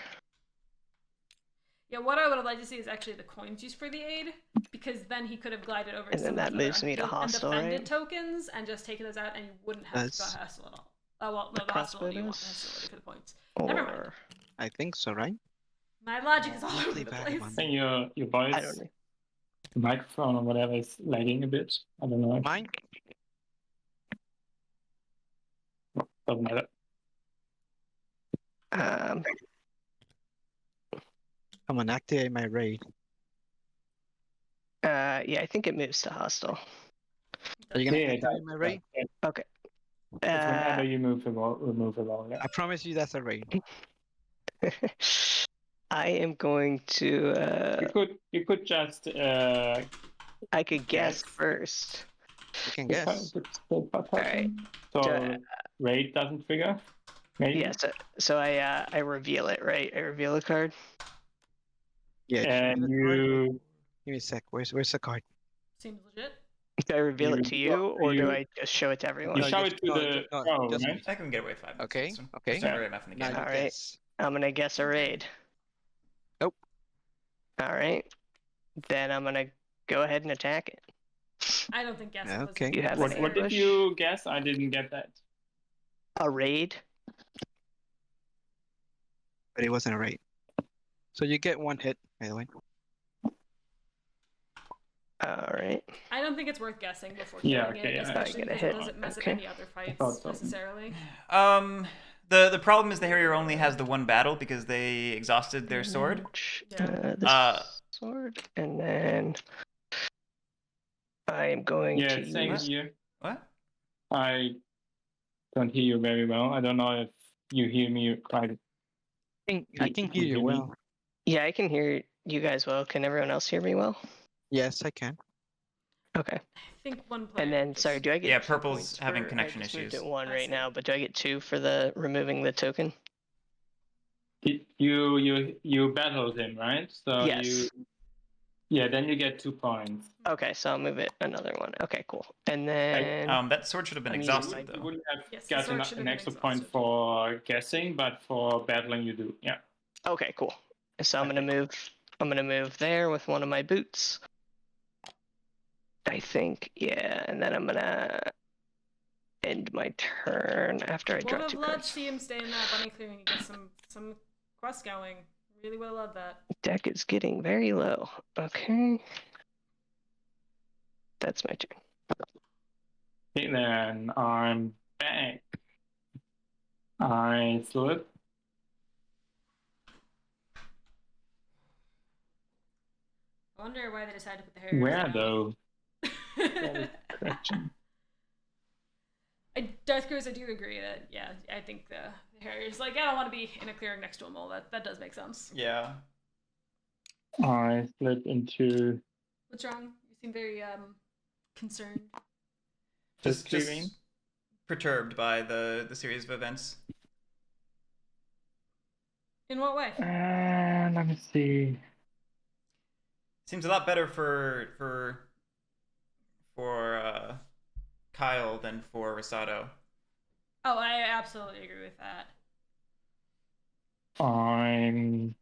Yeah, what I would have liked to see is actually the coins used for the aid, because then he could have glided over And to then some that of the moves me to hostile, undefended right? tokens and just taken those out, and you wouldn't have That's- got hostile at all. Oh well, no, The the hostility you want the crossbow does? hostility for the points. Never mind. Or I think so, right? My logic is all over Lovely the Vagabond. place. I think your voice, I don't know. the microphone or whatever is lagging a bit. I don't know. Mine? Doesn't matter. Um, Come on, activate my raid. yeah, I think it moves to hostile. Are you gonna Yeah, activate my raid? Okay. It's whenever you remove a wall. Yeah. I promise you that's a raid. I am going to. You could just I could guess Guess. first. You can guess. Alright. So Do raid doesn't trigger. Maybe. Yeah, so I reveal it, right? I reveal a card. Yeah. And give me the card. you Give me a sec. Where's the card? Seems legit. Do I reveal it to you, or do you- I just show it to everyone? you No, show just- it to no, the no, pro, just- right? I can get away 5 minutes. Okay, That's okay. That's not very enough in the Now game. you Alright. guess. I'm gonna guess a raid. Nope. All right. Then I'm gonna go ahead and attack it. I don't think guessing was Okay. You have What, an what did ambush? you guess? I didn't get that. A raid? But it wasn't a raid. So you get one hit, by the way. All right. I don't think it's worth guessing before Yeah, killing okay, it, yeah. especially I get a because hit. it doesn't mess Okay. up any other fights thought so. necessarily. The problem is the Harrier only has the one battle because they exhausted their sword. Yeah. The sword, and then I am going Yeah, to same use. here. What? I don't hear you very well. I don't know if you hear me quite. I can hear you well. Yeah, I can hear you guys well. Can everyone else hear me well? Yes, I can. Okay. I think one player. And then, is- sorry, do I get? Yeah, 2 Purple's points having for- connection I just moved issues. at 1 I right see. now, but do I get 2 for the removing the token? You battled him, right? So Yes. then you get 2 points. Okay, so I'll move it another 1. Okay, cool. And then That sword should have been I mean, exhausted You though. wouldn't have Yes, the got sword should have an been extra point exhausted. for guessing, but for battling you do. Yeah. okay, cool. So I'm Okay. gonna move there with one of my boots. I think, yeah, and then I'm gonna end my turn after I Would draw have 2 loved to cards. see him stay in that bunny clearing and get some quests going. Really would have loved that. Deck is getting very low. Okay. That's my turn. Okay, then I'm back. I slip. I wonder why they decided to put the Harrier. Where though? Question. Death Cruise, I do agree that, yeah, I think the Harrier's like, I don't want to be in a clearing next to a mole. That does make sense. Yeah. I slip into What's wrong? You seem very concerned. Just clearing. perturbed by the series of events. In what way? Let me see. Seems a lot better for Kyle than for Rosado. Oh, I absolutely agree with that. I'm.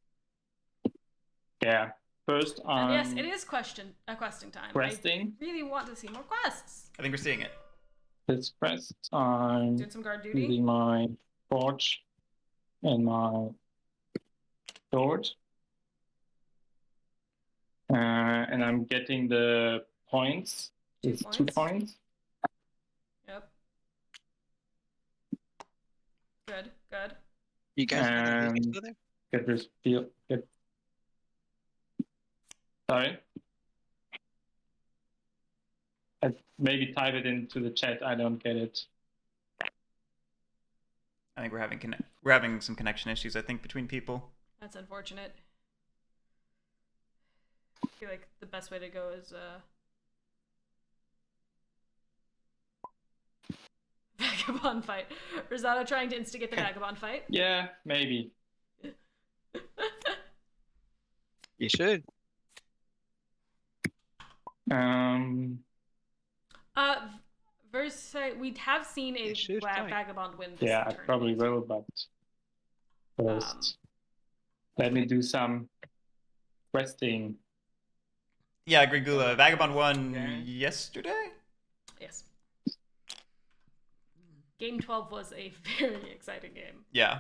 Yeah. First, And yes, it is questing time. questing. I really want to see more quests. I think we're seeing it. This quest, I'm Doing some guard duty. using my torch and my sword. And I'm getting the points. It's 2 points. Yep. Good, good. You guys know each other? Get this field. Sorry. Maybe type it into the chat. I don't get it. I think we're having some connection issues. I think between people. That's unfortunate. I feel like the best way to go is Vagabond fight. Rosado trying to instigate the Vagabond fight. Yeah, maybe. You should. We have seen a Vagabond win this yeah, I tournament. probably will, but first, let me do some questing. Yeah, Grigula. Vagabond won yesterday? Yes. Game 12 was a very exciting game. Yeah.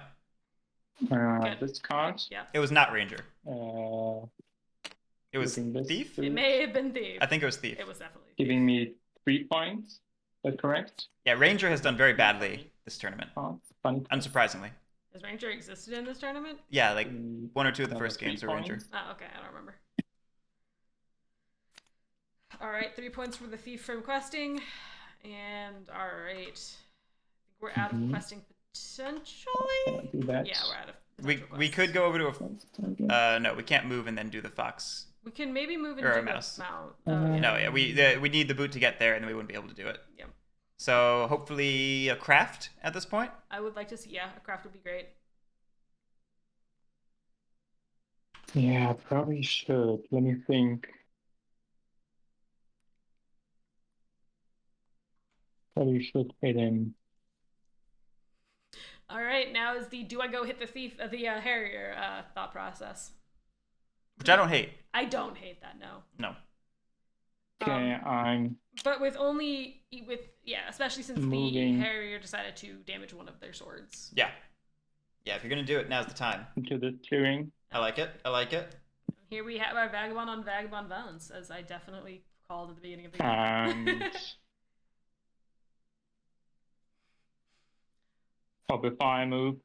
This card. Yeah. It was not Ranger. It was this Thief? It may have been Thief. I think it was Thief. It was definitely Thief. Giving me 3 points. Is that correct? Yeah, Ranger has done very badly this tournament. Fun. Unsurprisingly. Has Ranger existed in this tournament? Yeah, like 1 or 2 of the first games were Ranger. Oh, okay. I don't remember. Alright, 3 points for the Thief from questing. And alright. We're out of questing potentially? Do that. Yeah, we're out of We could go over to a... no, we can't move and then do the fox. We can maybe move Or into a mouse. the mount. No, yeah, we need the boot to get there and then we wouldn't be able to do it. Yeah. So hopefully a craft at this point? I would like to see, yeah, a craft would be great. Yeah, probably should. Let me think. Probably should hit him. All right, now is the do I go hit the thief, the Harrier thought process. Which I don't hate. I don't hate that, no. No. Okay, But especially since moving the Harrier decided to damage one of their swords. Yeah. Yeah, if you're going to do it, now's the time. into the clearing. I like it. I like it. Here we have our Vagabond on Vagabond violence, as I definitely called at the beginning of the game. And before I move,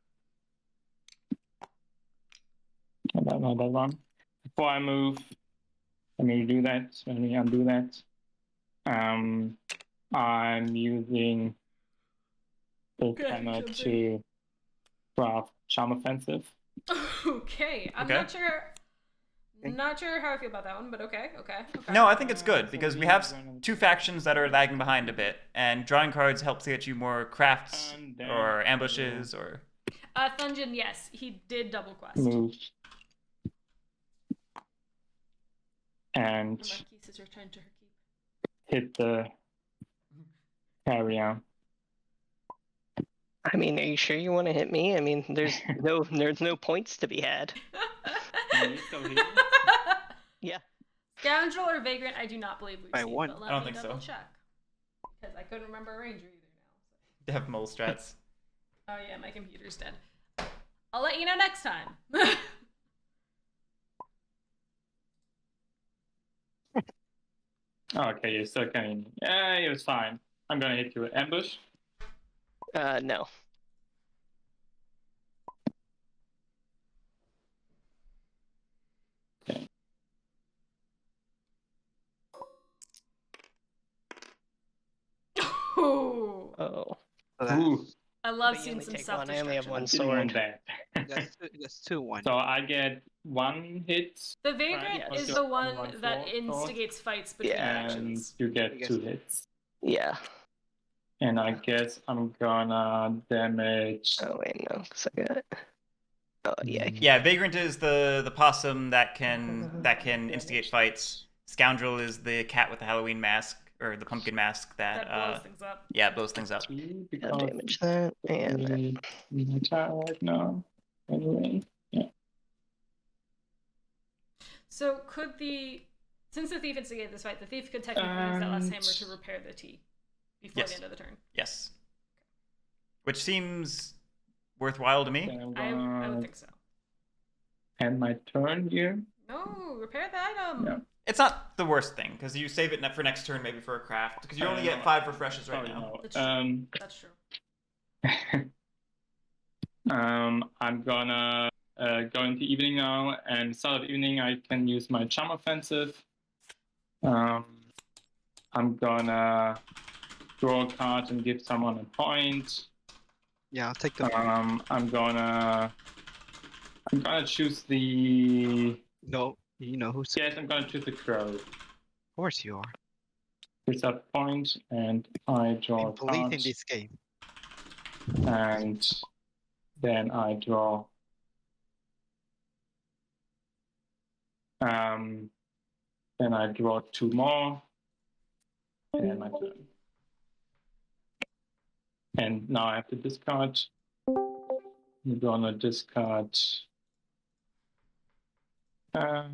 not that one. Before I move, let me do that. Let me undo that. I'm using the hammer to craft Charm Offensive. Okay, I'm not sure how I feel about that one, but okay. No, I think it's good because we have 2 factions that are lagging behind a bit, and drawing cards helps get you more crafts or ambushes or. Thungeon, yes, he did double quest. Move. And Marquise is returned to her keep. hit the area. I mean, are you sure you want to hit me? I mean, there's no points to be had. Yeah. Scoundrel or Vagrant, I do not believe we've I seen, won. but I don't let me think so. double check. Because I couldn't remember a Ranger either now. They have mole strats. Oh yeah, my computer's dead. I'll let you know next time. Okay, you're still coming. Yeah, it was fine. I'm gonna hit you with ambush. No. Okay. Ooh. Oh. Ooh, I love But you seeing only some take one. I only have self-destruction. one didn't want sword. that. That's 2-1. So I get 1 hit, The Vagrant Right, is yeah. the one One that sword. instigates fights between Yeah. and factions. you get 2 hits. Yeah. And I guess I'm gonna damage. Oh wait, no, 'cause I got it. Oh yeah. Yeah, Vagrant is the possum that can instigate fights. Scoundrel is the cat with the Halloween mask or the pumpkin mask That blows things up. yeah, blows things up. I'll Because damage that and that. we attack right now. Anyway, yeah. So since the thief instigated this fight, the thief could technically use that last hammer to repair the T before the end of the turn. Yes. Which seems worthwhile to me. I would think so. End my turn here. No, repair the item. No. It's not the worst thing, because you save it for next turn, maybe for a craft, because you only get 5 refreshes right now. No. That's true. I'm gonna go into evening now, and start of evening I can use my charm offensive. I'm gonna draw a card and give someone a point. Yeah, I'll take the. I'm gonna choose the. No, you know who's. Yes, I'm gonna choose the crow. Of course you are. Use that point, and I draw a Police card. in this game. And then I draw. Then I draw 2 more. And my turn. And now I have to discard. I'm gonna discard. We'll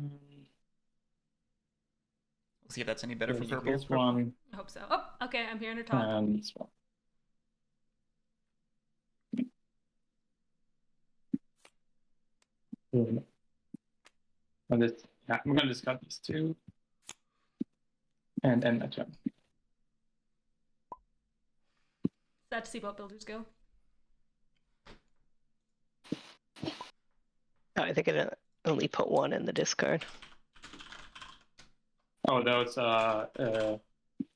see if that's any better for purple. This one. I hope so. Oh, okay, I'm hearing her talk. And this one. I'm gonna discard these 2. And end my turn. Sad to see boat builders go. I think I only put 1 in the discard. Oh,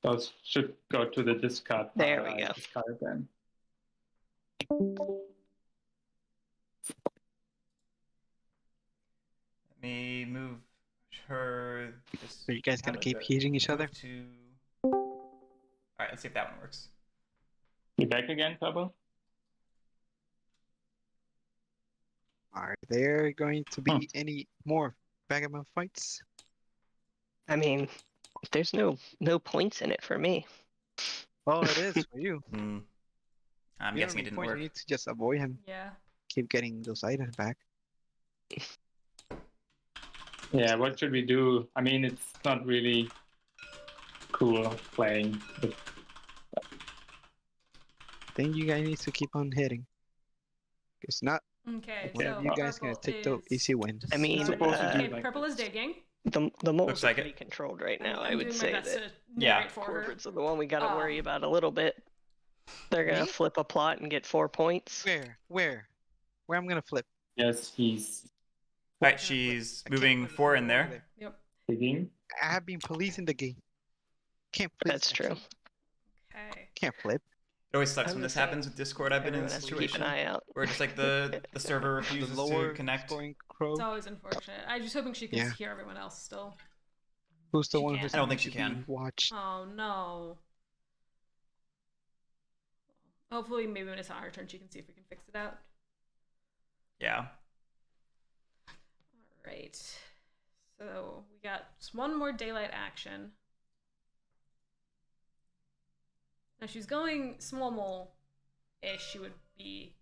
those should go to the discard. There we go. Discard then. Let me move her. So you guys gonna keep hitting each other? Alright, let's see if that one works. You back again, Purple? Are there going to be any more Vagabond fights? I mean, there's no points in it for me. Oh, it is for you. I'm You guessing don't it didn't point, work. You need to just avoid him. Yeah. Keep getting those items back. Yeah, what should we do? I mean, it's not really cool playing. But Then you guys need to keep on hitting. It's not. Okay, One so of you guys gonna purple take the is easy win. I mean, supposed to do okay, like purple is digging. The moles Looks are like pretty it. controlled right now. I'm I would doing say my best that to Yeah. narrate for her. corvids are the one we gotta worry Um, about a little bit. They're gonna Me? flip a plot and get 4 points. Where I'm gonna flip. yes, he's Alright, she's I can't moving flip 4 it in over there. Yep. digging. I have been policing the game. Can't flip. That's true. Okay. Can't flip. It always sucks I'm when the this same. happens with Discord. I've been in Everyone this has to keep an situation eye out. where just like the server The refuses lower to connect. scoring crow. It's always unfortunate. I'm just hoping she can Yeah. hear everyone else still. Who's the She one can't. who's I don't think to she can. be watched? Oh no. Hopefully, maybe when it's not her turn, she can see if we can fix it out. Yeah. Alright. So, we got just one more daylight action. Now, she's going small mole-ish. She would be...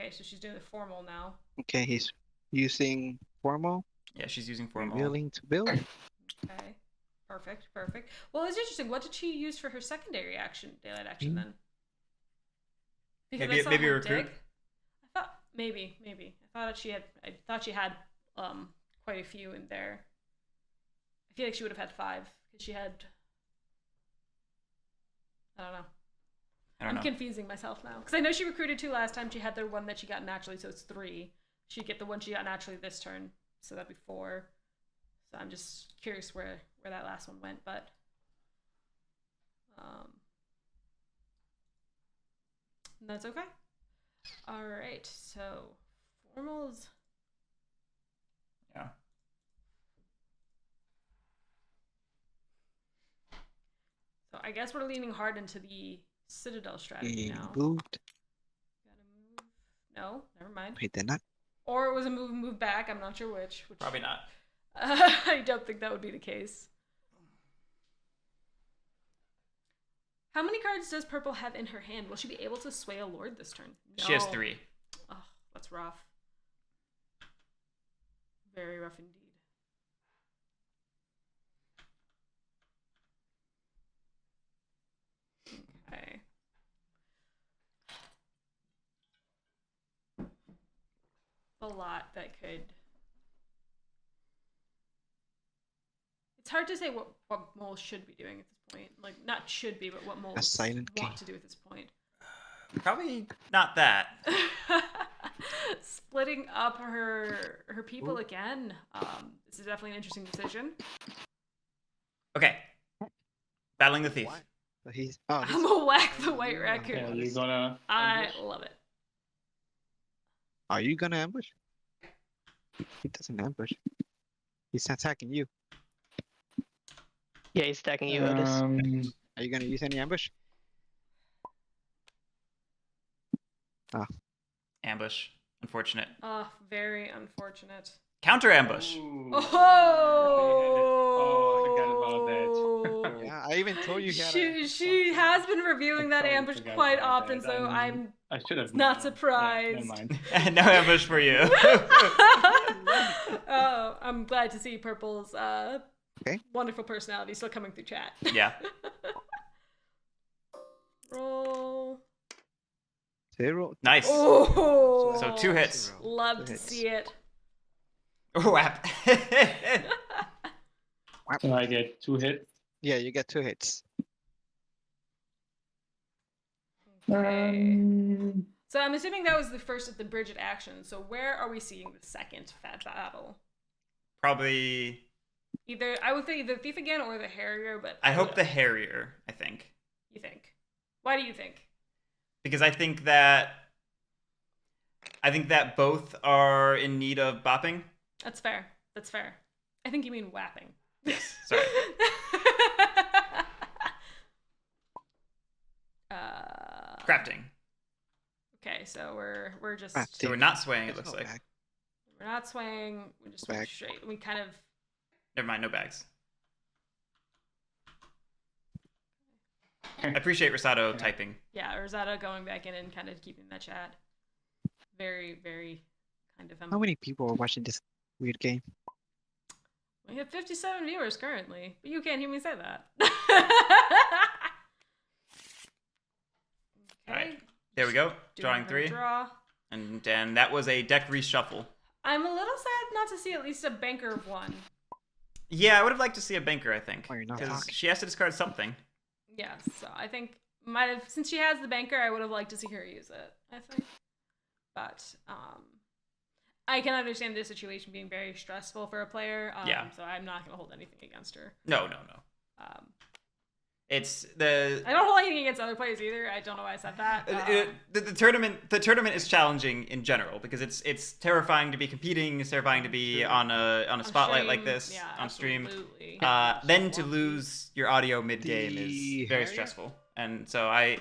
Okay, so she's doing the formal now. Okay, he's using formal. Yeah, she's using formal. Willing to build. Okay. Perfect, perfect. Well, it's interesting. What did she use for her secondary action, daylight action, then? Because Maybe- I saw maybe her recruit? dig. I thought maybe. I thought she had quite a few in there. I feel like she would have had 5 because she had. I don't know. I'm know. confusing myself now because I know she recruited 2 last time. She had the one that she got naturally, so it's 3. She'd get the one she got naturally this turn, so that'd be 4. So I'm just curious where that last one went, but that's okay. All right, so formals. Yeah. So I guess we're leaning hard into the Citadel strategy He now. moved. Gotta move. No, never mind. Wait, they're not. Or it was a move back. I'm not sure which. Probably not. I don't think that would be the case. How many cards does purple have in her hand? Will she be able to sway a lord this turn? She has No. 3. Oh, that's rough. Very rough indeed. a lot that could. It's hard to say what moles should be doing at this point. Like, not should be, but what moles silent want game. to do at this point. Probably not that. Splitting up her people again. This is definitely an interesting decision. Okay. Battling the thief. So he's I'm gonna whack the white raccoon. Yeah, you're gonna. I love it. Are you gonna ambush? He doesn't ambush. He's attacking you. Yeah, he's attacking you, Otis. Are you gonna use any ambush? Ambush. Unfortunate. Very unfortunate. Counter ambush. Oh! I forgot about that. Yeah, I even told you he had She has been reviewing that Totally ambush forgot quite about often, that. so I'm I should have not known. surprised. Yeah, never mind. No ambush for you. Oh, I'm glad to see Purple's Okay. wonderful personality still coming through chat. Yeah. Roll. 0. Nice. Oh! So 2 hits. Love Two to hits. see it. Oh, whap. So I get 2 hits. Yeah, you get 2 hits. Okay. So I'm assuming that was the first of the Bridget actions. So where are we seeing the second fat battle? Probably. I would say either Thief again or the Harrier, but I hope the Harrier, I think. You think? Why do you think? Because I think that both are in need of bopping. That's fair. That's fair. I think you mean whapping. Yes, sorry. Crafting. Okay, so we're just Crafting. So we're not swaying, it There's looks no like. bag. we're not swaying. We just went Bag. straight. We kind of Never mind, no bags. I appreciate Rosado typing. Rosado going back in and kind of keeping that chat. Very, very kind of. How many people are watching this weird game? We have 57 viewers currently, but you can't hear me say that. All right, there we go. Drawing Doing 3. her Draw. And that was a deck reshuffle. I'm a little sad not to see at least a banker of 1. Yeah, I would have liked to see a banker, I think. Oh, you're not Because talking. she has to discard something. Yes, so I think since she has the banker, I would have liked to see her use it, I think. But I can understand this situation being very stressful for a player. Yeah. So I'm not going to hold anything against her. No. It's the I don't hold anything against other players either. I don't know why I said that. the tournament. The tournament is challenging in general because it's terrifying to be competing. It's terrifying to be on a spotlight like this on stream. Absolutely. Then to lose your audio mid game is The very Harrier? stressful, and so I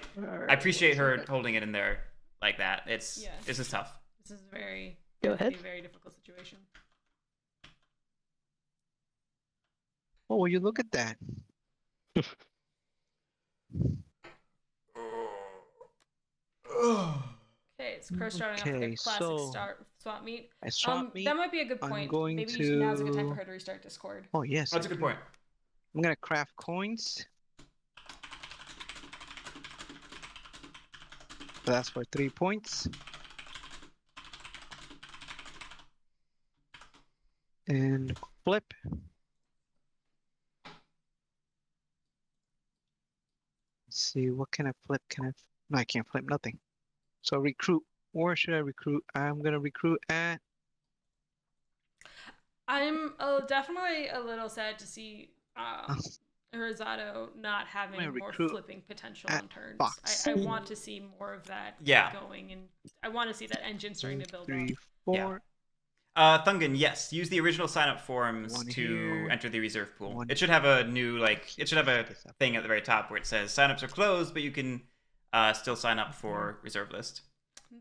appreciate her holding it in there like that. This is tough. This is very Go ahead. a very difficult situation. Oh, will you look at that? Okay, it's Crow starting off with Okay, a classic so swap meet. I swap me. That might be a good I'm point. going Maybe now's a good time to- for her to restart Discord. Oh yes. That's a good point. I'm gonna craft coins. That's for 3 points. And flip. Let's see, what can I flip? No, I can't flip nothing. So recruit. Or should I recruit? I'm gonna recruit at I'm definitely a little sad to see Rosado not having gonna more recruit flipping potential at on turns. box. I want to see more of that Yeah. going, and I want to see that engine starting 2, to build 3, up. 4. Thungan, yes. Use the original sign-up forms One to here, enter the reserve pool. one It should have a new it should have a thing at the very top where it says sign-ups are closed, but you can still sign up for reserve list.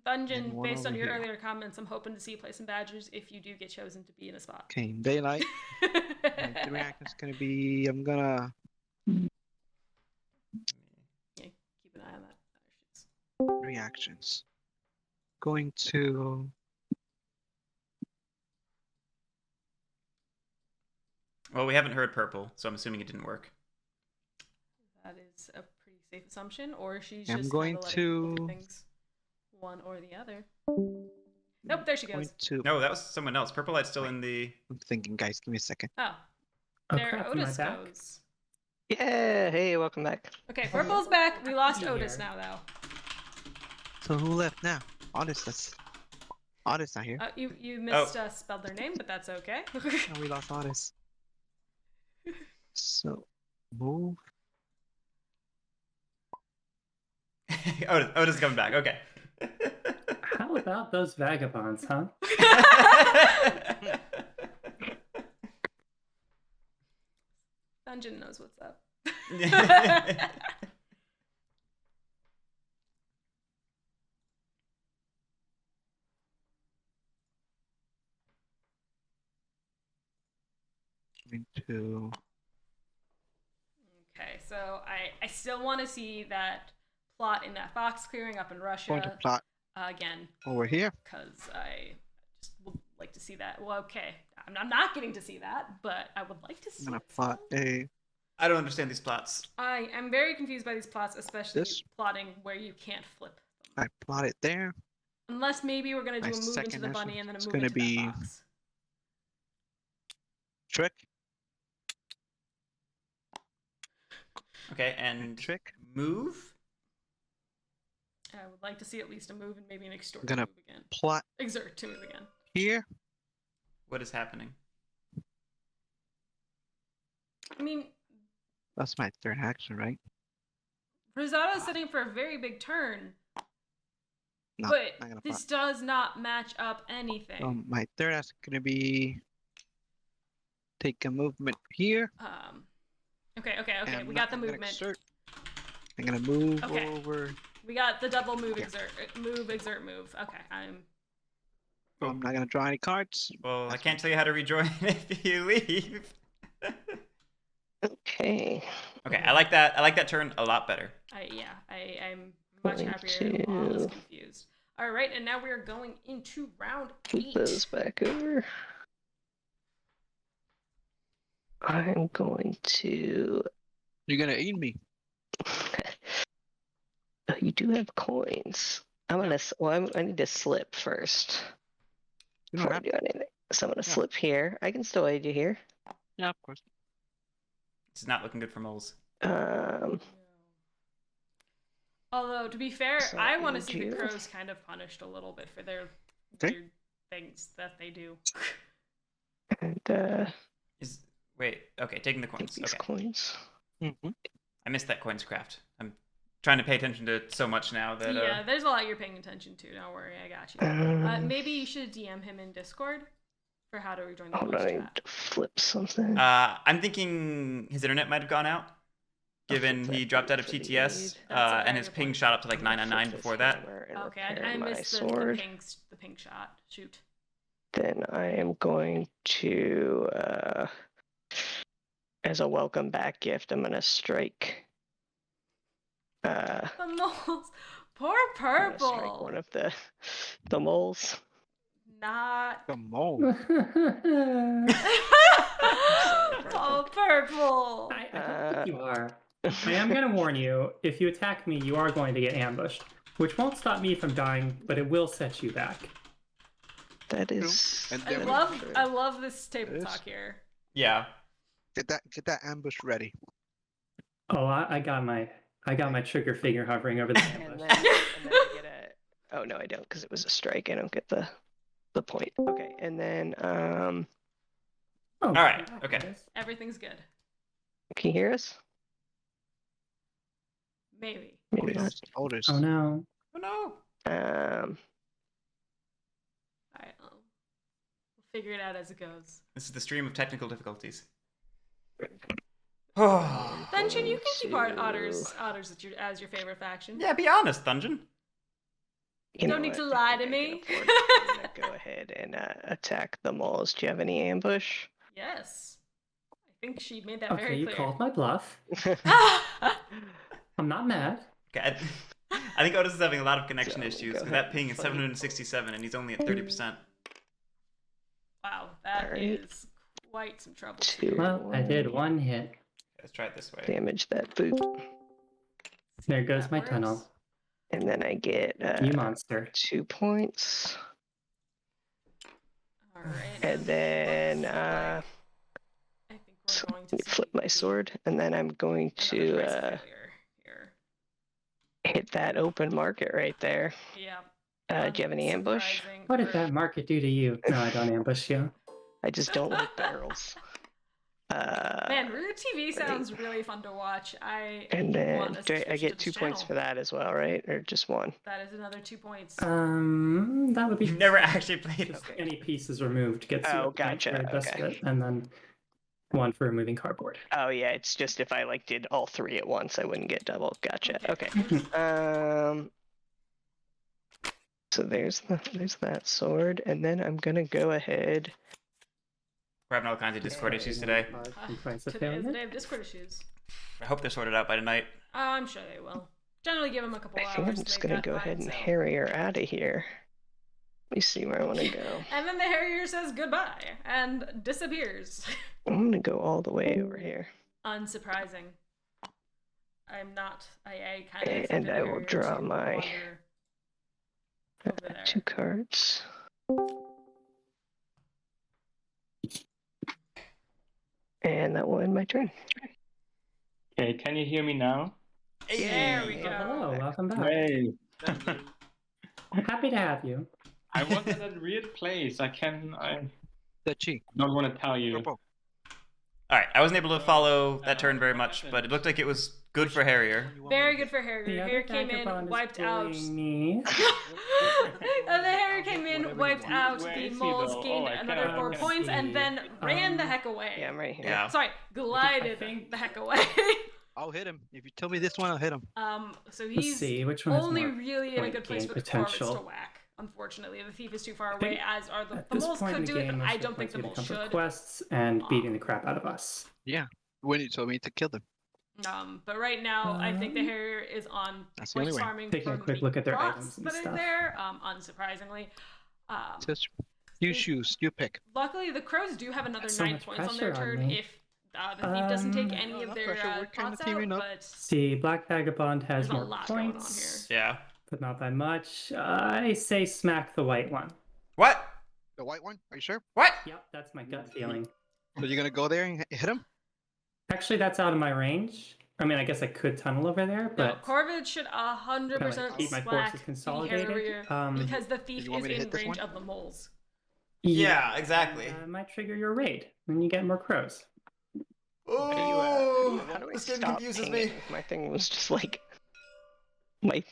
Dungeon, And one based on over your here. earlier comments, I'm hoping to see you play some badgers if you do get chosen to be in a spot. Okay, daylight. My 3 actions gonna be I'm gonna Yeah, keep an eye on that. 3 actions. Going to Well, we haven't heard purple, so I'm assuming it didn't work. That is a pretty safe assumption, or she's I'm just going kinda letting people to- do things one or the other. Nope, there she goes. Point to. No, that was someone else. Purplelite's still in the. I'm thinking, guys. Give me a second. Oh, Oh there crap, am I Otis back? goes. Yeah, hey, welcome back. Okay, Purple's back. We lost Here. Otis now, though. So who left now? Otis. Otis not here. You misspelled their name, but that's okay. Oh, we lost Otis. So move. Otis is coming back. Okay. How about those vagabonds, huh? Dungeon knows what's up. Going to. Okay, so I still want to see that plot in that fox clearing up in Going to Russia plot again, over here. because I just would like to see that. Well, okay, I'm not getting to see that, but I would like to see I'm gonna it plot still. a. I don't understand these plots. I am very confused by these plots, especially This? plotting where you can't flip them. I plot it there. Unless maybe we're gonna do My a move into second the action bunny and then a is move gonna into be- that fox. Trick. Okay, and Trick. move. I would like to see at least a move and maybe an extort gonna- move again. Plot Exert to move again. here. What is happening? I mean, That's my third action, right? Rosado's sitting for a very big turn, No, but not gonna this plot. does not match up anything. My third action gonna be take a movement here. Okay, and we got the I'm gonna movement. exert. I'm gonna move Okay. over. We got the double move, Yeah. exert, move. Okay, I'm not gonna draw any cards. Well, I That's can't tell you how to rejoin if you leave. Okay. Okay, I like that. I like that turn a lot better. I'm much Going happier. I was to- confused. All right, and now we are going into round Put 8. those back over. I'm going to. You're gonna eat me. Oh, you do have coins. I'm gonna. I need to slip first You don't before I have. do anything. So I'm gonna Yeah. slip here. I can still aid you here. Yeah, of course. It's not looking good for moles. Although, to be fair, So I want to would see the you- crows kind of punished a little bit for their Okay. weird things that they do. And Wait. Okay, taking the take coins. these Okay, coins. Mm-hmm. I missed that coins craft. I'm trying to pay attention to so much now that. Yeah, there's a lot you're paying attention to. Don't worry, I got you. Maybe you should DM him in Discord for how to rejoin the Hold on, I voice need chat. to flip something. I'm thinking his internet might have gone out, given flip he that dropped out of for the TTS, aid. That's a and very his good ping point. shot up to like I'm gonna 999 flip before this that. hammer and Okay, repair I my missed the sword. ping shot. Shoot. Then I am going to, as a welcome back gift, I'm gonna strike. The moles. Poor I'm gonna strike Purple. one of the moles. Not. The mole. Oh, Purple. I don't think you are. I am going to warn you, if you attack me, you are going to get ambushed, which won't stop me from dying, but it will set you back. That is. And I then love this table This? talk here. Yeah. get that ambush ready. Oh, I got my trigger finger hovering over the And ambush. then I get a. Oh no, I don't, because it was a strike. I don't get the point. Okay, and then Oh, All right, okay. Everything's good. can you hear us? Maybe. Maybe not. Otis. Oh no. Oh no. Alright, we'll figure it out as it goes. This is the stream of technical difficulties. Oh. Dungeon, you can keep to- otters as your favorite faction. Yeah, be honest, Dungeon. You don't know need what? to lie I to can me. afford it. I'm gonna go ahead and attack the moles. Do you have any ambush? Yes. I think she made that Okay, very you clear. called my bluff. I'm not mad. Okay, I think Otis is having a lot of connection So, issues go because ahead that ping is and fight. 767 and he's only at 30%. Wow, that Alright. is quite some trouble. Two. Well, I did one hit. Let's try it this way. Damage that boot, There goes That my works. tunnel. and then I get You monster. 2 points. right? And then I think we're going to flip my sword, and then I'm going to here. hit that open market right there. Yeah. Do you have any ambush? What did that market do to you? No, I don't ambush you. I just don't like barrels. Man, Root TV sounds really fun to watch. And then want a I get subscription to 2 this points channel. for that as well, right? Or just 1? That is another 2 points. That would be. You've never actually played it. Okay. Any pieces removed gets you Oh, a point gotcha, for the best okay. of it, and then 1 for removing cardboard. Oh yeah, it's just if I like did all 3 at once, I wouldn't get double. Gotcha. Okay. So there's that sword, and then I'm gonna go ahead. We're having all kinds of Discord issues today. Today is the day of Discord issues. I hope they're sorted out by tonight. I'm sure they will. Generally give them a couple I hours. think I'm just gonna go ahead and Harrier out of here. Let me see where I want to go. And then the Harrier says goodbye and disappears. I'm gonna go all the way over here. Unsurprising. I'm not. I kind of. And I will draw my over there. 2 cards. And that will end my turn. Okay, can you hear me now? There we Hey. go. Hello, welcome back. Hey, Happy to have you. I was at a weird place. I Duchy. don't want to tell you. Purple. All right, I wasn't able to follow that turn very much, but it looked like it was good for Harrier. Very good for Harrier. The Harrier other came in, vagabond is wiped out. bullying me. And the Harrier came in, wiped out Where the is he, moles, though? gained Oh, I another cannot- 4 I cannot points, and see. then ran the heck away. Yeah, I'm right here. Yeah. Sorry, glided I think- the heck away. I'll hit him. If you tell me this one, I'll hit him. So Let's he's see which one has only more really in a point good place gain for the potential. corvids to whack. Unfortunately, the thief is too far I think away, as are the At the this moles point could in the do it, game, but most I of the don't think points the are gonna moles come from should. quests and beating the crap out of us. Yeah. When you told me to kill them. But right now, I think the Harrier is on That's the only quest way. farming Taking a from quick the look at their crops items and that are stuff. there, unsurprisingly. Just you choose. You pick. Luckily, the crows do have another So 9 much points on their pressure on turn me. if the thief doesn't take No, any of not their pressure, we're kinda pots out, teaming up. but See, Black Vagabond has there's a more lot going on points, Yeah. but not by much. I say smack the white one. What? The white one? Are you sure? What? Yep, that's my gut feeling. So you're gonna go there and hit him? Actually, that's out of my range. I mean, I guess I could tunnel over there, no, but corvid should I'm 100% gonna keep my slack forces the consolidated. Harrier because the thief you want is me to in hit this range one? of the moles. Yeah, exactly. Might trigger your raid, and you get more crows. Oh, How do I this game stop confuses pinging? me. My thing was just like my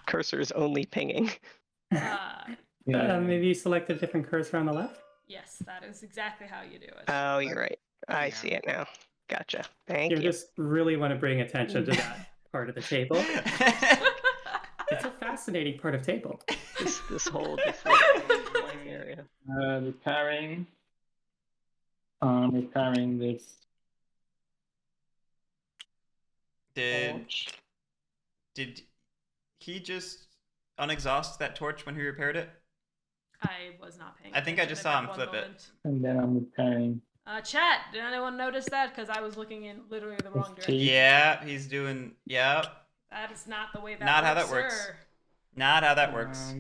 cursor is only pinging. Maybe you select a different cursor on the left. Yes, that is exactly how you do it. Oh, you're right. I Yeah. see it now. Gotcha. Thank You you. just really want to bring attention to that part of the table. It's a fascinating part of table. This whole area. Repairing. Repairing this Did torch. did he just unexhaust that torch when he repaired it? I was not paying I think I attention just at saw that him one flip it. moment. And then I'm repairing. Chat, did anyone notice that? Because I was looking in literally the wrong His direction. teeth. Yeah, he's doing. Yeah, That is not the way that Not works, how that works. sir. not how that works.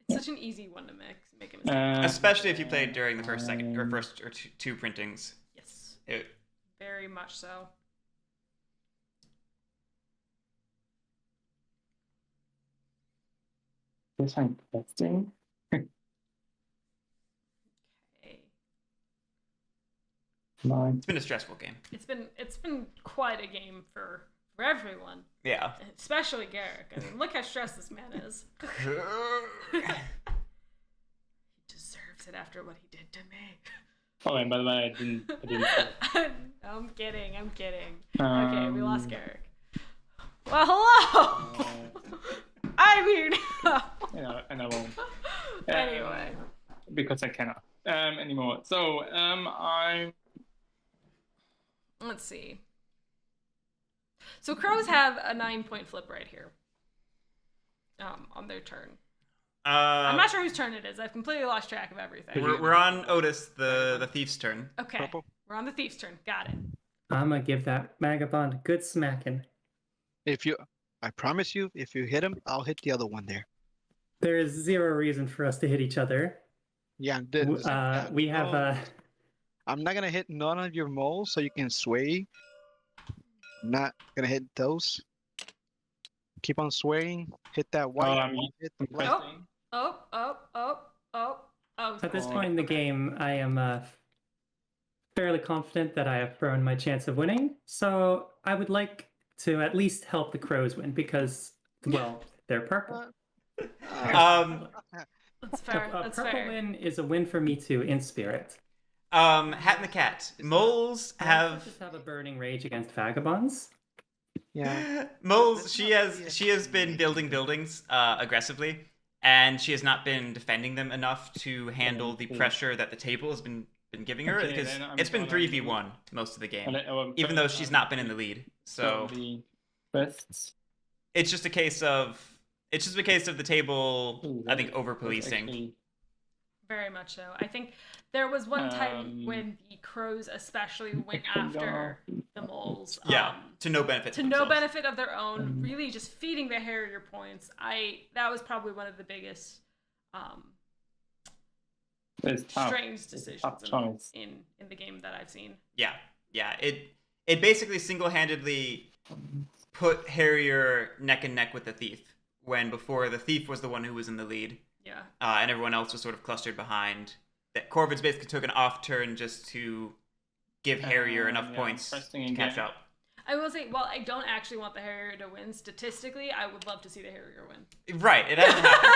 It's such an easy one to make a mistake. Especially if you played during the first, second, or first or two printings. Yes, It, very much so. This I'm testing. Okay. Mine. it's been a stressful game. It's been quite a game for everyone, Yeah. especially Guerric. I mean, look how stressed this man is. He deserves it after what he did to me. Oh, and by the way, I didn't. I'm kidding. Okay, we lost Um, Guerric. Well, hello. I'm here now. And I won't. Anyway. Because I cannot anymore. So I'm. Let's see. So crows have a 9-point flip right here. On their turn. I'm not sure whose turn it is. I've completely lost track of everything. We're on Outis, the thief's turn. Okay. Purple. We're on the thief's turn. Got it. I'm gonna give that vagabond a good smacking. I promise you, if you hit him, I'll hit the other one there. There is zero reason for us to hit each other. Yeah, We have I'm not gonna hit none of your moles, so you can sway. I'm not gonna hit those. Keep on swaying. Hit that white. Hit the black. At this point in the game, I am fairly confident that I have thrown my chance of winning. So I would like to at least help the crows win because, well, they're purple. That's fair. A That's purple fair. win is a win for me too in spirit. Hat and the Cat. Moles have just have a burning rage against vagabonds. Yeah. Moles. She has been building buildings aggressively, and she has not been defending them enough to handle the pressure that the table has been giving her. Because it's been 3v1 most of the game, even though she's not been in the lead. So it's just a case of the table. I think over policing. Very much so. I think there was one time when the crows especially went after the moles. To no benefit. To no benefit of their own, really just feeding the Harrier points. That was probably one of the biggest strange decisions in the game that I've seen. Yeah. It basically single-handedly put Harrier neck and neck with the Thief, when before the Thief was the one who was in the lead. Yeah. And everyone else was sort of clustered behind. That Corvid's basically took an off turn just to give Harrier enough points to catch up. I will say, while I don't actually want the Harrier to win, statistically, I would love to see the Harrier win. Right, it hasn't happened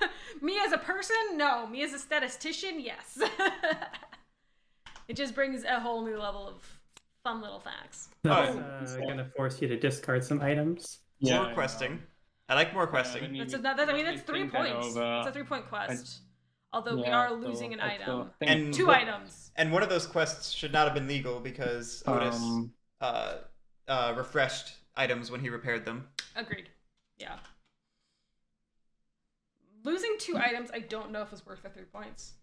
yet. Me as a person, no. Me as a statistician, yes. It just brings a whole new level of fun little facts. That's gonna force you to discard some items. More questing. I like more questing. That's 3 points. It's a 3-point quest. Although we are losing an item. And 2 items. And one of those quests should not have been legal because Outis refreshed items when he repaired them. Agreed. Yeah. Losing 2 items, I don't know if it's worth the 3 points.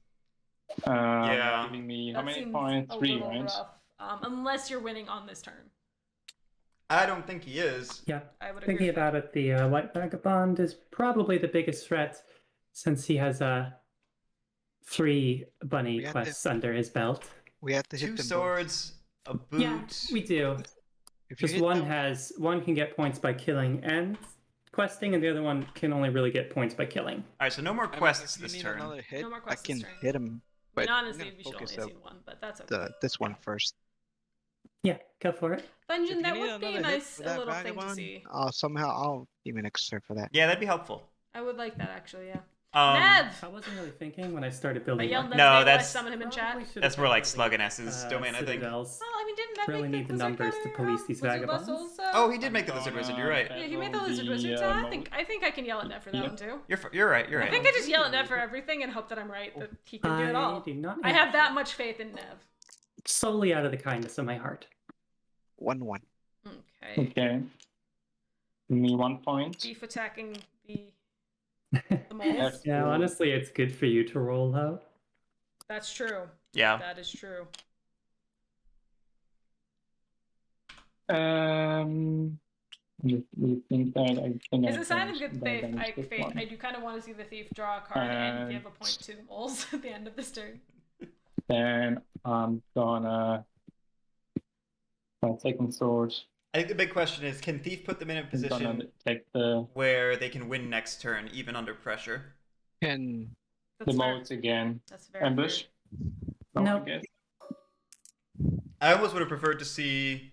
Giving me how many points? 3, right? Rough, unless you're winning on this turn. I don't think he is. Yeah. I would Thinking about it, the White Vagabond is probably the biggest threat since he has 3 bunny quests under his belt. We have to hit 2 them swords, a boot. Yeah, we do. Just one can get points by killing and questing, and the other one can only really get points by killing. All right, so no more quests this turn. Hit, No more quests I can this turn. hit him. But honestly, we should only have seen 1, but that's okay. This one first. Yeah, go for it. Dungeon, that would be a nice little thing to see. Somehow I'll give you an extra for that. Yeah, that'd be helpful. I would like that, actually, yeah. I wasn't really thinking when I started building. No, that's summon him in chat. That's more like Slug and S's domain, I think. Well, I mean, didn't Nev really make need the numbers to police these vagabonds. Oh, he did make the lizard wizard. You're right. Yeah, he made the lizard wizard. So I think I can yell at Nev for that one too. You're right. I think I just yell at Nev for everything and hope that I'm right, that he can do it all. I have that much faith in Nev. Solely out of the kindness of my heart. 1-1. Okay. Okay. Give me 1 point. Beef attacking the moles. Yeah, honestly, it's good for you to roll out. That's true. Yeah. That is true. You think that I think It's a sign of good faith. I do kind of want to see the thief draw a card and give a point to the moles at the end of this turn. Then I'm gonna second sword. I think the big question is, can Thief put them in a position take where they can win next turn, even under pressure? Can the modes again. That's very ambush? No. I almost would have preferred to see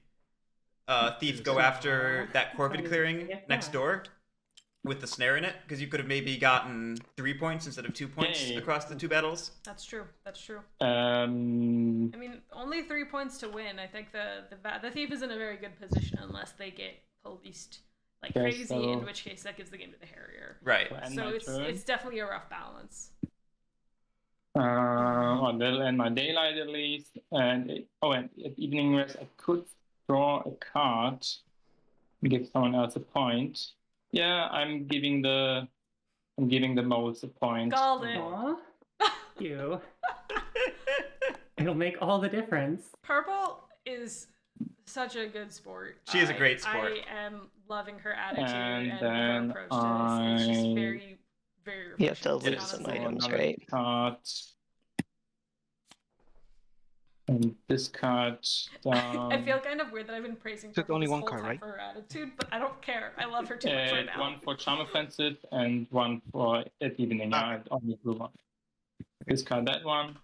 Thief go after that corvid clearing next door with the snare in it, because you could have maybe gotten 3 points instead of 2 points across the 2 battles. That's true. That's true. I mean, only 3 points to win. I think the thief is in a very good position unless they get policed like crazy, in which case that gives the game to the Harrier. Right. So it's definitely a rough balance. They'll end my daylight at least, and at evening rest I could draw a card and give someone else a point. Yeah, I'm giving the moles a point. Golden. Aww. You. It'll make all the difference. Purple is such a good sport. She is a great sport. I am loving her attitude and then her approach to this. It's just very very You have to refreshing, lose some honestly. items, Another right? card. And this card down. I feel kind of weird that I've been praising Took Purple only this one whole card, time right? for her attitude, but I don't care. I love her too much right now. One for Charm Offensive and one for at evening. I only do one. Discard that one.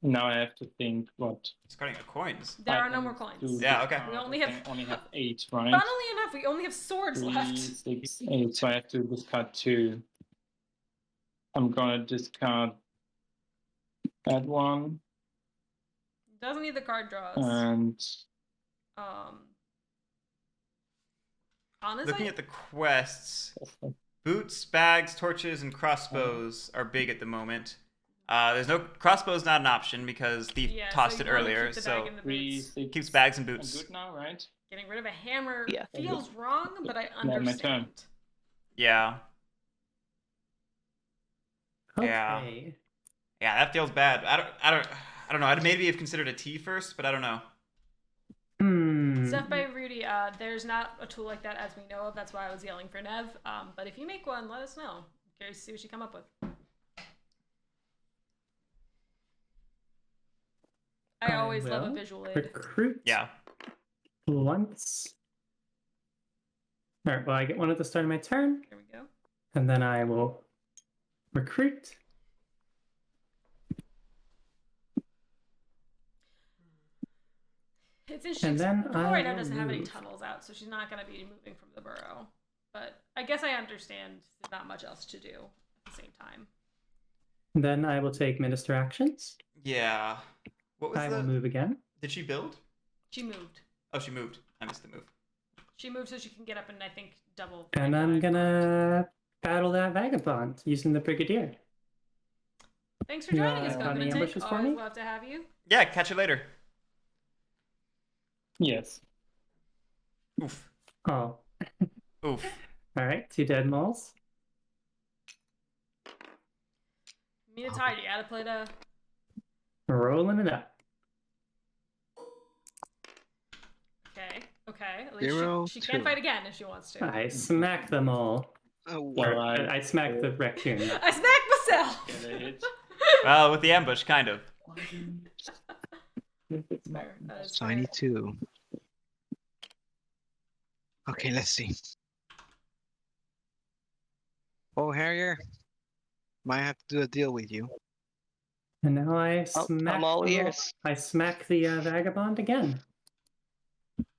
Now I have to think what. Discarding of coins. There are no more coins. Yeah, okay. We only I have. think I only have 8, right? Funnily enough, we only have swords 3, left. 6, 8. So I have to discard 2. I'm gonna discard that one. Doesn't need the card draws. And Honestly, Looking at the quests, boots, bags, torches, and crossbows are big at the moment. There's no crossbows, not an option because Thief tossed it earlier, so 3, 6, keeps bags and I'm boots. good now, right? getting rid of a hammer Yeah. feels wrong, but I my understand. turn. Yeah, Okay. yeah, that feels bad. I don't know. I'd maybe have considered a T first, but I don't know. Stuff by Rudy, there's not a tool like that as we know of. That's why I was yelling for Nev. But if you make one, let us know. I'm curious to see what you come up with. I always love a visual aid. Recruit. Yeah. Once. All right. Well, I get one at the start of my turn, There we go. and then I will recruit. It's interesting. And then Poor right now I doesn't have any move. tunnels out, so she's not going to be moving from the burrow. But I guess I understand there's not much else to do at the same time. Then I will take minister actions. Yeah. What was I will move again. Did she build? She moved. Oh, she moved. I missed the move. She moved so she can get up and I think double. And I'm gonna battle that vagabond using the brigadier. Thanks for joining us, got any Covenant. ambushes for Always me? love to have you. Yeah, catch you later. Yes. Oof. Oh. Oof. All right. 2 dead moles. I mean, it's hard. You gotta play the. Rolling it up. Okay. Okay. At least 0, she can 2. fight again if she wants to. I smack them all. Oh, Well, Or, I smack the raccoon. I smacked myself. Get a hit. Well, with the ambush, kind of. Fair. That is so I fair. need to. Okay, let's see. Oh, Harrier, might have to do a deal with you. And now I Oh, smack. I'm all them ears. I smack the vagabond again.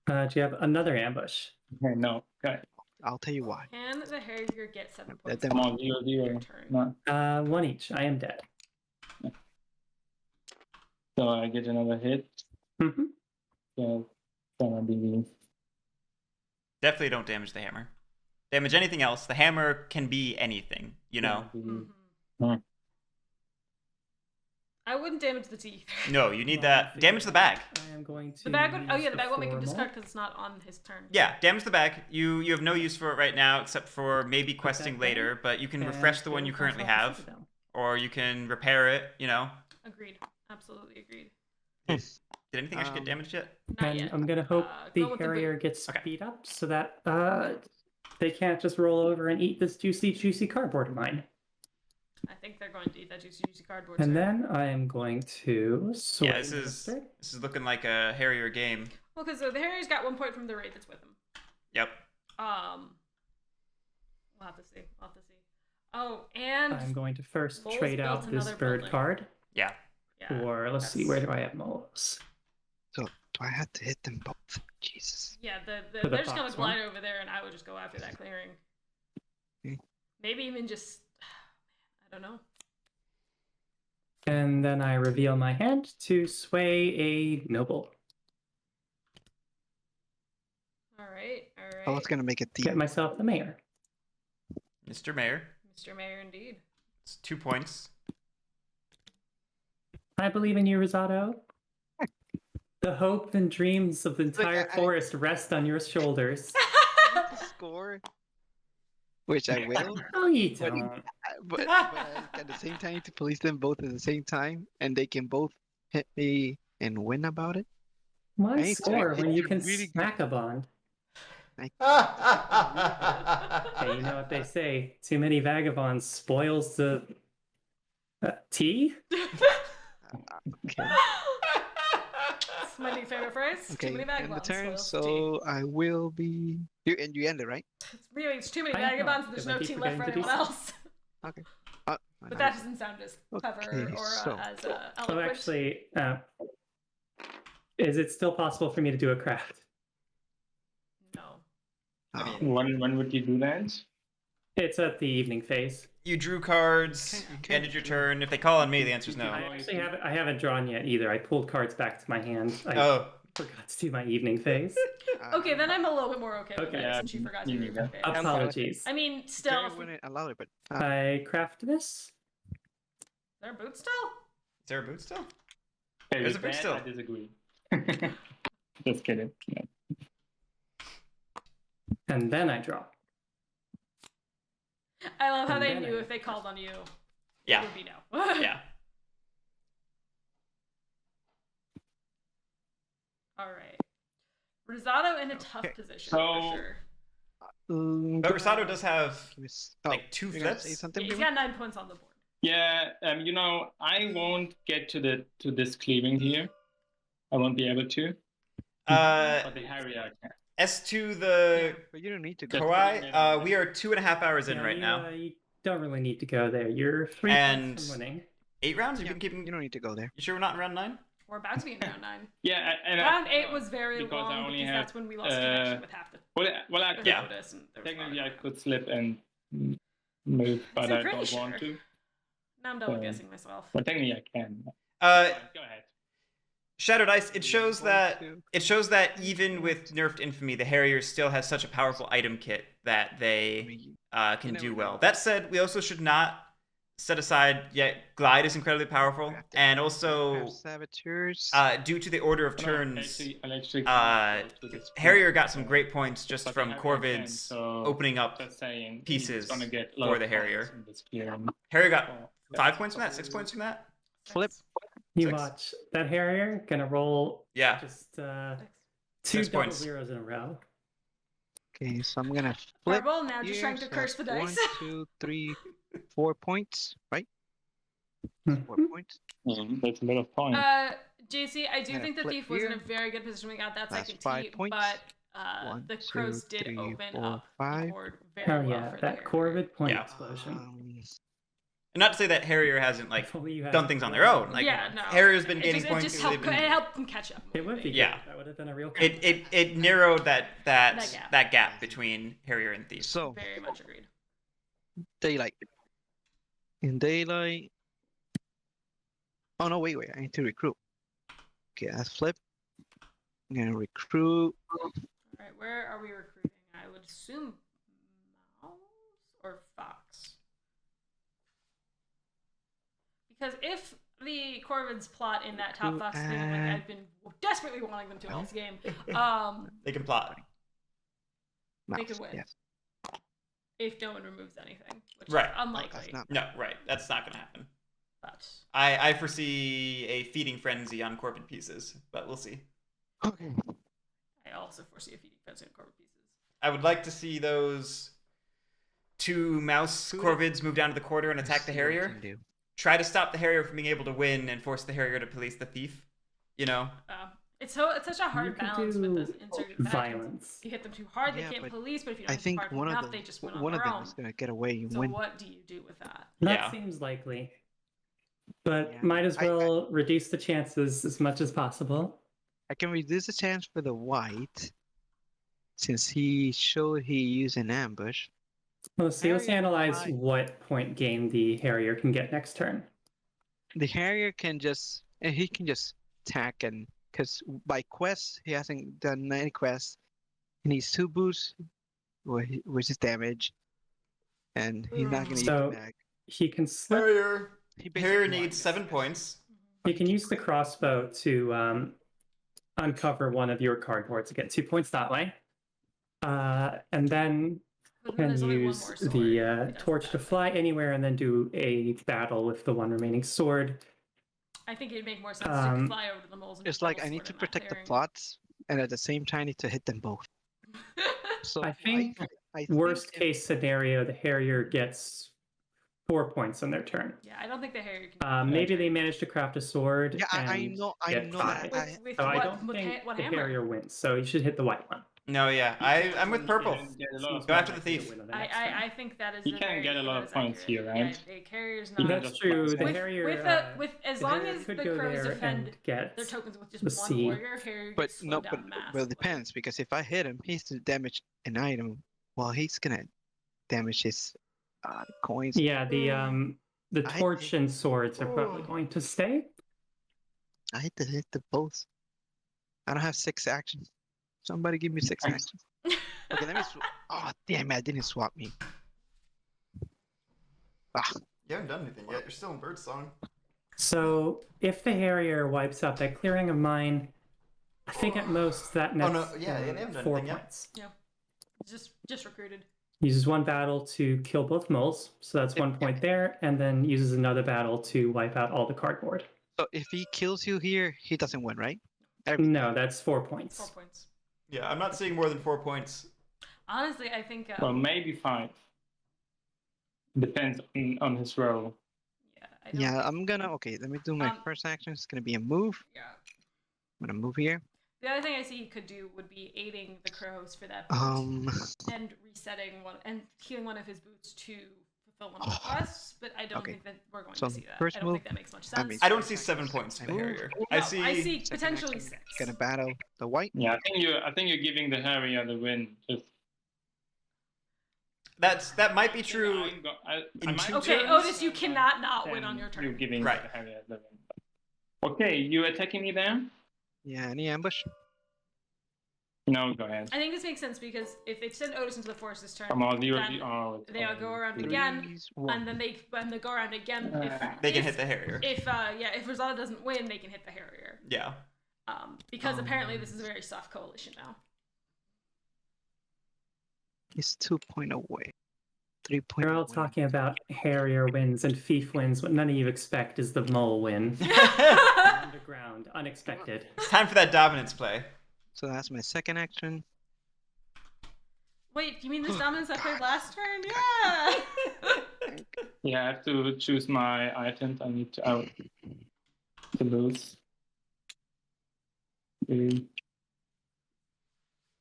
Do you have another ambush? Okay, no. Okay. I'll tell you why. Can the Harrier get 7 Let points? them Come off on, deal. your turn? No. 1 each. I am dead. So I get another hit. Mm-hmm. So gonna be. Definitely don't damage the hammer. Damage anything else. The hammer can be anything, you know? Mhm. I wouldn't damage the teeth. No, you need that. Damage the bag. I am going to. The bag would. Oh use yeah, the bag won't make him formal. discard because it's not on his turn. Yeah, damage the bag. You have no use for it right now except for maybe that questing down. later, but you can And refresh the one go you across currently off the have, citadel. or you can repair it, you know? Agreed. Absolutely agreed. Did anything actually get damaged yet? Not And yet. I'm gonna hope Go the with the Harrier boot. gets Okay. speed up so that they can't just roll over and eat this juicy cardboard of mine. I think they're going to eat that juicy cardboard. And sir. then I am going to swing. Yeah, this is looking like a Harrier game. Well, because the Harrier's got 1 point from the raid that's with him. Yep. We'll have to see. We'll have to see. Oh, and I'm going to first Moles trade built out this another bird building. card. Yeah. yeah, Or let's see, where do I have moles? Do I have to hit them both? Jesus. yeah, For the they're just gonna fox one? glide over there, and I would just go after that clearing. Okay. Maybe even just, I don't know. And then I reveal my hand to sway a noble. All right, all right. I was gonna make it deep. Get myself the mayor. Mr. Mayor. Mr. Mayor, indeed. It's 2 points. I believe in you, Rosado. The hope and dreams of the entire I- forest rest on your shoulders. Score, which I will. No, you But- don't. But I, at the same time, to police them both at the same time, and they can both hit me and win about it. Why I need to- score it's when you can really- smack a bond? I Hey, you know what they say? Too many vagabonds spoils the tea. okay. It's my new favorite phrase. Okay. Too many End the vagabonds. turn, spoils tea. so I will be. You end it, right? It's really it's too many I know, vagabonds. And there's because I no keep tea left for forgetting to do anyone so. else. Okay. But that doesn't sound as clever Okay, or so- as So eloquent. actually, is it still possible for me to do a craft? No. Oh, When would you do that? It's at the evening phase. You drew cards, Okay. ended your turn. If they call on me, the answer's no. I actually haven't drawn yet either. I pulled cards back to my hand. I Oh, forgot to do my evening phase. Okay, then I'm a little bit more okay with Okay. it Yeah, since you forgot to you do need that. that. phase. Apologies. I mean, Jerry still, wouldn't allow it, but I craft this. their boots still. is there a boot still? Okay, There's with a boot that, still. I disagree. Just kidding. Yeah. And then I draw. I love how And they then knew I- if they called on you, Yeah. it would be no. Yeah. All right. Rosado in a tough Okay. position So- for sure. But Rosado does have Oh, like 2 you're gonna say flips. something? Yeah, he's Jimmy? got 9 points on the board. Yeah, I won't get to this cleaving here. I won't be able to. But the Harrier can. S2 the But you don't need to go. Just Kawhi, putting it on we are 2.5 hours in Yeah, right you, now. you don't really need to go there. You're 3 And- points from winning. 8 rounds? You've Yeah, been keeping. You don't need to go there. You sure we're not in round 9? We're about to be in round 9. Yeah, and Round 8 was very because I long only because have, that's when we lost connection with half the well, I could, Yeah. Outis and there was a lot technically I of- could slip and move, but So I pretty don't want sure. to. Now I'm double Um, guessing myself. But technically I can. Go ahead. Shadowed Ice. It shows One, that two. even with nerfed infamy, the Harrier still has such a powerful item kit that they can You never do know. well. That said, we also should not set aside yet. Glide is incredibly powerful, and also Saboteurs. due to the order of No, turns, I'll actually uh, go to this Harrier got point, some so- great points just but from the Harrier can, Corvid's so opening up. just saying, pieces he's gonna get a lot for of the points Harrier. in this clearing. Harrier got So, 5 points from that, 6 points from that. Flip. You 6. watch that Harrier gonna roll Yeah. just 2 6 double points. zeros in a row. Okay, so I'm gonna flip. Purple, now just here, trying to so curse the that's dice. 1, 2, 3, 4 points, right? 4 Mhm. points. That's a lot of points. JC, I do Gonna think the flip thief was in a here. very good position. We got that That's second 5 tee, points. but 1, the 2, crows did 3, open 4, up the 5. board very Oh well yeah, for the that Harrier. corvid point Yeah. explosion. And not to say that Harrier hasn't like If only you had done things on their own. Like Yeah, no. Harrier's been It gaining just, points. It just they've helped, been- it helped them catch up. It would be Yeah. good. That would have been a real. it narrowed that That gap between Harrier and Thief. So, Very much agreed. daylight. In daylight. Oh no, wait. I need to recruit. Okay, that's flip. I'm gonna recruit. All right, where are we recruiting? I would assume mouse or fox. Because if the Corvids plot in that top fox thing, like I've been desperately wanting them to in this game, They can plot. They Mouse, could win. yes. if no one removes anything, which Right. is unlikely. That's not. No, right. That's not going to happen. But I foresee a feeding frenzy on Corvid pieces, but we'll see. Okay. I also foresee a feeding frenzy on Corvid pieces. I would like to see those 2 mouse Corvids move down to the quarter and attack the See what we Harrier. can do. Try to stop the Harrier from being able to win and force the Harrier to police the Thief. You know? It's such a You hard could balance with do this insurgent factions. violence. If you hit them too hard, they Yeah, can't but police. But if you don't I hit them think hard one of enough, them, they just win on one of their them own. is gonna get away and So win. what do you do with that? That Yeah. seems likely. But Yeah. might as well reduce the chances as much as possible. I can reduce the chance for the white, since he showed he used an ambush. Well, see, let's Harrier analyze might- what point gain the Harrier can get next turn. The Harrier can just attack, and because by quest he hasn't done any quests. He needs 2 boosts, which is damage, and he's not gonna So- use it back. He can slip. Harrier He basically needs wins. 7 points. He can use the crossbow to uncover one of your cardboards to get 2 points that way. And then But then can there's only one use more sword. the He does torch that. to fly anywhere and then do a battle with the one remaining sword. I think it'd make more sense to Um, fly over to the moles. And It's just like double I need sword to in that protect the clearing. plots, and at the same time I need to hit them both. So I think worst case scenario, the Harrier gets 4 points on their turn. Yeah, I don't think the Harrier can. Maybe they manage to craft a sword. Yeah, I and know get that. five. With So I what- don't with think what the hammer? Harrier wins. So you should hit the white one. No, yeah, I'm with purple. Get a lot of Go after the Likely to thief. win on the next turn. I think that is. You can get a lot of points here, right? Yeah, the Carrier's not. That- That's true. The with, Harrier. with as the long Harrier as could the go crows there defend and get their tokens with just the one C. warrior, Harrier But gets no, slowed but down massively. well, it depends because if I hit him, he's to damage an item. Well, he's gonna damage his coins. Yeah, the I torch think- and swords are probably Oh. going to stay. I hit the both. I don't have 6 actions. Somebody give me 6 actions. Okay, let me. Oh damn it! I didn't swap me. You haven't done anything yet. You're still in Birdsong. So if the Harrier wipes out that clearing of mine, I think at most that nets no, yeah, they haven't done 4 anything yet. points. just recruited. Uses one battle to kill both moles, so that's 1 point there, and then uses another battle to wipe out all the cardboard. So if he kills you here, he doesn't win, right? No, that's 4 points. 4 points. Yeah, I'm not seeing more than 4 points. Honestly, I think. Well, maybe 5. Depends on his role. Yeah, I don't Yeah, think- I'm gonna. Okay, let me do my Um, first action. It's gonna be a move. Yeah. I'm gonna move here. The other thing I see he could do would be aiding the crows for that Um, boot and resetting one and healing one of his boots to fulfill one of the quests. But I don't Okay. think that we're going So to see that. first I don't move, think that makes much I sense. mean- I don't see 7 points for the Ooh. Harrier. No, I see. I see second potentially action, 6. gonna battle the white. Yeah, I think you're giving the Harrier the win. Just That might be true. I in might two Okay, turns, Otis, you cannot not win then on your turn. You're giving Right. the Harrier the win. Okay, you attacking me there? Yeah, any ambush? No, go ahead. I think this makes sense because if they send Otis into the forest this turn, Come on, then it's they'll go around three. again, Threes, one. and then when they go around again, They can if, hit the Harrier. If if Rosado doesn't win, they can hit the Harrier. Yeah. Because apparently this is a very soft coalition now. He's 2 point away. 3 point. We're all away. talking about Harrier wins and Fief wins. What none of you expect is the mole win. It's Underground, unexpected. time for that dominance play. So that's my second action. Wait, you mean this dominance I played last turn? Yeah! Yeah, I have to choose my items. I need to lose.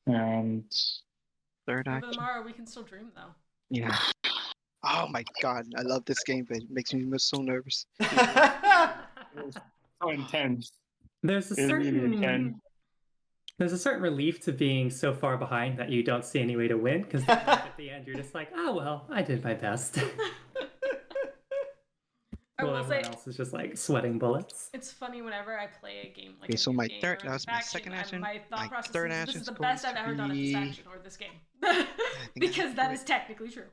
And Third Over action. tomorrow, we can still dream though. Yeah. Oh my god, I love this game, but it makes me so nervous. so intense. There's a It's really intense. certain there's a certain relief to being so far behind that you don't see any way to win, because at the end you're just like, oh well, I did my best. I Well, will say, everyone else is just like sweating bullets. it's funny whenever I play a game like Okay, a so new my game third- or a that's my faction, second action. My thought My process third is this action is the is best going I've to ever done at this be- faction or this game. think Because that's that great. is technically true.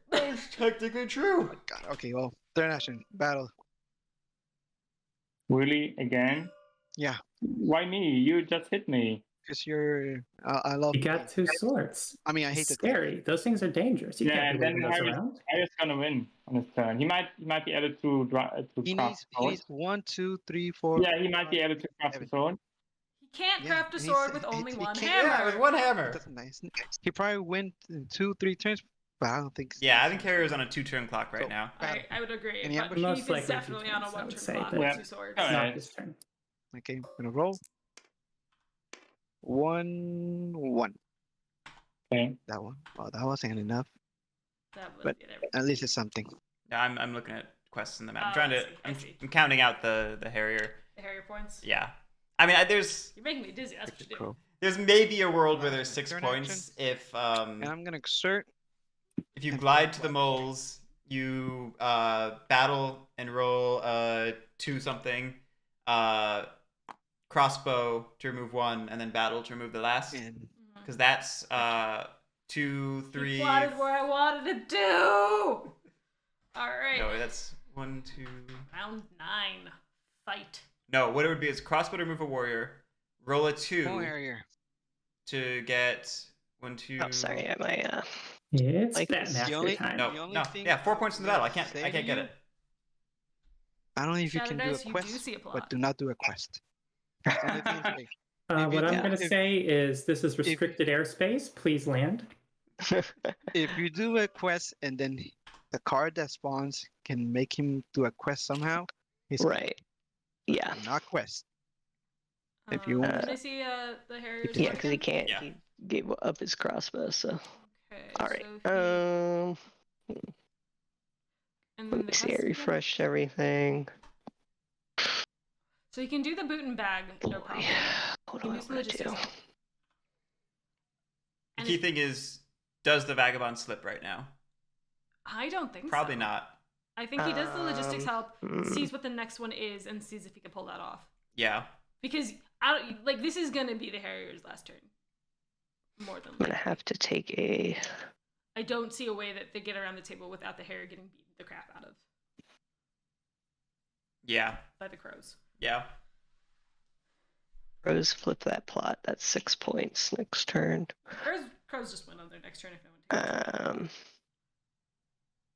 Technically true. Oh god. Okay, well, third action, battle. Really? Again? Yeah, Why me? You just hit me. because you're. I love. You got 2 swords. I mean, I It's hate the scary. Those things are dangerous. You Yeah, can't and be then moving those Harry's- around. Harry's gonna win on his turn. He might be able to He craft a needs sword. 1, 2, 3, 4. Yeah, he might be able to craft a everything. sword. He can't Yeah, craft a and he's- sword with he- only he one can't- hammer. Yeah, with one hammer. That's nice. He probably went in 2, 3 turns, but I don't think. Yeah, I think Harrier's on a 2-turn clock right So- now. I would agree. Any But ambush? Most Heath likely is two definitely on a turns, I would one-turn say, clock but- with Yeah. 2 swords. Alright. Not this turn. Okay, I'm gonna roll. 1, 1. Okay. That one. Oh, that wasn't enough. That was, But- yeah, there we go. At least it's something. Yeah, I'm looking at quests in the map. I'm Oh, trying I to. see, I see. I'm counting out the Harrier. The Harrier points. Yeah. I mean, there's You're making me dizzy. That's what you do. Crow. there's maybe a world where there's 6 Turn points if And I'm gonna exert. if you glide to the moles, you battle and roll 2 something, crossbow to remove 1, and then battle to remove the last. And Because that's 2, 3. You plotted where I wanted to do. All right. No, that's 1, 2. Round 9. Fight. No, what it would be is crossbow to remove a warrior, roll a 2 oh, area. to get 1, 2. Oh, sorry, my It's Like, Batmaster the only- time. No, The only no. thing Yeah, 4 points in the battle. I can't say get to it. I don't know if you Shadow can do a Dice, you do quest, see a plot. but do not do a quest. That's the only thing to say. What I'm do- going to if- say is this is restricted airspace. Please land. If you do a quest and then the card that spawns can make him do a quest somehow, he's Right. Yeah. not quest. If you want- Can I see the Harrier's Yeah, weapon? because he can't. Yeah. He gave up his crossbow. So. Okay, All right. so and Let then me the see. I quest again? refreshed everything. So you can do the boot and bag, no Boy, problem. what You do I can use the want to do? logistics. The And key if- thing is, does the Vagabond slip right now? I don't think Probably so. not. I think he does the logistics help, hmm. sees what the next one is, and sees if he can pull that off. Yeah. Because this is gonna be the Harrier's last turn. More than I'm gonna likely. have to take a. I don't see a way that they get around the table without the Harrier getting beaten the crap out of Yeah. by the crows. Yeah. Rose flip that plot. That's 6 points next turn. Crows just win on their next turn if no one takes it. Um,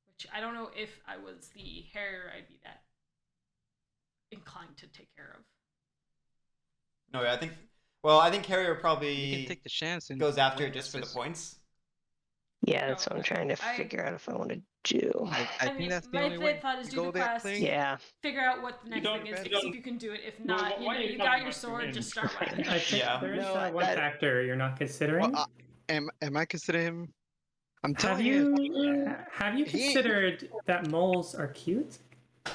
Which I don't know if I was the Harrier, I'd be that inclined to take care of. No, I think. Well, I think Harrier You probably can take the chance and goes after win it just for the this. points. yeah, that's what I'm trying to I- figure out if I want to do. I think that's the my only way. thought is do Go the there, quest, clean. Yeah, figure out what the next don't- thing is, you don't- see if you can do it. If Well, not, why are you you talking got your about sword, win? just start whacking. I think Yeah. there is No, one that- factor you're not considering. Well, am I considering him? I'm have telling you He- considered that moles are cute?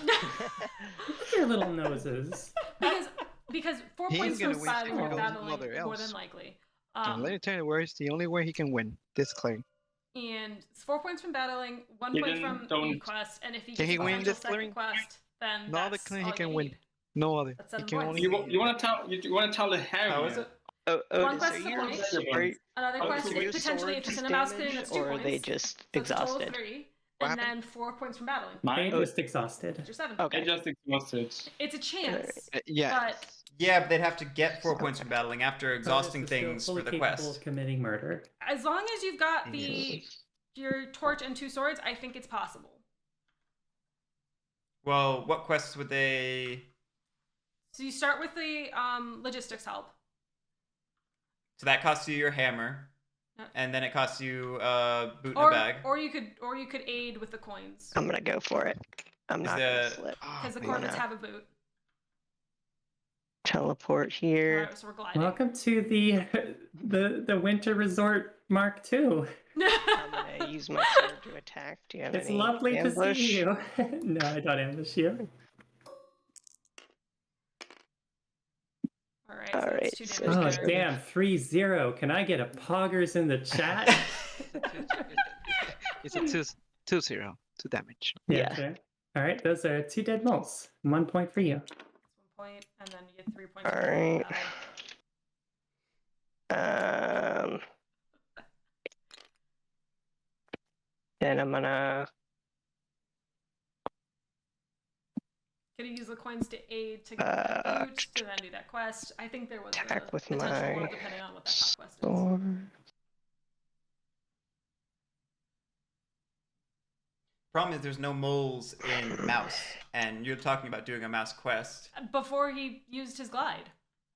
Look at their little noses. because 4 He points ain't gonna from win battling if he or goes battling somewhere more else. than likely. Let me tell you where it's the only way he can win this claim. And it's 4 points from battling, 1 You point didn't- from don't- the quest, and if he Can gets he a win potential this second clearing? quest, then No other that's clearing all he can you win. need. No other. That's He 7 can points. only You want to tell the Harrier? How is it? Oh, One Otis, quest are is a you, point. are, Another Oh, quest so is your potentially if swords it's in a mouse clearing, damaged, that's 2 or are points. they just So it's a total of exhausted? 3, What and happened? then 4 points from battling. They Mine? just exhausted. You're 7. Okay. I just exhausted. It's a chance. Yeah. But Yeah, but they'd have to get 4 points from battling after exhausting Otis is still things fully for the capable quest. of committing murder. as long as you've got your torch and 2 swords, I think it's possible. Well, what quests would they? So you start with the logistics help. So that costs you your hammer, Yep. and then it costs you a boot and a bag. Or you could aid with the coins. I'm gonna go for it. I'm Is not gonna the- slip. Because the man. corvids have a boot. Teleport here. Alright, so we're gliding. Welcome to the winter resort Mark II. I'm gonna use my sword to attack. Do you have It's any lovely ambush? to see you. No, I don't ambush you. Alright, so Alright, that's 2 so- damage Oh there. damn, 3-0. Can I get a poggers in the chat? It's a 2-0, 2 damage. Yeah. Sure. All right, those are 2 dead moles. 1 point for you. That's 1 point, and then you get 3 points. All for right. battle. Then I'm gonna. Can you use the coins to aid to get that boot to then do that quest? I think there was a Attack with potential my more depending on what that top quest is. Sword. Problem is, there's no moles in mouse, and you're talking about doing a mouse quest, Before he used his glide,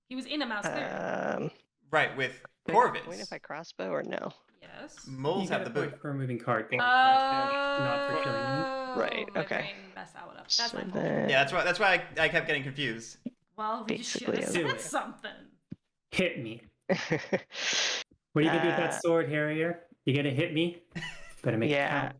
he was in a mouse clear. right? With Point corvids. if I crossbow or no? Yes. Moles You have get the a point boot. for moving card. Oh, not for killing me. Right, my okay. brain messed that one up. That's So my fault. then. Yeah, that's why I kept getting confused. Well, we should Basically, have do said it. something. Hit me. What are you gonna do with that sword, Harrier? You gonna hit me? Better make it Yeah. count.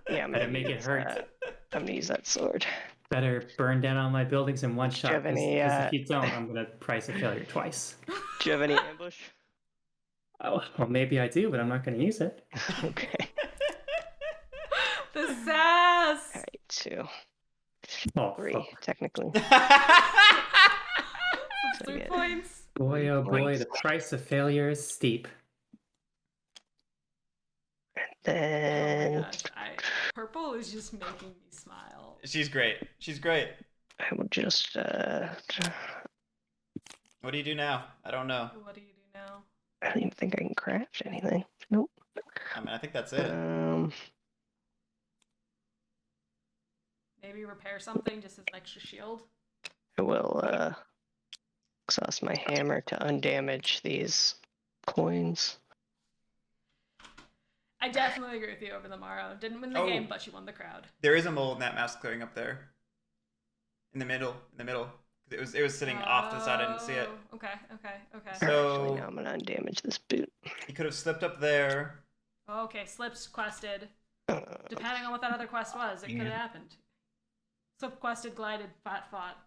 Yeah, I'm Better gonna make it use hurt. that. I'm gonna use that sword. Better burn down all my buildings in one shot. have Because any, if you don't, I'm gonna price a failure twice. Do you have any ambush? Oh, well, maybe I do, but I'm not gonna use it. Okay. The sass. Alright, 2. Oh, 3, fuck. technically. That's 3 Yeah. points. Boy, oh boy, Points. the price of failure is steep. Oh Then my gosh, Purple is just making me smile. She's great. She's great. I will just What do you do now? I don't know. What do you do now? I don't even think I can craft anything. Nope. I mean, I think that's it. Maybe repair something just as an extra shield. I will Exhaust my hammer to undamage these coins. I definitely agree with you over the Morrow. Didn't win the Oh. game, but she won the crowd. There is a mole in that mask clearing up there. In the middle. It was sitting off to the side. I didn't see it. Oh, okay. So- Actually, now I'm gonna undamage this boot. He could have slipped up there. Okay, slips quested. Depending on what that other quest was, it could have happened. Slip quested, glided, fought.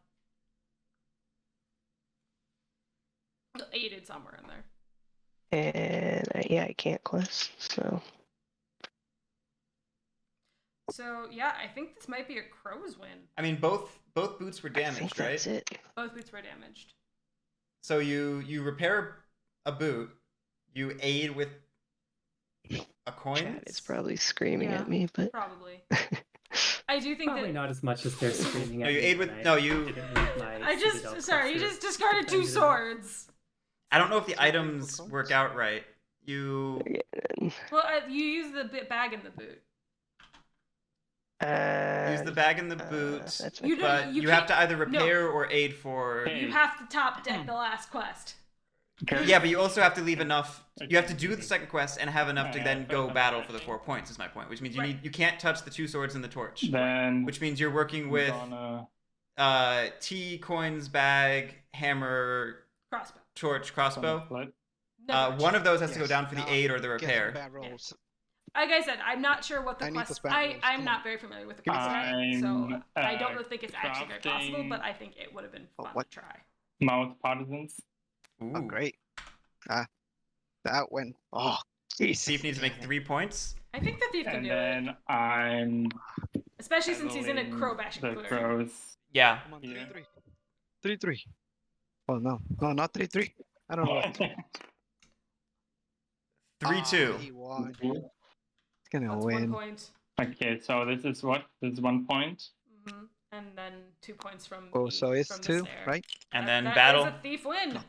Aided somewhere in there. And I can't quest, so. So yeah, I think this might be a Crow's win. I mean, both boots were I think damaged, right? that's it. Both boots were damaged. So you repair a boot, you aid with a coin. Chat is probably screaming Yeah. at me, but Probably. I do think Probably that. not as much as they're screaming No, at you me aid with when no I you. didn't need my I Citadel just sorry, you cluster just discarded 2 defended it. swords. I don't know if the So people items coins? work out right. You Well, you use the bag in the boot. use the bag in the boot, that's You don't- but you you have can't- to either repair or aid for. Hey. You have to top deck the last quest. Yeah, but you also have to leave enough. You have to do the second quest and have enough to then go battle for the 4 points. Is my point. Which means you can't touch the 2 swords and the torch. Then Which means you're working with T, coins, bag, hammer, Crossbow. torch, crossbow. No, One of those has to go Yes, down for the now aid or the Get some repair. bad rolls. like I said, I'm not sure what the I need quest. those bad rolls, I'm come not on. very familiar with the quest yet, so I'm, I don't think it's actually very possible. crafting- But I think it would have been Oh, fun what? to try. Mouse partisans. Ooh. Oh, great. That went. Oh, jeez. Thief needs to make 3 points. I think the thief can And do it, then I'm especially since he's in a handling crow bashing the clearing. crows. Yeah. Come on, Yeah. 3-3. 3-3. Oh, no. No, not 3-3. I don't know. What to do. 3-2. He won. He's gonna That's 1 win. point. Okay, so this is what? This is 1 point. And then 2 points from. Oh, the, so it's from the 2, snare. right? And That- then that battle. is a thief win.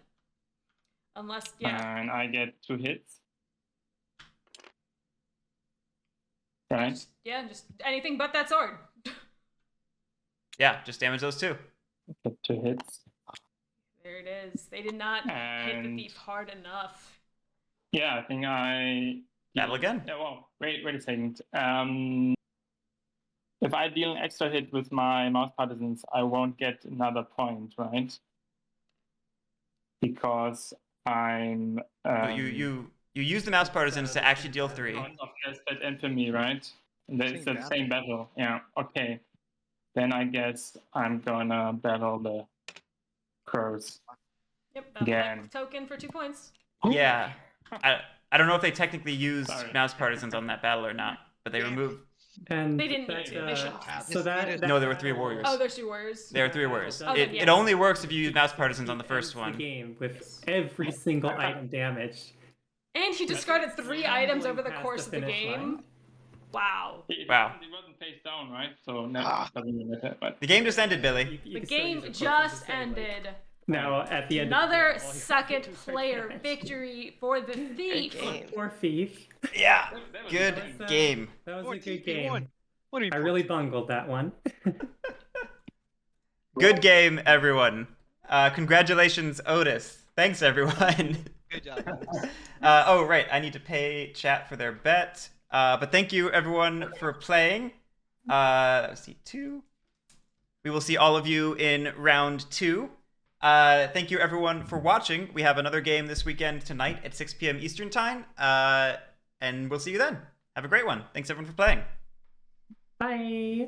Unless, yeah. And I get 2 hits. Right? Just anything but that sword. Yeah, just damage those 2. Get 2 hits. There it is. They did not hit the And thief hard enough. yeah, I think I Battle again. Yeah, well, wait a second. If I deal an extra hit with my mouse partisans, I won't get another point, right? Because I'm. You use the mouse partisans to actually deal 3. Of that infamy, right? It's Same the same battle. Yeah. Okay. Then I guess I'm gonna battle the crows. Yep, that's Again. like token for 2 points. Yeah. I don't know if they technically used Sorry. mouse partisans on that battle or not, but they Damn. removed. And They didn't that, need to. They shouldn't. so that No, there were 3 warriors. Oh, there's 2 warriors. There are 3 warriors. Oh, It, then yes. it only works if you use mouse partisans on the first ends one. The game with every single item damaged. And he discarded 3 items over the Past course of the finish game. line. Wow. Wow. It wasn't face down, right? So no, Ah. it doesn't really matter. But The game just ended, Billy. You The can still game use it just to say, like, ended. Now at the end. of the Another game, all you have to second do is take player damage. victory for the thief. game. Poor thief. Yeah. that was Good fun. game. That was a 14, good game. 1. What do you I really bungled that one. Good game, everyone. Congratulations, Outis. Thanks, everyone. Good job, Alex. Oh, right. I need to pay chat for their bet. But thank you, everyone, for playing. That was C2. We will see all of you in round 2. Thank you, everyone, for watching. We have another game this weekend tonight at 6 p.m. Eastern Time. And we'll see you then. Have a great one. Thanks, everyone, for playing. Bye.